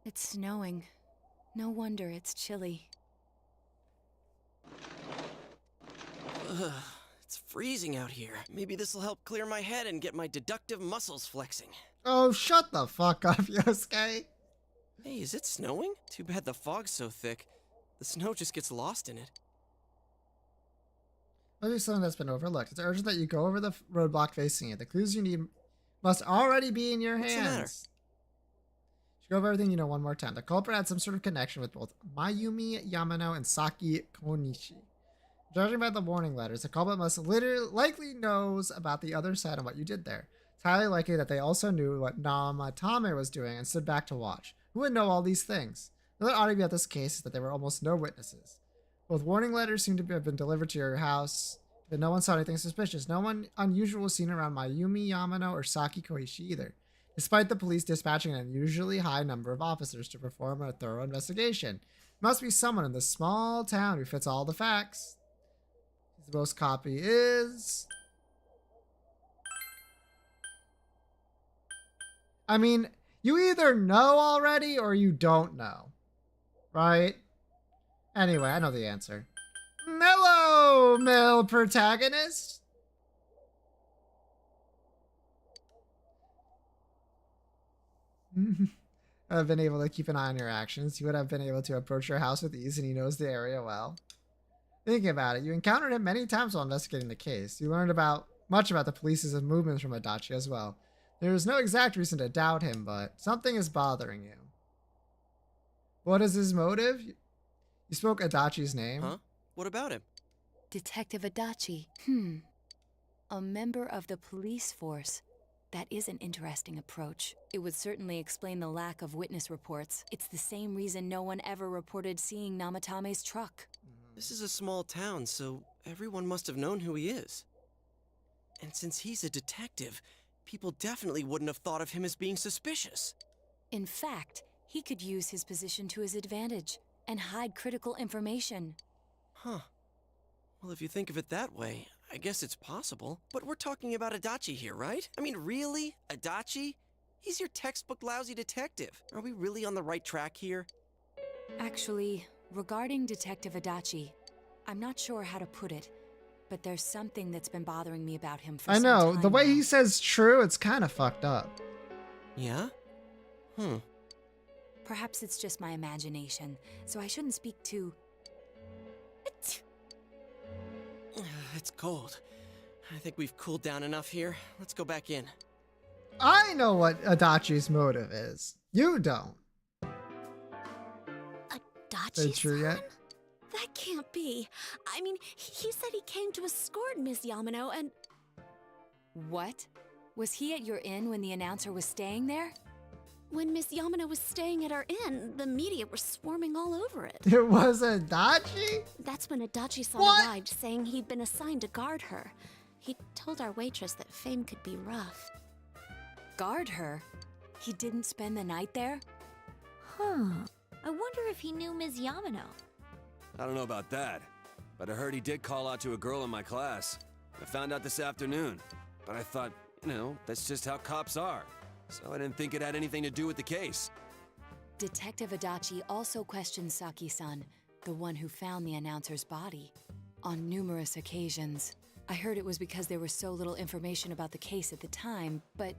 It's snowing. No wonder it's chilly. Ugh, it's freezing out here. Maybe this'll help clear my head and get my deductive muscles flexing. Oh, shut the fuck up, Yosuke. Hey, is it snowing? Too bad the fog's so thick. The snow just gets lost in it. Maybe something that's been overlooked. It's urgent that you go over the roadblock facing it. The clues you need must already be in your hands. What's the matter? Go over everything you know one more time. The culprit had some sort of connection with both Mayumi Yamano and Saki Konishi. Judging by the warning letters, the culprit must likely knows about the other side and what you did there. It's highly likely that they also knew what Namatame was doing and stood back to watch. Who would know all these things? Another oddity about this case is that there were almost no witnesses. Both warning letters seem to have been delivered to your house, but no one saw anything suspicious. No one unusual was seen around Mayumi Yamano or Saki Koishi either, despite the police dispatching an unusually high number of officers to perform a thorough investigation. It must be someone in this small town who fits all the facts. The most copy is... I mean, you either know already or you don't know, right? Anyway, I know the answer. Hello, male protagonist. I've been able to keep an eye on your actions. You would have been able to approach your house with ease, and he knows the area well. Thinking about it, you encountered him many times while investigating the case. You learned much about the police's movements from Adachi as well. There is no exact reason to doubt him, but something is bothering you. What is his motive? You spoke Adachi's name. Huh? What about him? Detective Adachi. A member of the police force. That is an interesting approach. It would certainly explain the lack of witness reports. It's the same reason no one ever reported seeing Namatame's truck. This is a small town, so everyone must have known who he is. And since he's a detective, people definitely wouldn't have thought of him as being suspicious. In fact, he could use his position to his advantage and hide critical information. Huh. Well, if you think of it that way, I guess it's possible. But we're talking about Adachi here, right? I mean, really? Adachi? He's your textbook lousy detective. Are we really on the right track here? Actually, regarding Detective Adachi, I'm not sure how to put it, but there's something that's been bothering me about him for I some know, time the way now. he says true, it's kind of fucked up. Yeah? Perhaps it's just my imagination, so I shouldn't speak too... It's cold. I think we've cooled down enough here. Let's go back in. I know what Adachi's motive is. You don't. Adachi's true son? yet? That can't be. I mean, he said he came to escort Miss Yamano and... What? Was he at your inn when the announcer was staying there? When Miss Yamano was staying at our inn, the media were swarming all over it. It was Adachi? That's when Adachi-san arrived, saying he'd been assigned to guard her. He told our waitress that fame could be rough. Guard her? He didn't spend the night there? Huh. I wonder if he knew Ms. Yamano. I don't know about that, but I heard he did call out to a girl in my class. I found out this afternoon, but I thought, that's just how cops are. So I didn't think it had anything to do with the case. Detective Adachi also questioned Saki-san, the one who found the announcer's body, on numerous occasions. I heard it was because there was so little information about the case at the time, but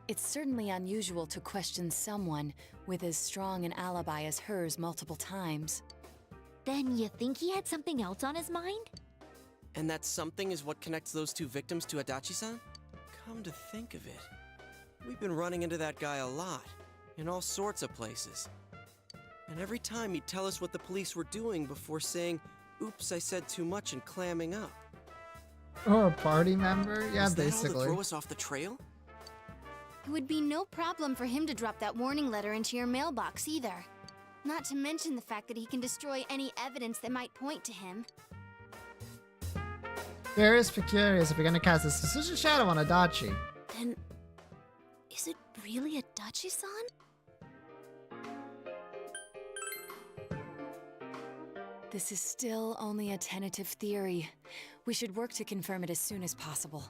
it's certainly unusual to question someone with as strong an alibi as hers multiple times. Then you think he had something else on his mind? And that something is what connects those two victims to Adachi-san? Come to think of it, we've been running into that guy a lot, in all sorts of places. And every time he'd tell us what the police were doing before saying, "Oops, I said too much," and clamming up. Or a party member? Yeah, Was that all to basically. throw us off the trail? It would be no problem for him to drop that warning letter into your mailbox either. Not to mention the fact that he can destroy any evidence that might point to him. Various precarious if you're gonna cast a suspicious shadow on Adachi. Then, is it really Adachi-san? This is still only a tentative theory. We should work to confirm it as soon as possible.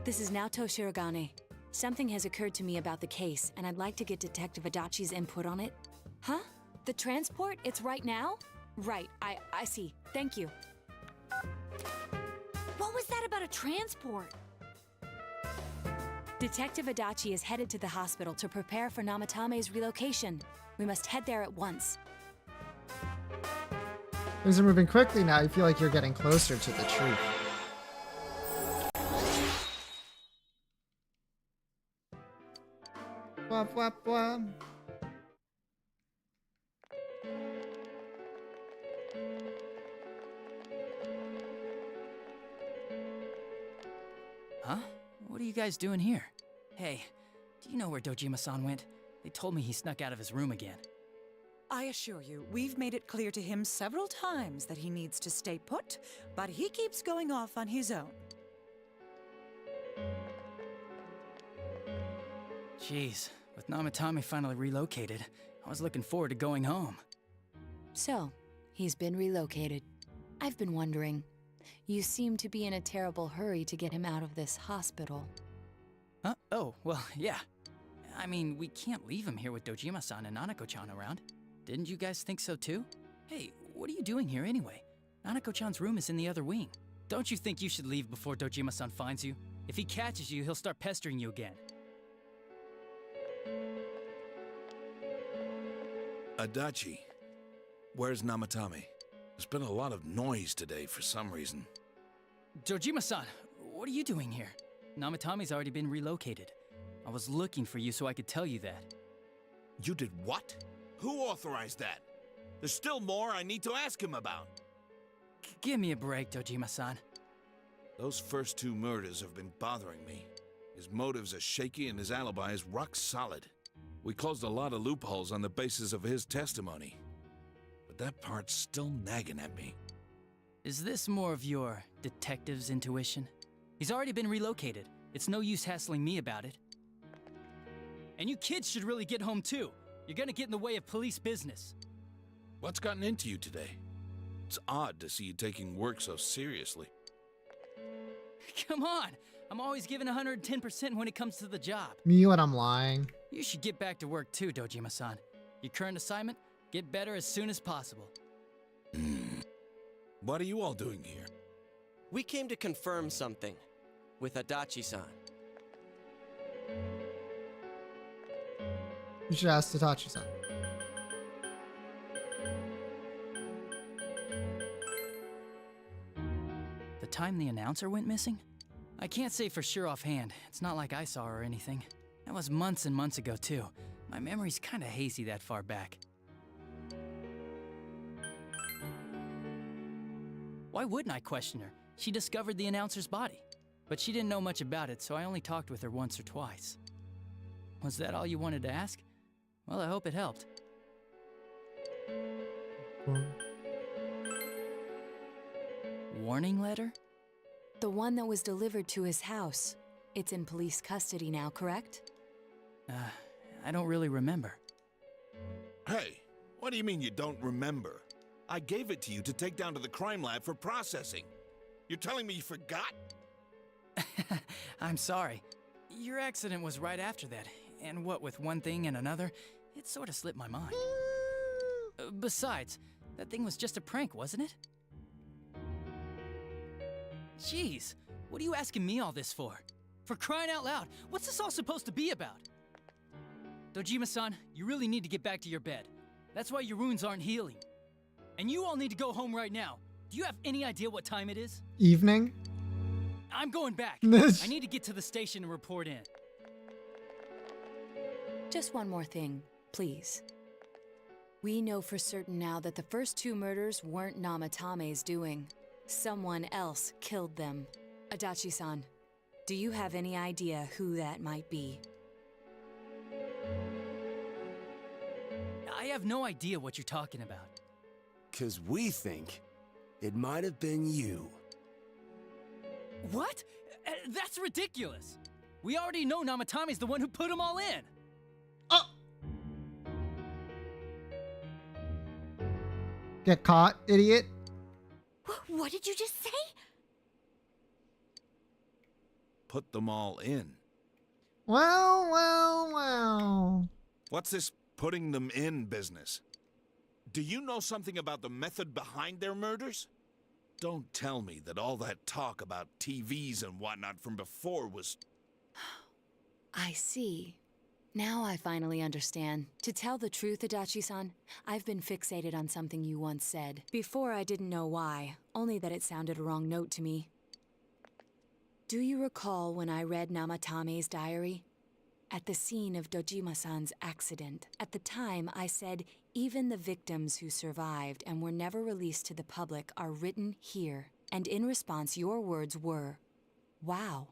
This is Naoto Shirogane. Something has occurred to me about the case, and I'd like to get Detective Adachi's input on it. Huh? The transport? It's right now? Right, I see. Thank you. What was that about a transport? Detective Adachi is headed to the hospital to prepare for Namatame's relocation. We must head there at once. Things are moving quickly now. You feel like you're getting closer to the truth. Wap, wap, wap. Huh? What are you guys doing here? Hey, do you know where Dojima-san went? They told me he snuck out of his room again. I assure you, we've made it clear to him several times that he needs to stay put, but he keeps going off on his own. Jeez, with Namatame finally relocated, I was looking forward to going home. So, he's been relocated. I've been wondering. You seem to be in a terrible hurry to get him out of this hospital. Huh? Oh, well, yeah. I mean, we can't leave him here with Dojima-san and Nanako-chan around. Didn't you guys think so too? Hey, what are you doing here anyway? Nanako-chan's room is in the other wing. Don't you think you should leave before Dojima-san finds you? If he catches you, he'll start pestering you again. Adachi, where's Namatame? There's been a lot of noise today for some reason. Dojima-san, what are you doing here? Namatame's already been relocated. I was looking for you so I could tell you that. You did what? Who authorized that? There's still more I need to ask him about. Give me a break, Dojima-san. Those first two murders have been bothering me. His motives are shaky and his alibi is rock solid. We closed a lot of loopholes on the basis of his testimony. But that part's still nagging at me. Is this more of your detective's intuition? He's already been relocated. It's no use hassling me about it. And you kids should really get home too. You're gonna get in the way of police business. What's gotten into you today? It's odd to see you taking work so seriously. Come on! I'm always giving 110% when it comes to the job. Me when I'm lying. You should get back to work too, Dojima-san. Your current assignment? Get better as soon as possible. What are you all doing here? We came to confirm something with Adachi-san. You should ask Itachi-san. The time the announcer went missing? I can't say for sure offhand. It's not like I saw her or anything. That was months and months ago too. My memory's kinda hazy that far back. Why wouldn't I question her? She discovered the announcer's body. But she didn't know much about it, so I only talked with her once or twice. Was that all you wanted to ask? Well, I hope it helped. Warning letter? The one that was delivered to his house. It's in police custody now, correct? I don't really remember. Hey, what do you mean you don't remember? I gave it to you to take down to the crime lab for processing. You're telling me you forgot? I'm sorry. Your accident was right after that, and what with one thing and another, it sort of slipped my mind. Besides, that thing was just a prank, wasn't it? Jeez, what are you asking me all this for? For crying out loud, what's this all supposed to be about? Dojima-san, you really need to get back to your bed. That's why your wounds aren't healing. and you all need to go home right now. Do you have any idea what time it is? Evening? I'm going back. I need to get to the station and report in. Just one more thing, please. We know for certain now that the first 2 murders weren't Namatame's doing. Someone else killed them. Adachi-san, do you have any idea who that might be? I have no idea what you're talking about. 'Cause we think it might have been you. What? That's ridiculous. We already know Namatame's the one who put them all in. Get caught, idiot. What did you just say? Put them all in. Well. What's this putting them in business? Do you know something about the method behind their murders? Don't tell me that all that talk about TVs and whatnot from before was... I see. Now I finally understand. To tell the truth, Adachi-san, I've been fixated on something you once said. Before I didn't know why, only that it sounded a wrong note to me. Do you recall when I read Namatame's diary? At the scene of Dojima-san's accident, at the time I said, even the victims who survived and were never released to the public are written here. And in response, your words were, wow.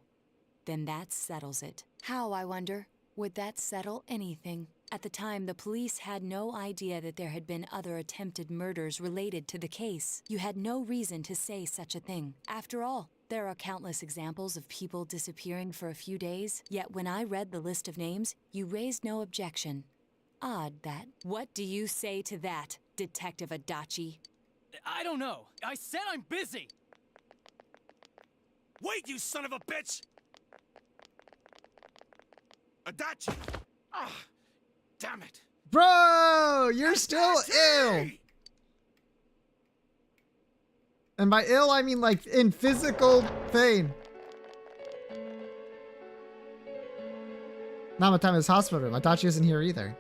Then that settles it. How, I wonder? Would that settle anything? At the time, the police had no idea that there had been other attempted murders related to the case. You had no reason to say such a thing. After all, there are countless examples of people disappearing for a few days, yet when I read the list of names, you raised no objection. Odd that. What do you say to that, Detective Adachi? I don't know. I said I'm busy. Wait, you son of a bitch! Adachi! Ah, damn it! Bro, you're still ill. And by ill, I mean like in physical pain. Namatame's hospital room. Adachi isn't here either.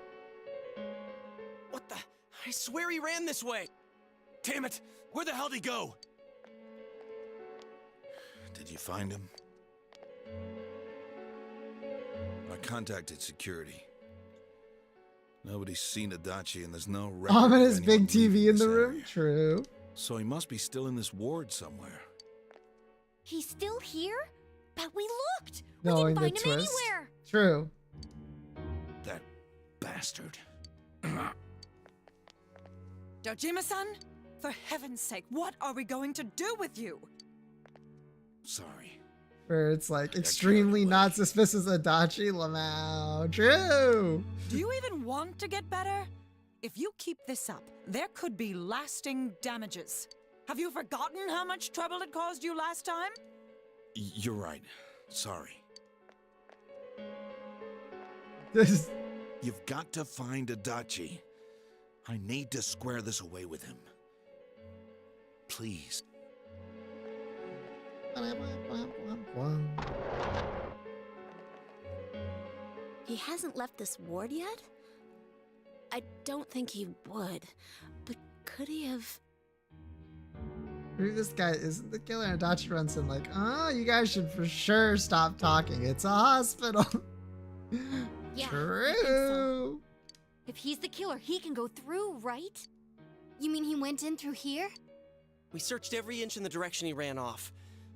What the? I swear he ran this way. Damn it! Where the hell did he go? Did you find him? I contacted security. Nobody's seen Adachi and there's no record of Ominous anyone big TV leaving in the this room. area. True. So he must be still in this ward somewhere. He's still here? But we looked. Knowing we the didn't find him twist. anywhere. True. That bastard. Dojima-san, for heaven's sake, what are we going to do with you? Sorry. Where it's like extremely not suspicious Adachi Lamau. True. Do you even want to get better? If you keep this up, there could be lasting damages. Have you forgotten how much trouble it caused you last time? You're right. Sorry. You've got to find Adachi. I need to square this away with him. Please. He hasn't left this ward yet? I don't think he would, but could he have... Maybe this guy isn't the killer and Adachi runs in like, oh, you guys should for sure stop talking. It's a hospital. Yeah. True. I think so. If he's the killer, he can go through, right? You mean he went in through here? We searched every inch in the direction he ran off.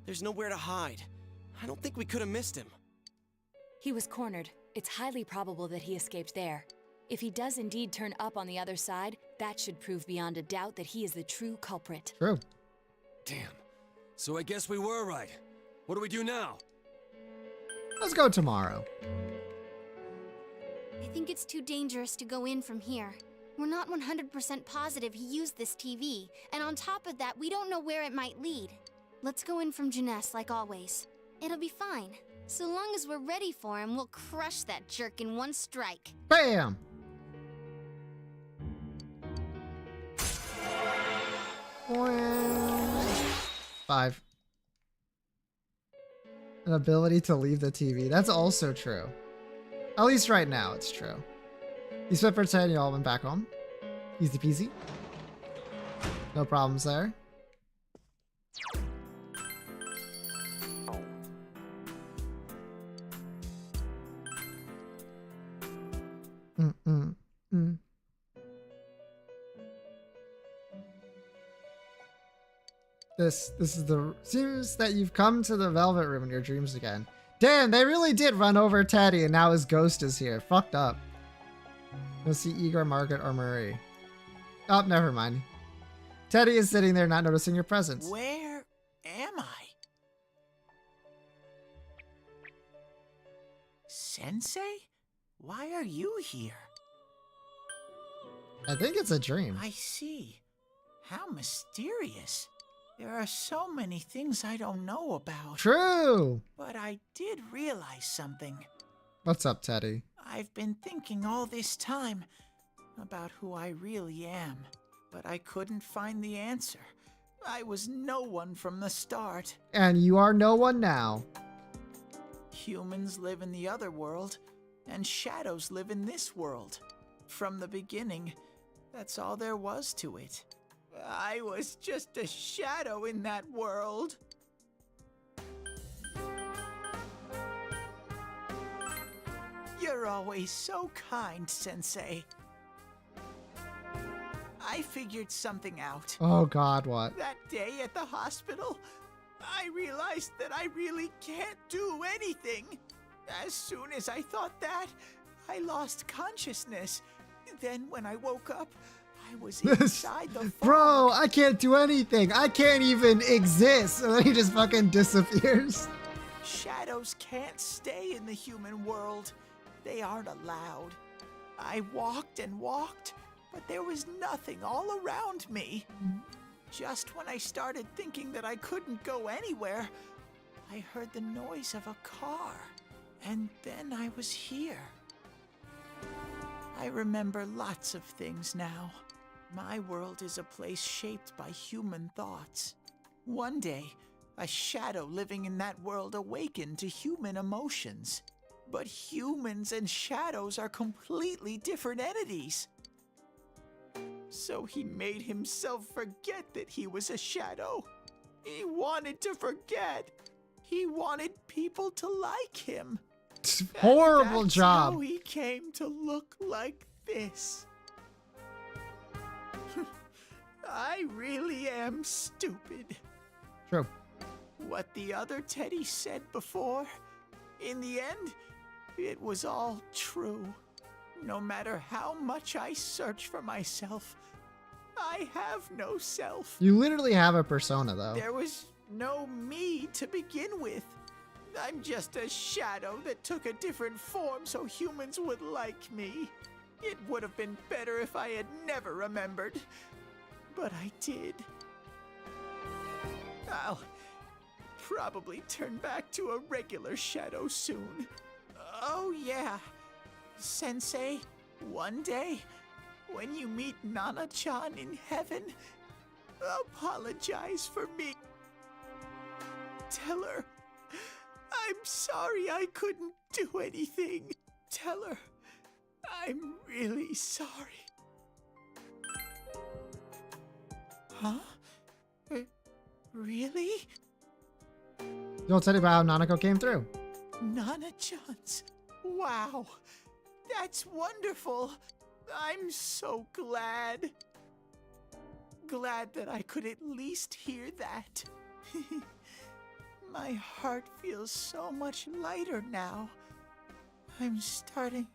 There's nowhere to hide. I don't think we could have missed him. He was cornered. It's highly probable that he escaped there. If he does indeed turn up on the other side, that should prove beyond a doubt that he is the true culprit. True. Damn. So I guess we were right. What do we do now? Let's go tomorrow. I think it's too dangerous to go in from here. We're not 100% positive he used this TV, and on top of that, we don't know where it might lead. Let's go in from Jeunesse like always. It'll be fine. So long as we're ready for him, we'll crush that jerk in one strike. Bam! Five. An ability to leave the TV. That's also true. At least right now, it's true. He spent for 10, y'all went back home. Easy peasy. No problems there. Mm. This is the seems that you've come to the Velvet Room in your dreams again. Damn, they really did run over Teddy and now his ghost is here. Fucked up. You'll see Igor, Margaret, or Marie. Oh, never mind. Teddy is sitting there not noticing your presence. Where am I? Sensei? Why are you here? I think it's a dream. I see. How mysterious. There are so many things I don't know about. True. But I did realize something. What's up, Teddy? I've been thinking all this time about who I really am, but I couldn't find the answer. I was no one from the start. And you are no one now. Humans live in the other world, and shadows live in this world. From the beginning, that's all there was to it. I was just a shadow in that world. You're always so kind, Sensei. I figured something out. Oh God, what? That day at the hospital, I realized that I really can't do anything. As soon as I thought that, I lost consciousness. Then when I woke up, I was inside the fog. Bro, I can't do anything. I can't even exist. And then he just fucking disappears. Shadows can't stay in the human world. They aren't allowed. I walked and walked, but there was nothing all around me. Just when I started thinking that I couldn't go anywhere, I heard the noise of a car. And then I was here. I remember lots of things now. My world is a place shaped by human thoughts. One day, a shadow living in that world awakened to human emotions. But humans and shadows are completely different entities. So he made himself forget that he was a shadow. He wanted to forget. He wanted people to like him. Horrible That's job. how he came to look like this. I really am stupid. True. What the other Teddy said before, in the end, it was all true. No matter how much I search for myself, I have no self. You literally have a persona, though. There was no me to begin with. I'm just a shadow that took a different form so humans would like me. It would have been better if I had never remembered, but I did. I'll probably turn back to a regular shadow soon. Oh yeah, Sensei, one day, when you meet Nana-chan in heaven, apologize for me. Tell her, I'm sorry I couldn't do anything. Tell her, I'm really sorry. Huh? Really? You'll tell you about how Nanako came through. Nana-chan's. Wow. That's wonderful. I'm so glad. Glad that I could at least hear that. My heart feels so much lighter now. I'm starting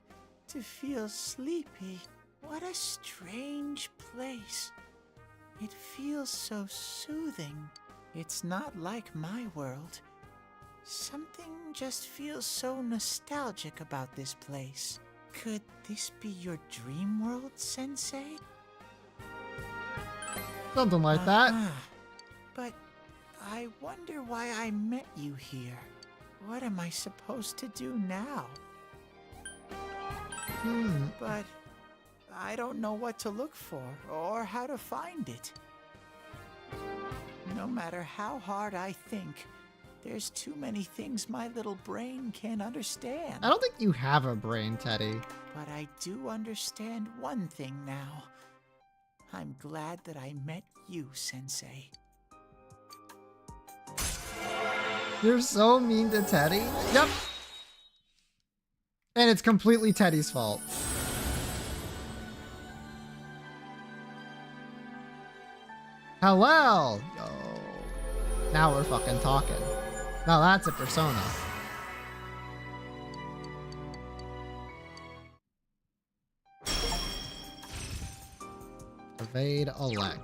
to feel sleepy. What a strange place. It feels so soothing. It's not like my world. Something just feels so nostalgic about this place. Could this be your dream world, Sensei? Something like that. But I wonder why I met you here. What am I supposed to do now? But I don't know what to look for or how to find it. No matter how hard I think, there's too many things my little brain can't understand. I don't think you have a brain, Teddy. But I do understand one thing now. I'm glad that I met you, Sensei. You're so mean to Teddy. Yep. And it's completely Teddy's fault. Hello. Yo. Now we're fucking talking. Now that's a persona. Evade a leg.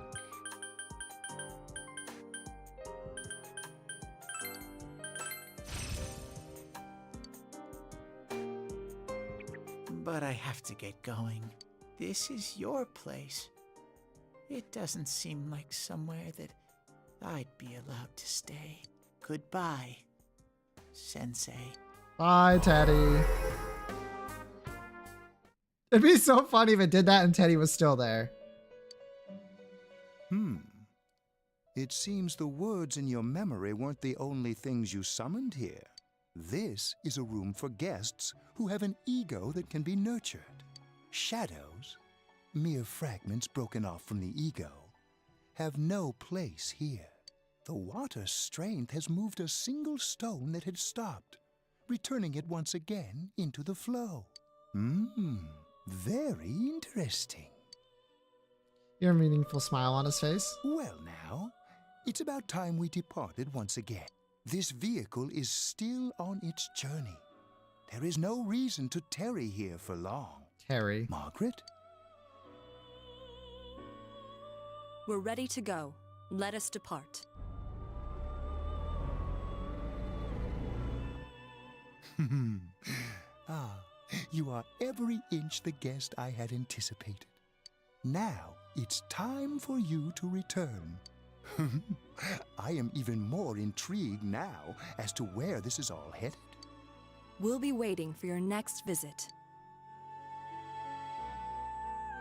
But I have to get going. This is your place. It doesn't seem like somewhere that I'd be allowed to stay. Goodbye, Sensei. Bye, Teddy. It'd be so funny if it did that and Teddy was still there. It seems the words in your memory weren't the only things you summoned here. This is a room for guests who have an ego that can be nurtured. Shadows, mere fragments broken off from the ego, have no place here. The water's strength has moved a single stone that had stopped, returning it once again into the flow. Very interesting. Your meaningful smile on his face. Well now, it's about time we departed once again. This vehicle is still on its journey. There is no reason to tarry here for long. Tarry. Margaret? We're ready to go. Let us depart. You are every inch the guest I had anticipated. Now it's time for you to return. I am even more intrigued now as to where this is all headed. We'll be waiting for your next visit.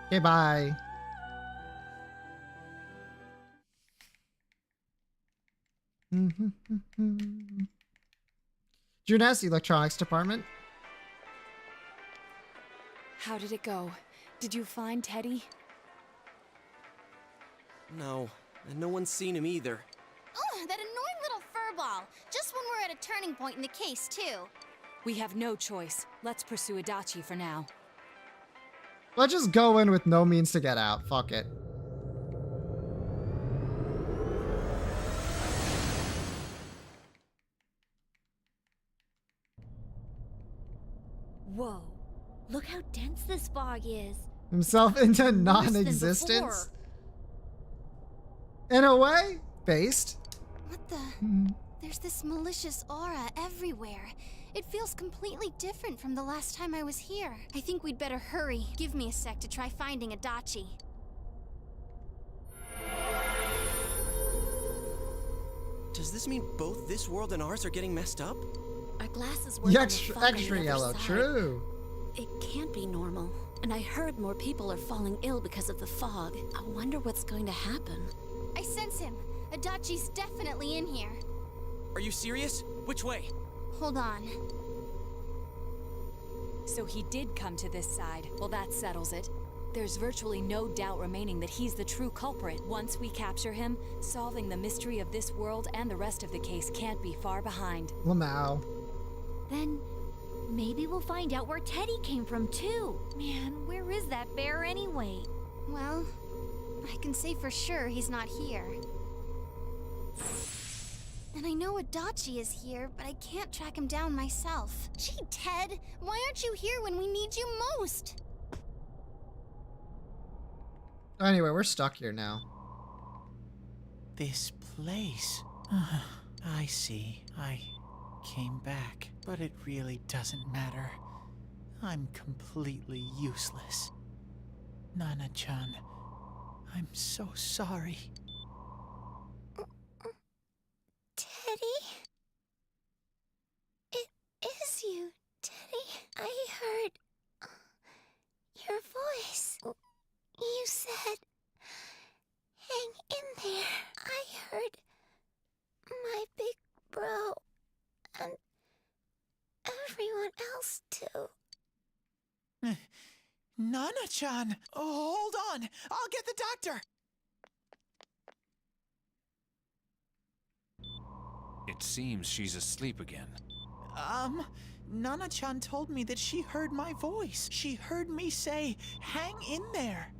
Okay, bye. Junes, Electronics Department. How did it go? Did you find Teddy? No, and no one's seen him either. Oh, that annoying little furball. Just when we're at a turning point in the case, too. We have no choice. Let's pursue Adachi for now. Let's just go in with no means to get out. Fuck it. Whoa. Look how dense this fog is. Himself into Worse than non-existence. In a way, based. What the? There's this malicious aura everywhere. It feels completely different from the last time I was here. I think we'd better hurry. Give me a sec to try finding Adachi. Does this mean both this world and ours are getting messed up? Our glasses were Extra yellow, true. It can't be normal. And I heard more people are falling ill because of the fog. I wonder what's going to happen. I sense him. Adachi's definitely in here. Are you serious? Which way? Hold on. So he did come to this side. Well, that settles it. There's virtually no doubt remaining that he's the true culprit. Once we capture him, solving the mystery of this world and the rest of the case can't be far behind. Lamau. Then maybe we'll find out where Teddy came from too. Man, where is that bear anyway? Well, I can say for sure he's not here. And I know Adachi is here, but I can't track him down myself. Gee, Ted, why aren't you here when we need you most? Anyway, we're stuck here now. This place. I see. I came back, but it really doesn't matter. I'm completely useless. Nana-chan, I'm so sorry. Teddy? It is you, Teddy. I heard your voice. You said, hang in there. I heard my big bro and everyone else too. Nana-chan! Oh, hold on! I'll get the doctor! It seems she's asleep again. Nana-chan told me that she heard my voice. She heard me say, "Hang in there."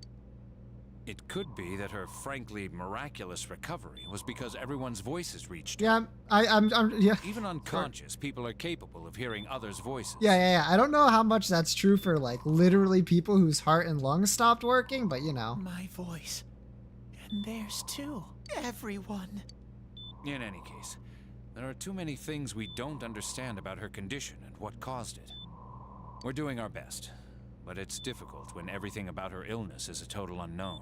It could be that her frankly miraculous recovery was because everyone's voices reached her. Yeah, I'm yeah. Even unconscious, people are capable of hearing others' voices. Yeah. I don't know how much that's true for like literally people whose heart and lungs stopped working, but you know. My voice. And theirs too. Everyone. In any case, there are too many things we don't understand about her condition and what caused it. We're doing our best, but it's difficult when everything about her illness is a total unknown.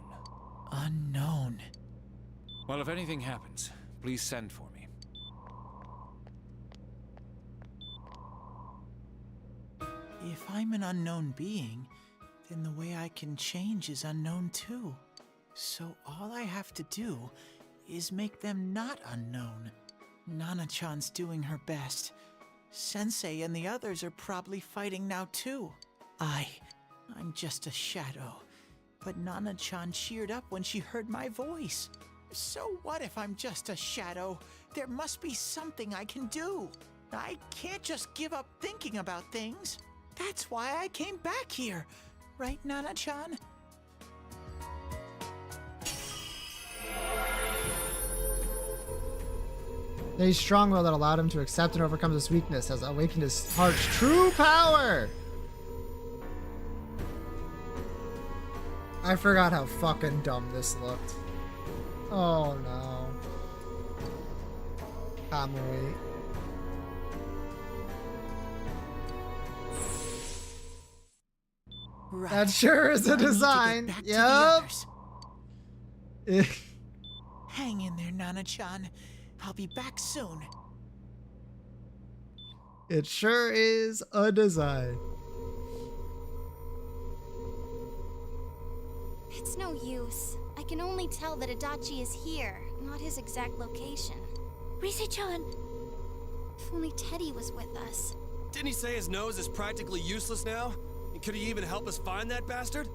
Unknown. Well, if anything happens, please send for me. If I'm an unknown being, then the way I can change is unknown too. So all I have to do is make them not unknown. Nana-chan's doing her best. Sensei and the others are probably fighting now too. I'm just a shadow. But Nana-chan cheered up when she heard my voice. So what if I'm just a shadow? There must be something I can do. I can't just give up thinking about things. That's why I came back here. Right, Nana-chan? His strong will that allowed him to accept and overcome this weakness has awakened his heart's true power. I forgot how fucking dumb this looked. Oh no. Kamui. Right. That sure is a design. Yep. Hang in there, Nana-chan. I'll be back soon. It sure is a design. It's no use. I can only tell that Adachi is here, not his exact location. Rise-chan! If only Teddy was with us. Didn't he say his nose is practically useless now? And could he even help us find that bastard?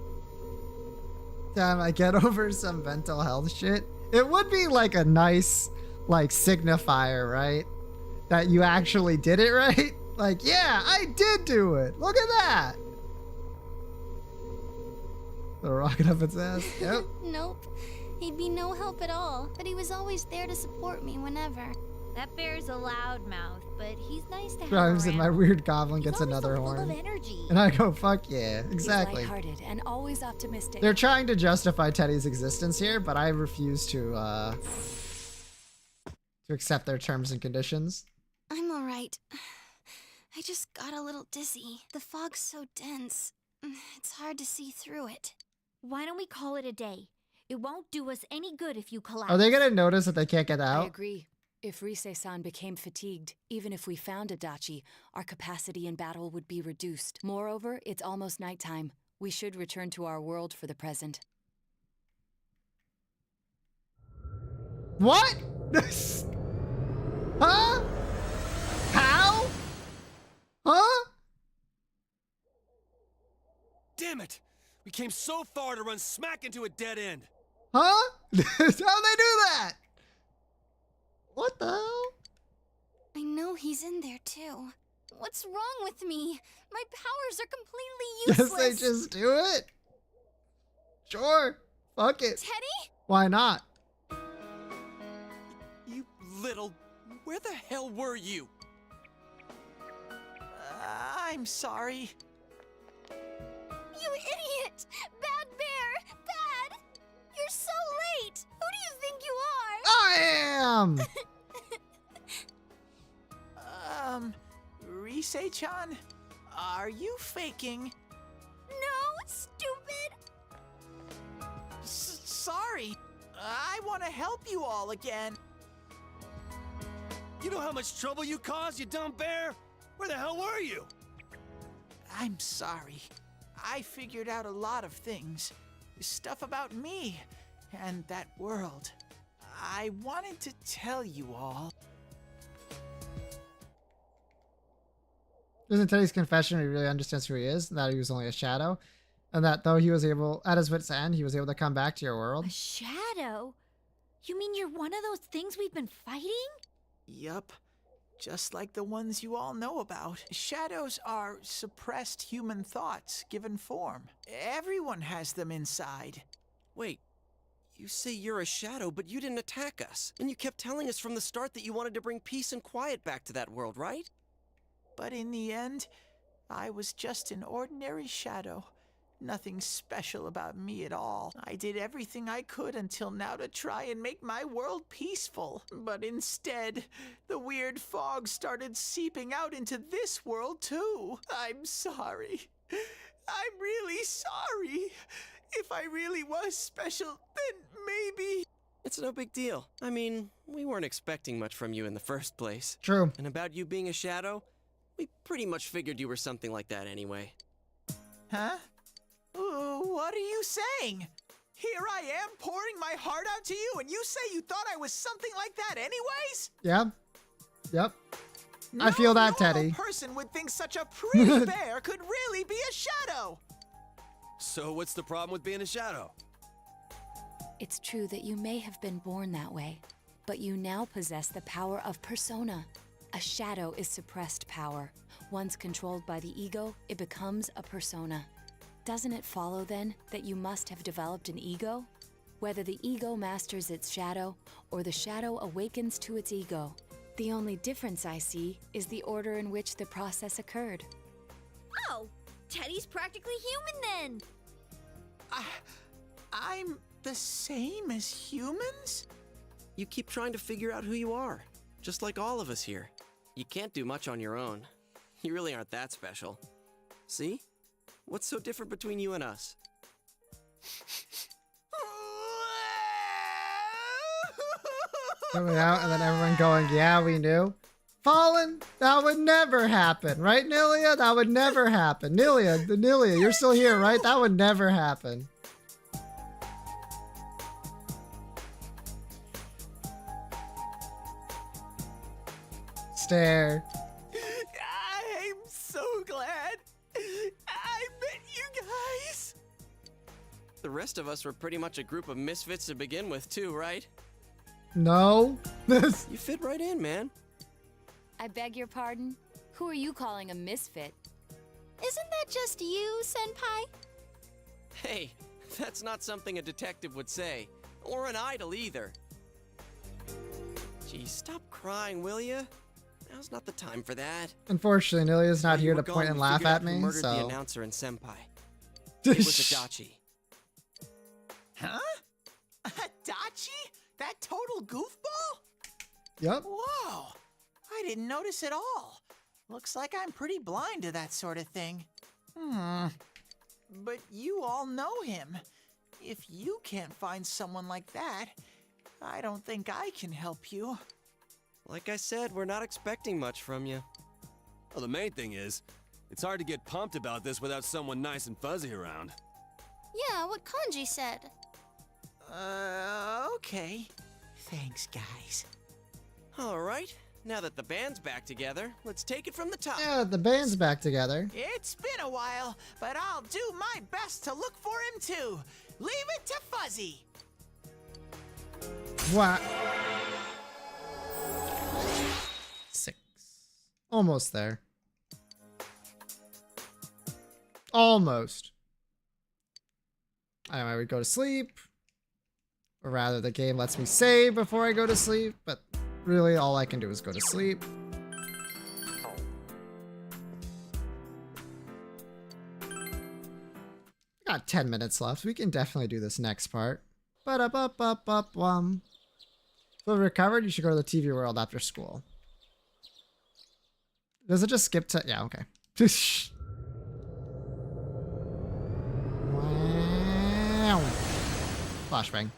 Damn, I get over some mental health shit. It would be like a nice, like, signifier, right? That you actually did it right? Like, yeah, I did do it. Look at that. The rocket up its ass. Yep. Nope. He'd be no help at all, but he was always there to support me whenever. That bear's a loudmouth, but he's nice to have Rhymes around. and my weird goblin gets He's another always so horn. full of energy. And I go, fuck yeah, exactly. He's lighthearted and always optimistic. They're trying to justify Teddy's existence here, but I refuse to accept their terms and conditions. I'm alright. I just got a little dizzy. The fog's so dense. It's hard to see through it. Why don't we call it a day? It won't do us any good if you collapse. Are they gonna notice that they can't get out? I agree. If Rise-san became fatigued, even if we found Adachi, our capacity in battle would be reduced. Moreover, it's almost nighttime. We should return to our world for the present. What? Huh? How? Huh? Damn it! We came so far to run smack into a dead end. Huh? How'd they do that? What the hell? I know he's in there too. What's wrong with me? My powers are completely useless. Guess they just do it? Sure. Fuck it. Teddy? Why not? You little... Where the hell were you? I'm sorry. You idiot! Bad bear! Bad! You're so late! Who do you think you are? I am! Rise-chan? Are you faking? No, stupid! Sorry. I want to help you all again. You know how much trouble you caused, you dumb bear? Where the hell were you? I'm sorry. I figured out a lot of things. Stuff about me and that world. I wanted to tell you all. Isn't Teddy's confession he really understands who he is, and that he was only a shadow? And that though he was able, at his wit's end, he was able to come back to your world? A shadow? You mean you're one of those things we've been fighting? Yup. just like the ones you all know about. Shadows are suppressed human thoughts given form. Everyone has them inside. Wait, you say you're a shadow, but you didn't attack us. And you kept telling us from the start that you wanted to bring peace and quiet back to that world, right? But in the end, I was just an ordinary shadow. Nothing special about me at all. I did everything I could until now to try and make my world peaceful. But instead, the weird fog started seeping out into this world too. I'm sorry. I'm really sorry. If I really was special, then maybe... It's no big deal. I mean, we weren't expecting much from you in the first place. True. And about you being a shadow, we pretty much figured you were something like that anyway. Huh? What are you saying? Here I am pouring my heart out to you, and you say you thought I was something like that anyways? Yeah. Yep. I feel that, Teddy. No person would think such a pretty bear could really be a shadow. So what's the problem with being a shadow? It's true that you may have been born that way, but you now possess the power of persona. A shadow is suppressed power. Once controlled by the ego, it becomes a persona. Doesn't it follow, then, that you must have developed an ego? Whether the ego masters its shadow, or the shadow awakens to its ego. The only difference I see is the order in which the process occurred. Oh, Teddy's practically human then. I'm the same as humans? You keep trying to figure out who you are, just like all of us here. You can't do much on your own. You really aren't that special. See? What's so different between you and us? Coming out and then everyone going, yeah, we knew. Fallen, that would never happen, right, Nilia? That would never happen. Nilia, you're still here, right? That would never happen. Stare. I'm so glad I met you guys. The rest of us were pretty much a group of misfits to begin with, too, right? No. You fit right in, man. I beg your pardon? Who are you calling a misfit? Isn't that just you, Senpai? Hey, that's not something a detective would say. Or an idol, either. Gee, stop crying, will ya? Now's not the time for that. Unfortunately, Nilia's not here to point and laugh at me, murdered the so... announcer and Senpai. It was Adachi. Huh? Adachi? That total goofball? Yep. Whoa! I didn't notice at all. Looks like I'm pretty blind to that sort of thing. But you all know him. If you can't find someone like that, I don't think I can help you. Like I said, we're not expecting much from you. Well, the main thing is, it's hard to get pumped about this without someone nice and fuzzy around. Yeah, what Kanji said. Okay. Thanks, guys. All right. Now that the band's back together, let's take it from the top. Yeah, the band's back together. It's been a while, but I'll do my best to look for him too. Leave it to Fuzzy. What? 6. Almost there. Almost. I would go to sleep. Or rather, the game lets me save before I go to sleep, but really all I can do is go to sleep. Got 10 minutes left. We can definitely do this next part. Ba-da-ba-ba-ba-bum. Feel recovered? You should go to the TV world after school. Does it just skip to... Yeah, okay. Wow. Flashbang.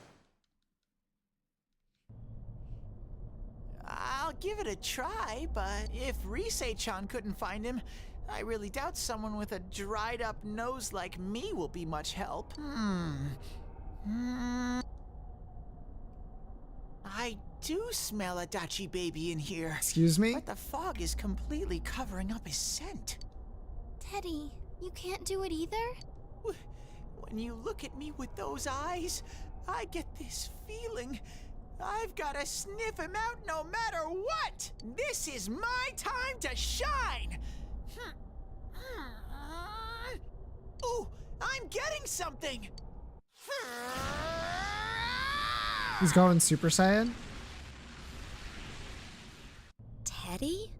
I'll give it a try, but if Risei-chan couldn't find him, I really doubt someone with a dried up nose like me will be much help. I do smell a Adachi baby in here. Excuse me? But the fog is completely covering up his scent. Teddy, you can't do it either? When you look at me with those eyes, I get this feeling I've got to sniff him out no matter what! This is my time to shine! Ooh, I'm getting something! He's going Super Saiyan? Teddy?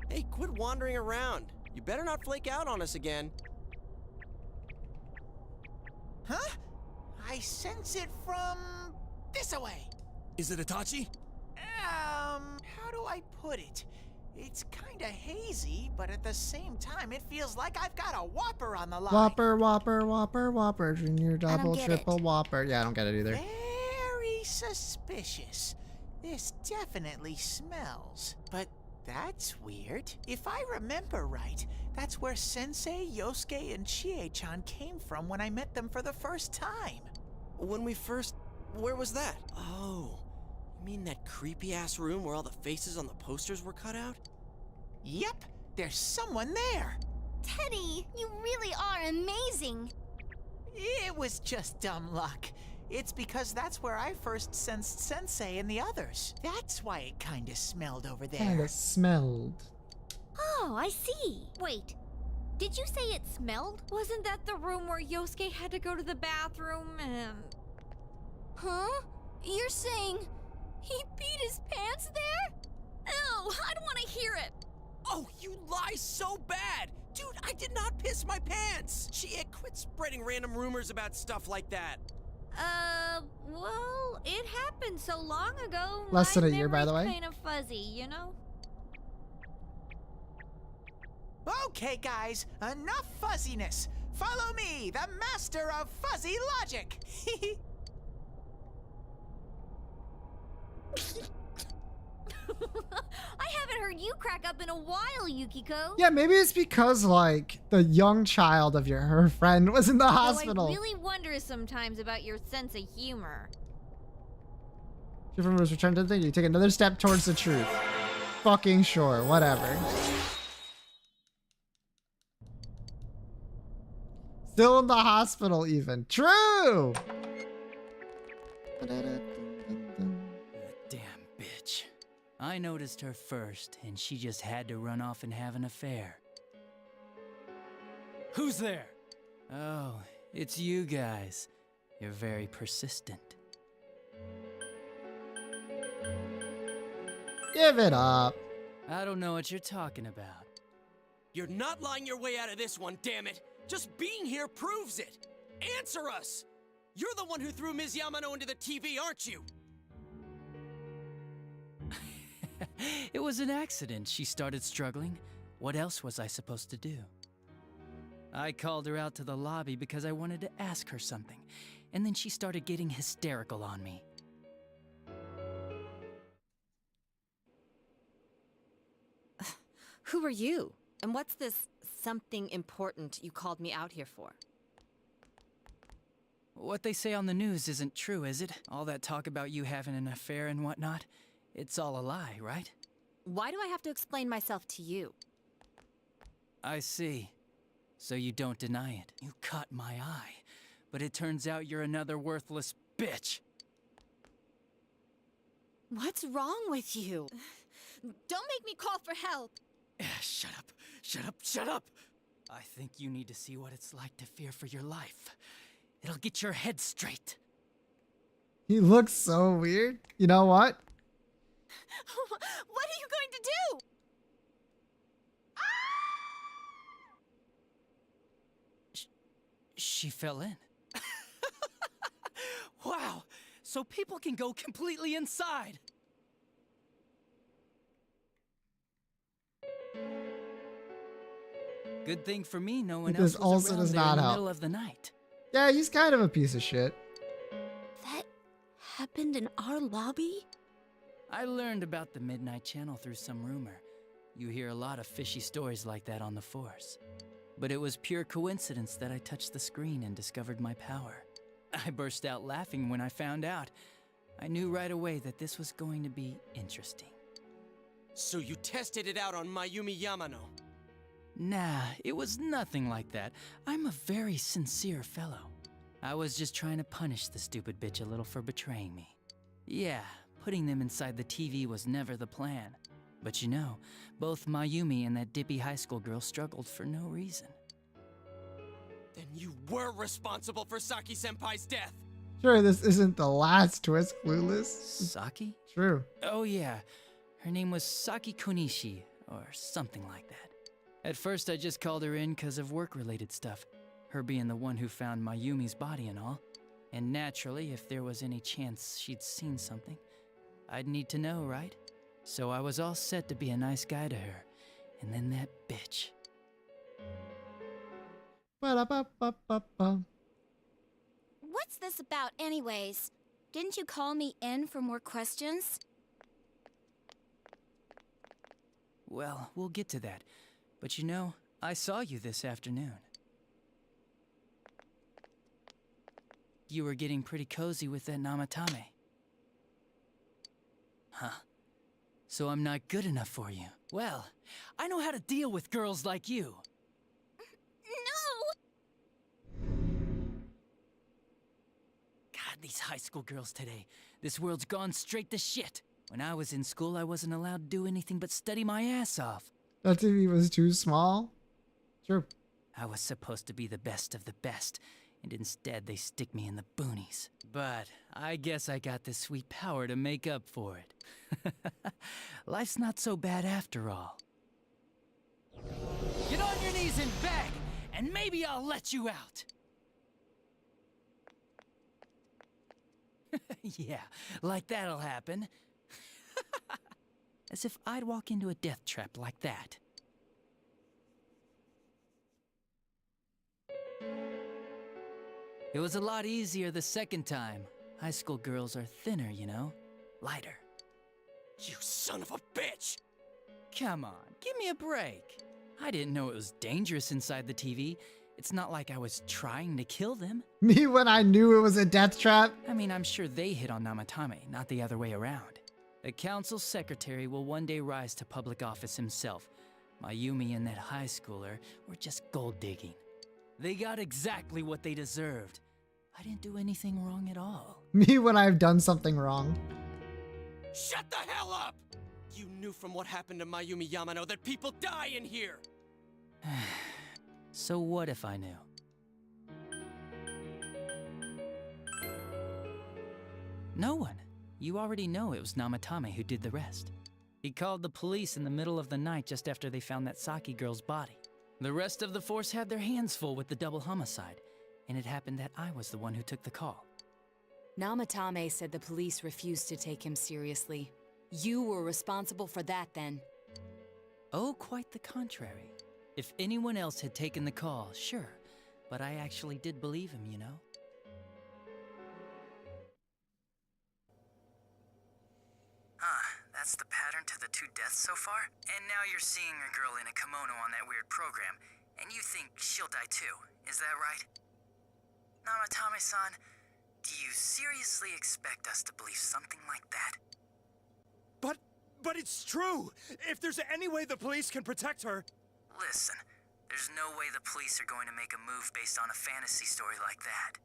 Hey, quit wandering around. You better not flake out on us again. Huh? I sense it from this away. Is it Itachi? How do I put it? It's kinda hazy, but at the same time, it feels like I've got a Whopper on the line. Whopper, Whopper, Whopper, Whopper, Junior, double, get triple, it. Whopper. Yeah, I don't get it either. Very suspicious. This definitely smells. But that's weird. If I remember right, that's where Sensei, Yosuke, and Chie-chan came from when I met them for the first time. When we first... Where was that? Oh, you mean that creepy-ass room where all the faces on the posters were cut out? Yep, there's someone there. Teddy, you really are amazing. It was just dumb luck. It's because that's where I first sensed Sensei and the others. That's why it kinda smelled over there. Kinda smelled. Oh, I see. Wait, did you say it smelled? Wasn't that the room where Yosuke had to go to the bathroom and... Huh? You're saying he peed his pants there? Ew, I don't want to hear it. Oh, you lie so bad! Dude, I did not piss my pants! Quit spreading random rumors about stuff like that. Well, it happened so long ago. Less than my a year, by the way. memory's kind of fuzzy, you know? Okay, guys, enough fuzziness. Follow me, the master of fuzzy logic. I haven't heard you crack up in a while, Yukiko. Yeah, maybe it's because, like, the young child of her friend was in the hospital. I really wonder sometimes about your sense of humor. If you was returned to the thing, you take another step towards the truth. Fucking sure, whatever. Still in the hospital, even. True! Damn bitch. I noticed her first, and she just had to run off and have an affair. Who's there? Oh, it's you guys. You're very persistent. Give it up. I don't know what you're talking about. You're not lying your way out of this one, damn it! Just being here proves it! Answer us! You're the one who threw Ms. Yamano into the TV, aren't you? It was an accident. She started struggling. What else was I supposed to do? I called her out to the lobby because I wanted to ask her something, and then she started getting hysterical on me. Who are you? And what's this something important you called me out here for? What they say on the news isn't true, is it? All that talk about you having an affair and whatnot? It's all a lie, right? Why do I have to explain myself to you? I see. So you don't deny it. You caught my eye. But it turns out you're another worthless bitch. What's wrong with you? Don't make me call for help. Shut up. Shut up. Shut up. I think you need to see what it's like to fear for your life. It'll get your head straight. He looks so weird. You know what? What are you going to do? She fell in. Wow. So people can go completely inside. Good thing for me, no one This else was also around does there not in the help. middle of the night. Yeah, he's kind of a piece of shit. That happened in our lobby? I learned about the Midnight Channel through some rumor. You hear a lot of fishy stories like that on the Force. But it was pure coincidence that I touched the screen and discovered my power. I burst out laughing when I found out. I knew right away that this was going to be interesting. So you tested it out on Mayumi Yamano? Nah, it was nothing like that. I'm a very sincere fellow. I was just trying to punish the stupid bitch a little for betraying me. Yeah, putting them inside the TV was never the plan. But you know, both Mayumi and that dippy high school girl struggled for no reason. Then you were responsible for Saki-senpai's death! Sure, this isn't the last twist, Clueless. Saki? True. Oh yeah, her name was Saki Konishi, or something like that. At first I just called her in because of work-related stuff, her being the one who found Mayumi's body and all. And naturally, if there was any chance she'd seen something, I'd need to know, right? So I was all set to be a nice guy to her, and then that bitch. Ba-da-ba-ba-ba-ba. What's this about anyways? Didn't you call me in for more questions? Well, we'll get to that. But you know, I saw you this afternoon. You were getting pretty cozy with that Namatame. Huh? So I'm not good enough for you. Well, I know how to deal with girls like you. No! God, these high school girls today. This world's gone straight to shit. When I was in school, I wasn't allowed to do anything but study my ass off. That TV was too small? True. I was supposed to be the best of the best, and instead they stick me in the boonies. But I guess I got the sweet power to make up for it. Life's not so bad after all. Get on your knees and beg, and maybe I'll let you out. Yeah, like that'll happen. As if I'd walk into a death trap like that. It was a lot easier the second time. High school girls are thinner, you know? Lighter. You son of a bitch! Come on, give me a break. I didn't know it was dangerous inside the TV. It's not like I was trying to kill them. Me when I knew it was a death trap? I mean, I'm sure they hit on Namatame, not the other way around. The council secretary will one day rise to public office himself. Mayumi and that high schooler were just gold digging. They got exactly what they deserved. I didn't do anything wrong at all. Me when I've done something wrong. Shut the hell up! You knew from what happened to Mayumi Yamano that people die in here! So what if I knew? No one. You already know it was Namatame who did the rest. He called the police in the middle of the night just after they found that Saki girl's body. The rest of the force had their hands full with the double homicide, and it happened that I was the one who took the call. Namatame said the police refused to take him seriously. You were responsible for that then. Oh, quite the contrary. If anyone else had taken the call, sure, but I actually did believe him, you know? That's the pattern to the 2 deaths so far? And now you're seeing a girl in a kimono on that weird program, and you think she'll die too, is that right? Namatame-san, do you seriously expect us to believe something like that? But it's true! If there's any way the police can protect her... Listen, there's no way the police are going to make a move based on a fantasy story like that.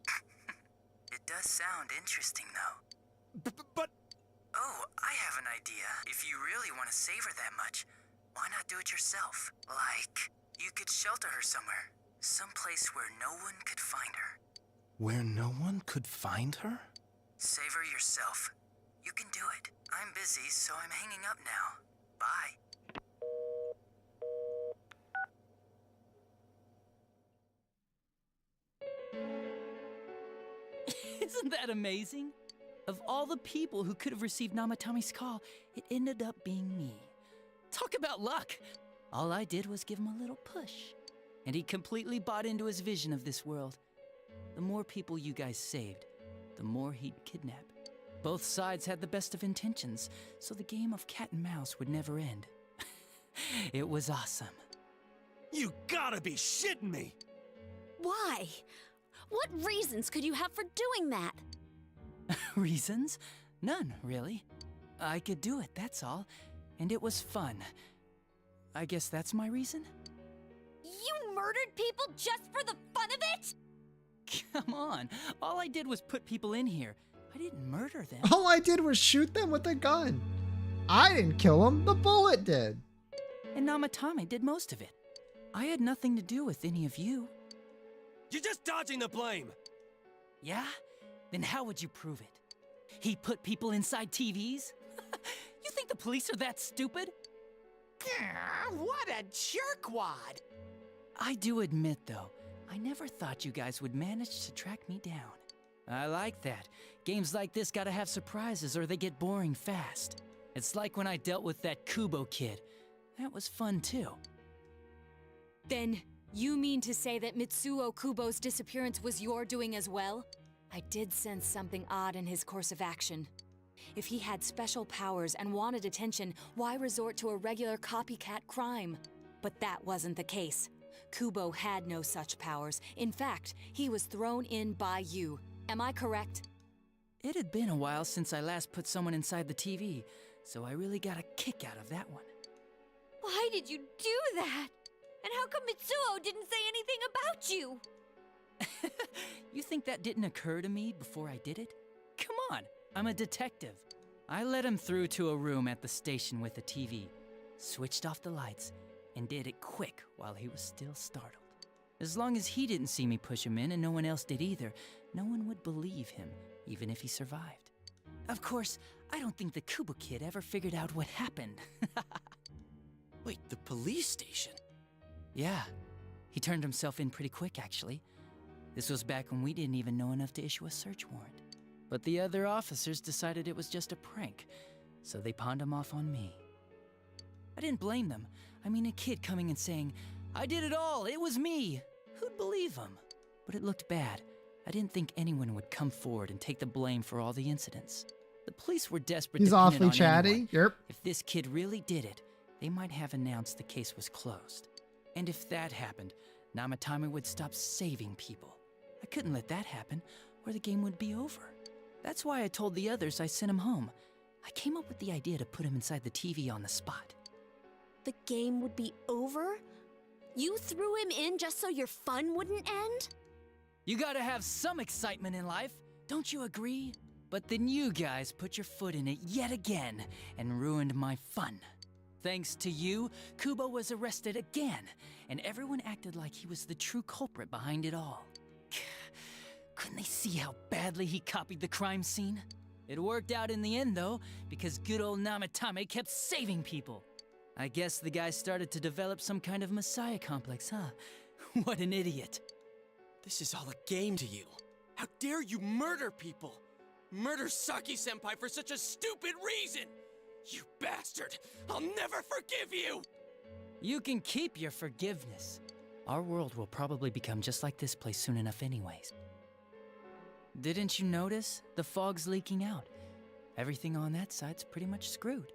It does sound interesting, though. But... Oh, I have an idea. If you really want to save her that much, why not do it yourself? Like, you could shelter her somewhere. Someplace where no one could find her. Where no one could find her? Save her yourself. You can do it. I'm busy, so I'm hanging up now. Bye. Isn't that amazing? Of all the people who could have received Namatame's call, it ended up being me. Talk about luck! All I did was give him a little push, and he completely bought into his vision of this world. The more people you guys saved, the more he'd kidnap. Both sides had the best of intentions, so the game of cat and mouse would never end. It was awesome. You gotta be shitting me! Why? What reasons could you have for doing that? Reasons? None, really. I could do it, that's all. And it was fun. I guess that's my reason? You murdered people just for the fun of it? Come on. All I did was put people in here. I didn't murder them. All I did was shoot them with a gun. I didn't kill them. The bullet did. And Namatame did most of it. I had nothing to do with any of you. You're just dodging the blame. Yeah? Then how would you prove it? He put people inside TVs? You think the police are that stupid? What a jerkwad! I do admit, though, I never thought you guys would manage to track me down. I like that. Games like this gotta have surprises or they get boring fast. It's like when I dealt with that Kubo kid. That was fun, too. Then, you mean to say that Mitsuo Kubo's disappearance was your doing as well? I did sense something odd in his course of action. If he had special powers and wanted attention, why resort to a regular copycat crime? But that wasn't the case. Kubo had no such powers. In fact, he was thrown in by you. Am I correct? It had been a while since I last put someone inside the TV, so I really got a kick out of that one. Why did you do that? And how come Mitsuo didn't say anything about you? You think that didn't occur to me before I did it? Come on, I'm a detective. I led him through to a room at the station with a TV, switched off the lights, and did it quick while he was still startled. As long as he didn't see me push him in and no one else did either, no one would believe him, even if he survived. Of course, I don't think the Kubo kid ever figured out what happened. Wait, the police station? Yeah, he turned himself in pretty quick, actually. This was back when we didn't even know enough to issue a search warrant. But the other officers decided it was just a prank, so they pawned him off on me. I didn't blame them. I mean, a kid coming and saying, "I did it all, it was me." Who'd believe him? But it looked bad. I didn't think anyone would come forward and take the blame for all the incidents. The police were desperate He's to pin it awfully on chatty. anyone. Yep. If this kid really did it, they might have announced the case was closed. And if that happened, Namatame would stop saving people. I couldn't let that happen, or the game would be over. That's why I told the others I sent him home. I came up with the idea to put him inside the TV on the spot. The game would be over? You threw him in just so your fun wouldn't end? You gotta have some excitement in life, don't you agree? But then you guys put your foot in it yet again and ruined my fun. Thanks to you, Kubo was arrested again, and everyone acted like he was the true culprit behind it all. Couldn't they see how badly he copied the crime scene? It worked out in the end, though, because good old Namatame kept saving people. I guess the guy started to develop some kind of messiah complex, huh? What an idiot. This is all a game to you. How dare you murder people? Murder Saki-senpai for such a stupid reason! You bastard! I'll never forgive you! You can keep your forgiveness. Our world will probably become just like this place soon enough anyways. Didn't you notice? The fog's leaking out. Everything on that side's pretty much screwed.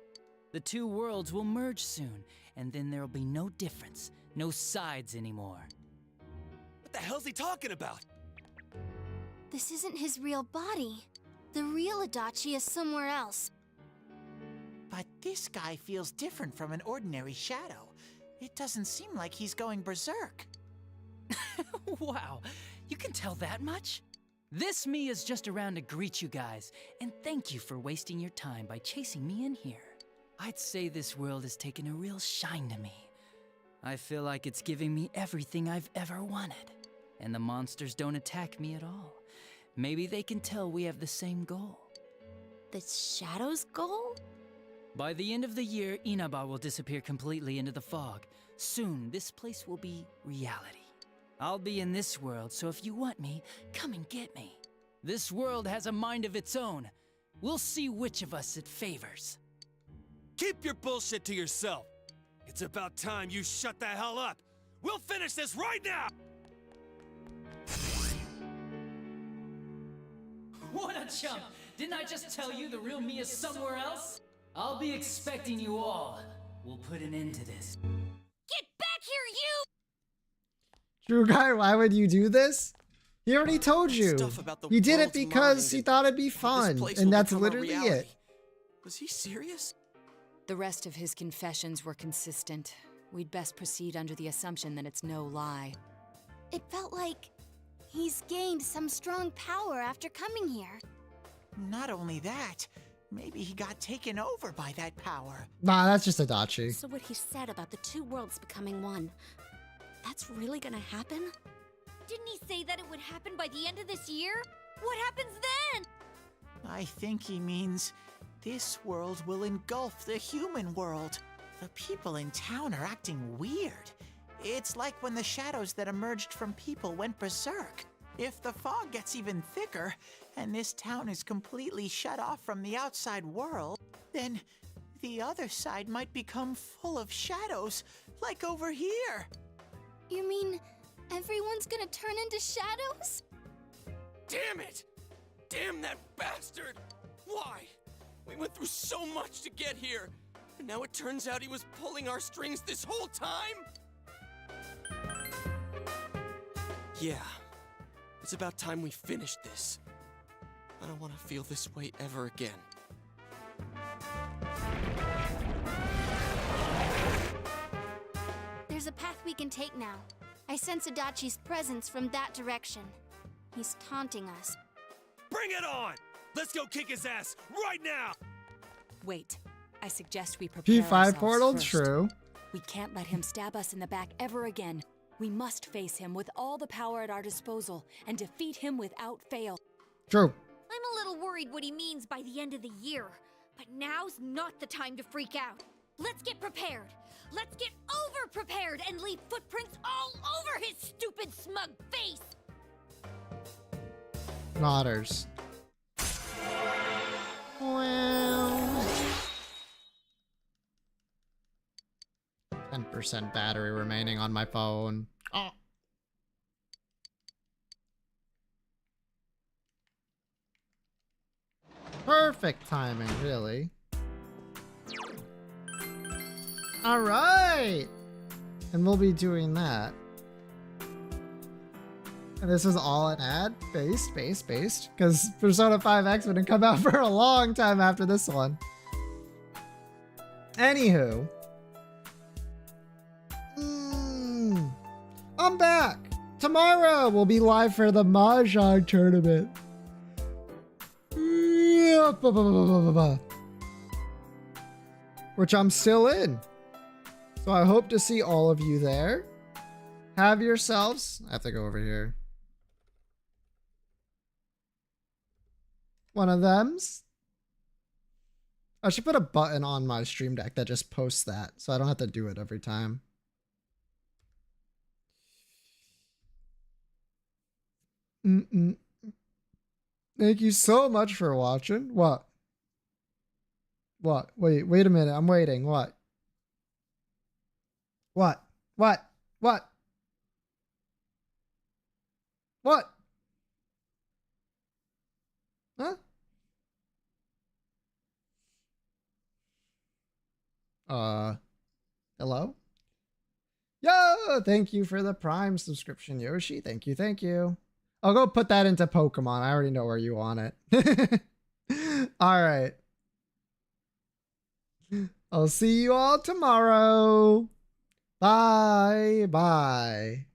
The two worlds will merge soon, and then there'll be no difference, no sides anymore. What the hell's he talking about? This isn't his real body. The real Adachi is somewhere else. But this guy feels different from an ordinary shadow. It doesn't seem like he's going berserk. Wow, you can tell that much? This me is just around to greet you guys, and thank you for wasting your time by chasing me in here. I'd say this world has taken a real shine to me. I feel like it's giving me everything I've ever wanted, and the monsters don't attack me at all. Maybe they can tell we have the same goal. The Shadow's goal? By the end of the year, Inaba will disappear completely into the fog. Soon, this place will be reality. I'll be in this world, so if you want me, come and get me. This world has a mind of its own. We'll see which of us it favors. Keep your bullshit to yourself. It's about time you shut the hell up. We'll finish this right now! What a chump! Didn't I just tell you the real me is somewhere else? I'll be expecting you all. We'll put an end to this. Get back here, you! True guy, why would you do this? He already told you. He did it because he thought it'd be fun, and that's literally it. Was he serious? The rest of his confessions were consistent. We'd best proceed under the assumption that it's no lie. It felt like He's gained some strong power after coming here. Not only that, maybe he got taken over by that power. Nah, that's just Adachi. So what he said about the two worlds becoming one, that's really gonna happen? Didn't he say that it would happen by the end of this year? What happens then? I think he means this world will engulf the human world. The people in town are acting weird. It's like when the shadows that emerged from people went berserk. If the fog gets even thicker, and this town is completely shut off from the outside world, then the other side might become full of shadows, like over here. You mean everyone's gonna turn into shadows? Damn it! Damn that bastard! Why? We went through so much to get here, and now it turns out he was pulling our strings this whole time? Yeah, it's about time we finished this. I don't want to feel this way ever again. There's a path we can take now. I sense Adachi's presence from that direction. He's taunting us. Bring it on! Let's go kick his ass right now! Wait, I suggest we prepare ourselves P5 portal, first. true. We can't let him stab us in the back ever again. We must face him with all the power at our disposal and defeat him without fail. True. I'm a little worried what he means by the end of the year, but now's not the time to freak out. Let's get prepared. Let's get over-prepared and leave footprints all over his stupid, smug face. Nodders. Well. 10% battery remaining on my phone. Oh. Perfect timing, really. All right. And we'll be doing that. And this was all an ad? Based? Because Persona 5X wouldn't come out for a long time after this one. Anywho. I'm back. Tomorrow we'll be live for the Mahjong tournament. Which I'm still in. So I hope to see all of you there. Have yourselves... I have to go over here. One of them's. I should put a button on my stream deck that just posts that, so I don't have to do it every time. Thank you so much for watching. What? What? Wait a minute. I'm waiting. What? What? What? What? What? Huh? Hello? Yo, thank you for the Prime subscription, Yoshi. Thank you, thank you. I'll go put that into Pokemon. I already know where you want it. All right. I'll see you all tomorrow. Bye. Bye.